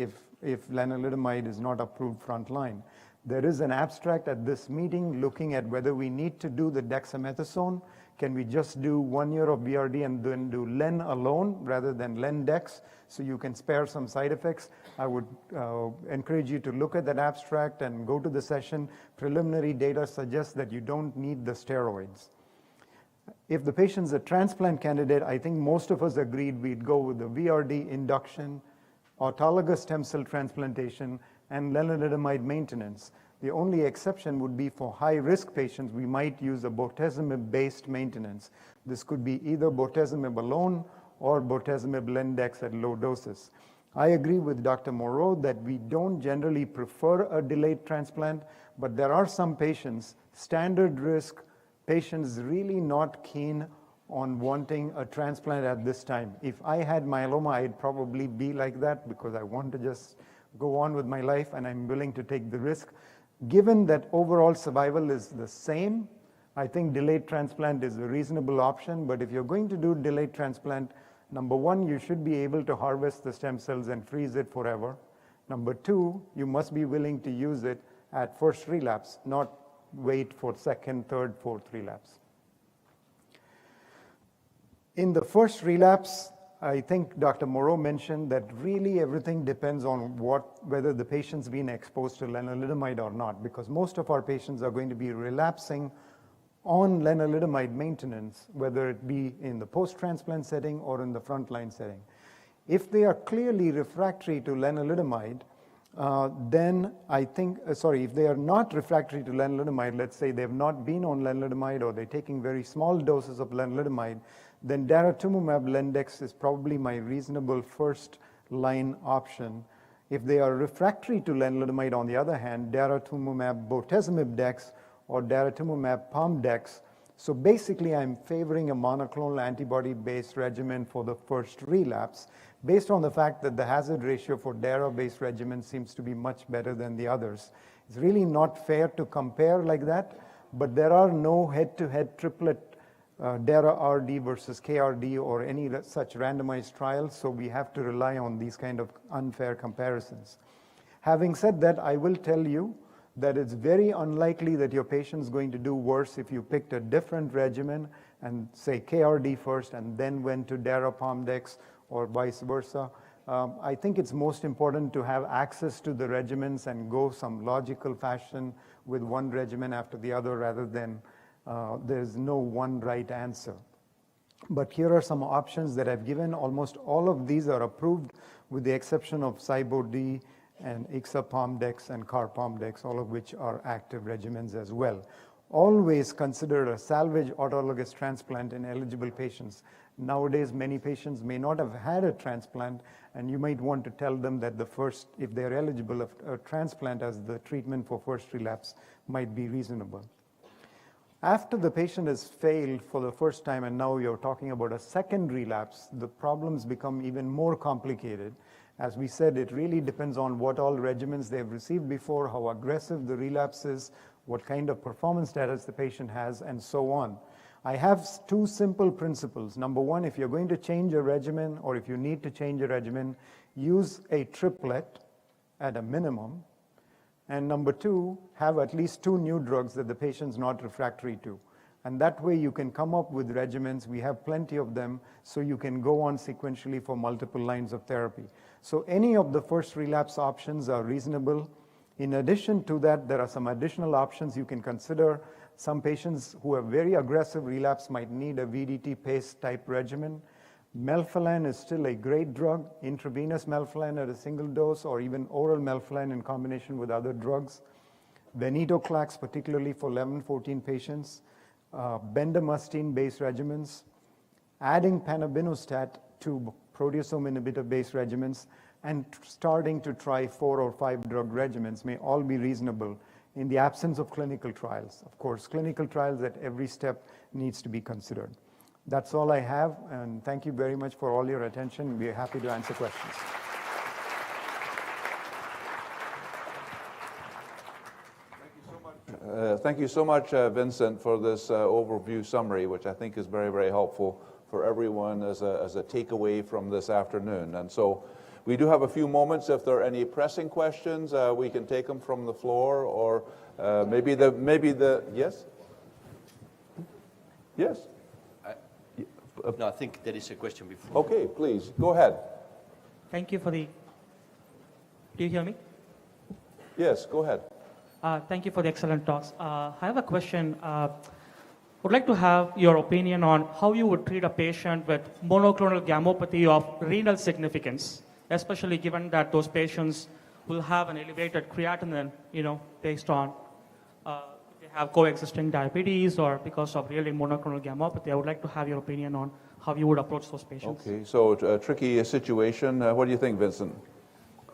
if lenalidomide is not approved frontline. There is an abstract at this meeting looking at whether we need to do the dexamethasone. Can we just do 1 year of BRD and then do Len alone rather than Lendex, so you can spare some side effects? I would encourage you to look at that abstract and go to the session. Preliminary data suggests that you don't need the steroids. If the patient's a transplant candidate, I think most of us agreed we'd go with the VRD induction, autologous stem cell transplantation, and lenalidomide maintenance. The only exception would be for high-risk patients, we might use a bortezomib-based maintenance. This could be either bortezomib alone or bortezomib Lendex at low doses. I agree with Dr. Moreau that we don't generally prefer a delayed transplant, but there are some patients, standard risk, patients really not keen on wanting a transplant at this time. If I had myeloma, I'd probably be like that because I want to just go on with my life and I'm willing to take the risk. Given that overall survival is the same, I think delayed transplant is a reasonable option. But if you're going to do delayed transplant, number one, you should be able to harvest the stem cells and freeze it forever. Number two, you must be willing to use it at first relapse, not wait for second, third, fourth relapse. In the first relapse, I think Dr. Moreau mentioned that really everything depends on whether the patient's been exposed to lenalidomide or not, because most of our patients are going to be relapsing on lenalidomide maintenance, whether it be in the post-transplant setting or in the frontline setting. If they are clearly refractory to lenalidomide, then I think, if they are not refractory to lenalidomide, let's say they've not been on lenalidomide or they're taking very small doses of lenalidomide, then daratumumab lendex is probably my reasonable first line option. If they are refractory to lenalidomide, on the other hand, daratumumab bortezomib dex or daratumumab pomdex. So basically, I'm favoring a monoclonal antibody-based regimen for the first relapse, based on the fact that the hazard ratio for DARA-based regimen seems to be much better than the others. It's really not fair to compare like that, but there are no head-to-head triplet DARA-RD versus KRD or any such randomized trials, so we have to rely on these kind of unfair comparisons. Having said that, I will tell you that it's very unlikely that your patient's going to do worse if you picked a different regimen and say KRD first and then went to DARA-POMDEX or vice versa. I think it's most important to have access to the regimens and go some logical fashion with one regimen after the other rather than there's no one right answer. But here are some options that I've given. Almost all of these are approved with the exception of Cybo-D and Ixa-POMDEX and CAR-POMDEX, all of which are active regimens as well. Always consider a salvage autologous transplant in eligible patients. Nowadays, many patients may not have had a transplant, and you might want to tell them that the first, if they're eligible, a transplant as the treatment for first relapse might be reasonable. After the patient has failed for the first time, and now you're talking about a second relapse, the problems become even more complicated. As we said, it really depends on what all regimens they've received before, how aggressive the relapse is, what kind of performance status the patient has, and so on. I have two simple principles. Number one, if you're going to change a regimen or if you need to change a regimen, use a triplet at a minimum. And number two, have at least 2 new drugs that the patient's not refractory to. And that way you can come up with regimens. We have plenty of them, so you can go on sequentially for multiple lines of therapy. So any of the first relapse options are reasonable. In addition to that, there are some additional options you can consider. Some patients who have very aggressive relapse might need a VDT PACE type regimen. Melphalan is still a great drug, intravenous melphalan at a single dose or even oral melphalan in combination with other drugs. Venetoclax, particularly for 11-14 patients. Bendamustine-based regimens. Adding panabinostat to proteasome inhibitor-based regimens and starting to try 4 or 5 drug regimens may all be reasonable in the absence of clinical trials. Of course, clinical trials at every step needs to be considered. That's all I have, and thank you very much for all your attention. We're happy to answer questions. Thank you so much, Vincent, for this overview summary, which I think is very, very helpful for everyone as a takeaway from this afternoon. And so we do have a few moments. If there are any pressing questions, we can take them from the floor, or maybe the yes? Yes? No, I think there is a question before. Okay, please, go ahead. Thank you for the... Do you hear me? Yes, go ahead. Thank you for the excellent talks. I have a question. Would like to have your opinion on how you would treat a patient with monoclonal gammopathy of renal significance, especially given that those patients will have an elevated creatinine, based on they have coexisting diabetes or because of really monoclonal gammopathy. I would like to have your opinion on how you would approach those patients. Okay, so a tricky situation. What do you think, Vincent?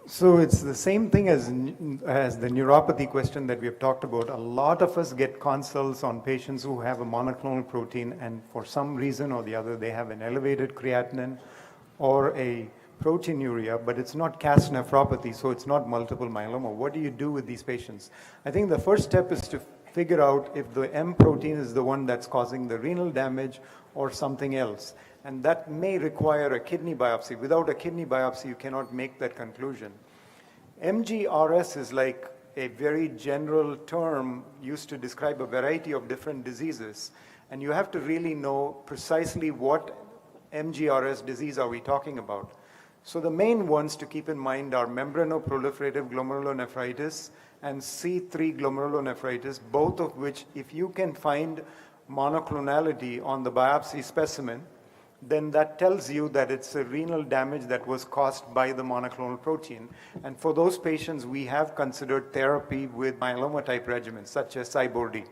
So it's the same thing as the neuropathy question that we have talked about. A lot of us get consults on patients who have a monoclonal protein, and for some reason or the other, they have an elevated creatinine or a proteinuria, but it's not CAS nephropathy, so it's not multiple myeloma. What do you do with these patients? I think the first step is to figure out if the M protein is the one that's causing the renal damage or something else. And that may require a kidney biopsy. Without a kidney biopsy, you cannot make that conclusion. MGRS is like a very general term used to describe a variety of different diseases. And you have to really know precisely what MGRS disease are we talking about. So the main ones to keep in mind are membranoproliferative glomerulonephritis and C3 glomerulonephritis, both of which, if you can find monoclonality on the biopsy specimen, then that tells you that it's a renal damage that was caused by the monoclonal protein. And for those patients, we have considered therapy with myeloma type regimens, such as Cybordi.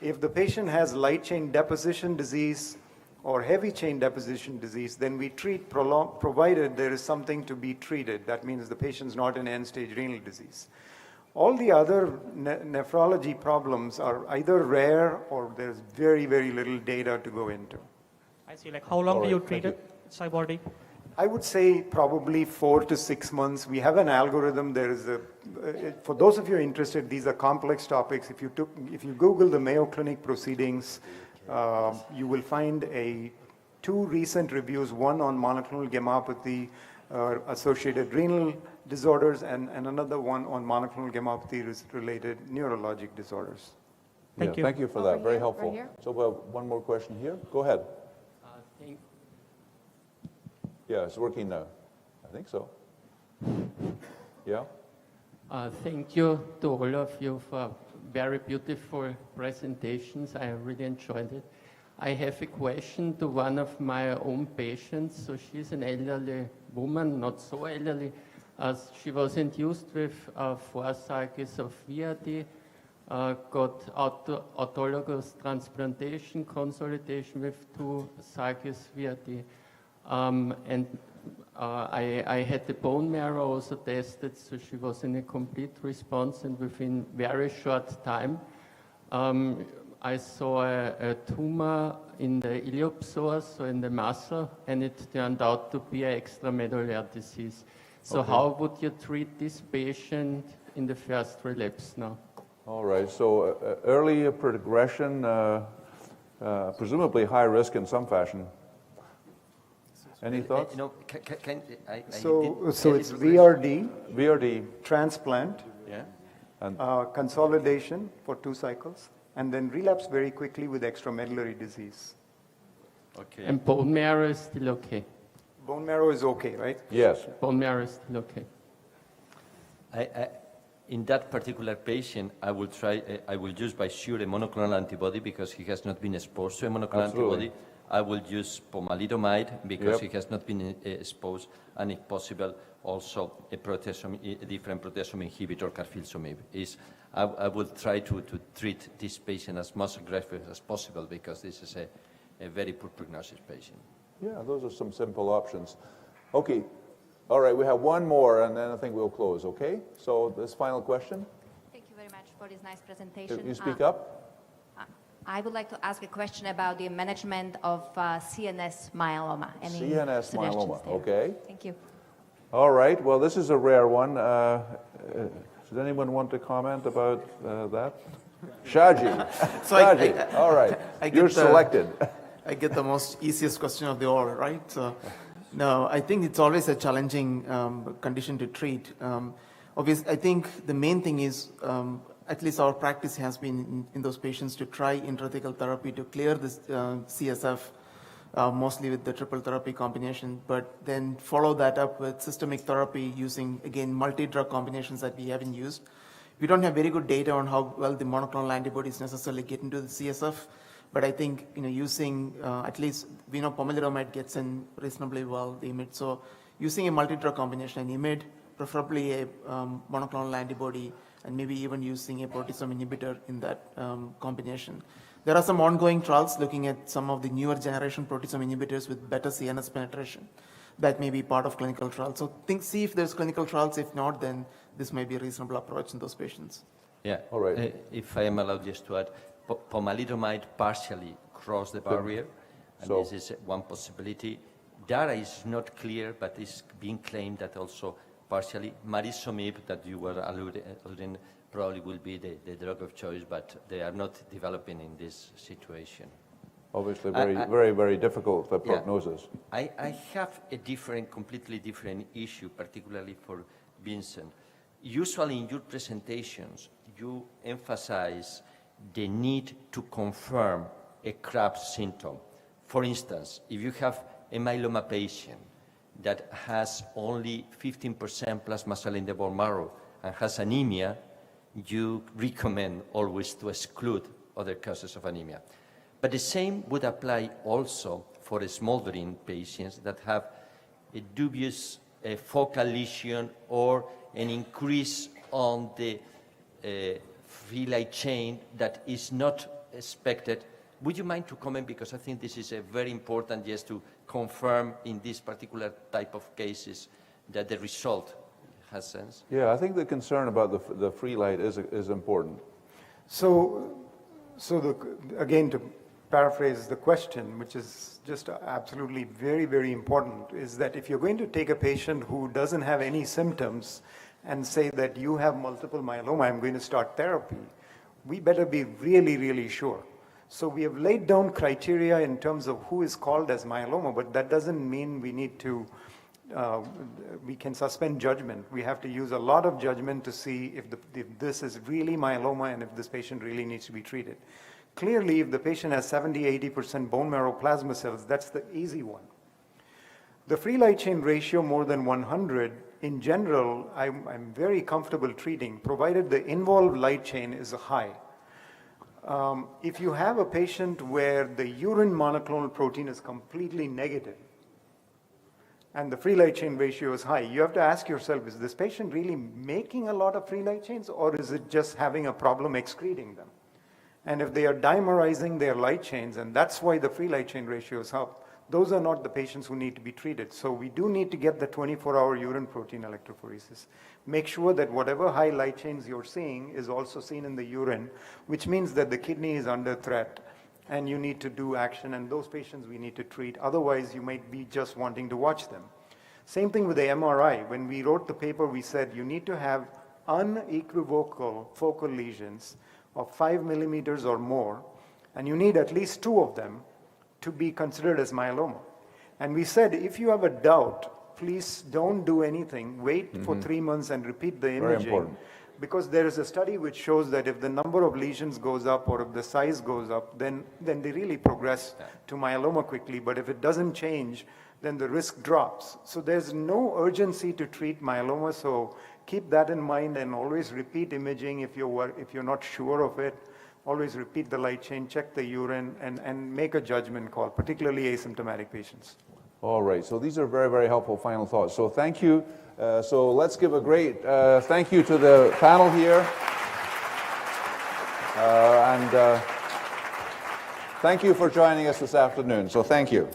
If the patient has light chain deposition disease or heavy chain deposition disease, then we treat provided there is something to be treated. That means the patient's not in end-stage renal disease. All the other nephrology problems are either rare or there's very, very little data to go into. I see. Like, how long do you treat it, Cybordi? I would say probably 4 to 6 months. We have an algorithm. There is for those of you interested, these are complex topics. If you Google the Mayo Clinic proceedings, you will find 2 recent reviews, one on monoclonal gammopathy associated renal disorders and another one on monoclonal gammopathy related neurologic disorders. Thank you. Thank you for that. Very Right helpful. here. So one more question here. Go ahead. Yeah, it's working now. I think so. Yeah? Thank you to all of you for very beautiful presentations. I really enjoyed it. I have a question to one of my own patients. So she's an elderly woman, not so elderly. She was induced with 4 cycles of VRD, got autologous transplantation, consolidation with 2 cycles VRD. And I had the bone marrow also tested, so she was in a complete response, and within very short time, I saw a tumor in the iliopsoas, so in the muscle, and it turned out to be an extramedullary disease. So how would you treat this patient in the first relapse now? All right, so early progression, presumably high risk in some fashion. Any thoughts? No, So it's VRD, transplant, yeah, and consolidation for 2 cycles, and then relapse very quickly with extramedullary disease. Okay. And bone marrow is still okay? Bone marrow is okay, right? Yes. Bone marrow is still okay. In that particular patient, I will use by sure a monoclonal antibody because he has not been exposed to a monoclonal antibody. I will use pomalidomide because he has not been exposed, and if possible, also a different proteasome inhibitor, carfilzomib. I will try to treat this patient as most aggressive as possible because this is a very poor prognosis patient. Yeah, those are some simple options. Okay, all right, we have one more, and then I think we'll close, okay? So this final question. Thank you very much for this nice presentation. You speak up. I would like to ask a question about the management of CNS myeloma. Any CNS suggestions myeloma, there? okay. Thank you. All right, well, this is a rare one. Does anyone want to comment about that? Shaji. So Shaji, all right, you're selected. I get the most easiest question of the all, right? No, I think it's always a challenging condition to treat. Obviously, I think the main thing is, at least our practice has been in those patients to try intrathecal therapy to clear this CSF, mostly with the triple therapy combination, but then follow that up with systemic therapy using, again, multi-drug combinations that we haven't used. We don't have very good data on how well the monoclonal antibodies necessarily get into the CSF, but I think using at least we know pomalidomide gets in reasonably well the IMiD. So using a multi-drug combination, an IMiD, preferably a monoclonal antibody, and maybe even using a proteasome inhibitor in that combination. There are some ongoing trials looking at some of the newer generation proteasome inhibitors with better CNS penetration. That may be part of clinical trials. So see if there's clinical trials. If not, then this may be a reasonable approach in those patients. Yeah, all right. If I am allowed just to add, pomalidomide partially crossed the barrier, and this is one possibility. Data is not clear, but it's being claimed that also partially marisomib that you were alluding probably will be the drug of choice, but they are not developing in this situation. Obviously, very difficult prognosis. I have a completely different issue, particularly for Vincent. Usually in your presentations, you emphasize the need to confirm a CRAB symptom. For instance, if you have a myeloma patient that has only 15% plasma cell in the bone marrow and has anemia, you recommend always to exclude other causes of anemia. But the same would apply also for smoldering patients that have a dubious focal lesion or an increase on the free light chain that is not expected. Would you mind to comment, because I think this is very important just to confirm in this particular type of cases that the result has sense? Yeah, I think the concern about the free light is important. So again, to paraphrase the question, which is just absolutely very, very important, is that if you're going to take a patient who doesn't have any symptoms and say that you have multiple myeloma, I'm going to start therapy, we better be really, really sure. So we have laid down criteria in terms of who is called as myeloma, but that doesn't mean we need to, we can suspend judgment. We have to use a lot of judgment to see if this is really myeloma and if this patient really needs to be treated. Clearly, if the patient has 70-80% bone marrow plasma cells, that's the easy one. The free light chain ratio more than 100, in general, I'm very comfortable treating, provided the involved light chain is high. If you have a patient where the urine monoclonal protein is completely negative and the free light chain ratio is high, you have to ask yourself, is this patient really making a lot of free light chains, or is it just having a problem excreting them? And if they are dimerizing their light chains, and that's why the free light chain ratio is up, those are not the patients who need to be treated. So we do need to get the 24-hour urine protein electrophoresis. Make sure that whatever high light chains you're seeing is also seen in the urine, which means that the kidney is under threat and you need to do action, and those patients we need to treat. Otherwise, you might be just wanting to watch them. Same thing with the MRI. When we wrote the paper, we said you need to have unequivocal focal lesions of 5 millimeters or more, and you need at least 2 of them to be considered as myeloma. And we said, if you have a doubt, please don't do anything. Wait for 3 months and repeat the imaging. Very important. Because there is a study which shows that if the number of lesions goes up or if the size goes up, then they really progress to myeloma quickly. But if it doesn't change, then the risk drops. So there's no urgency to treat myeloma. So keep that in mind and always repeat imaging if you're not sure of it. Always repeat the light chain, check the urine, and make a judgment call, particularly asymptomatic patients. All right, so these are very, very helpful final thoughts. So thank you. So let's give a great thank you to the panel here. And thank you for joining us this afternoon. So thank you.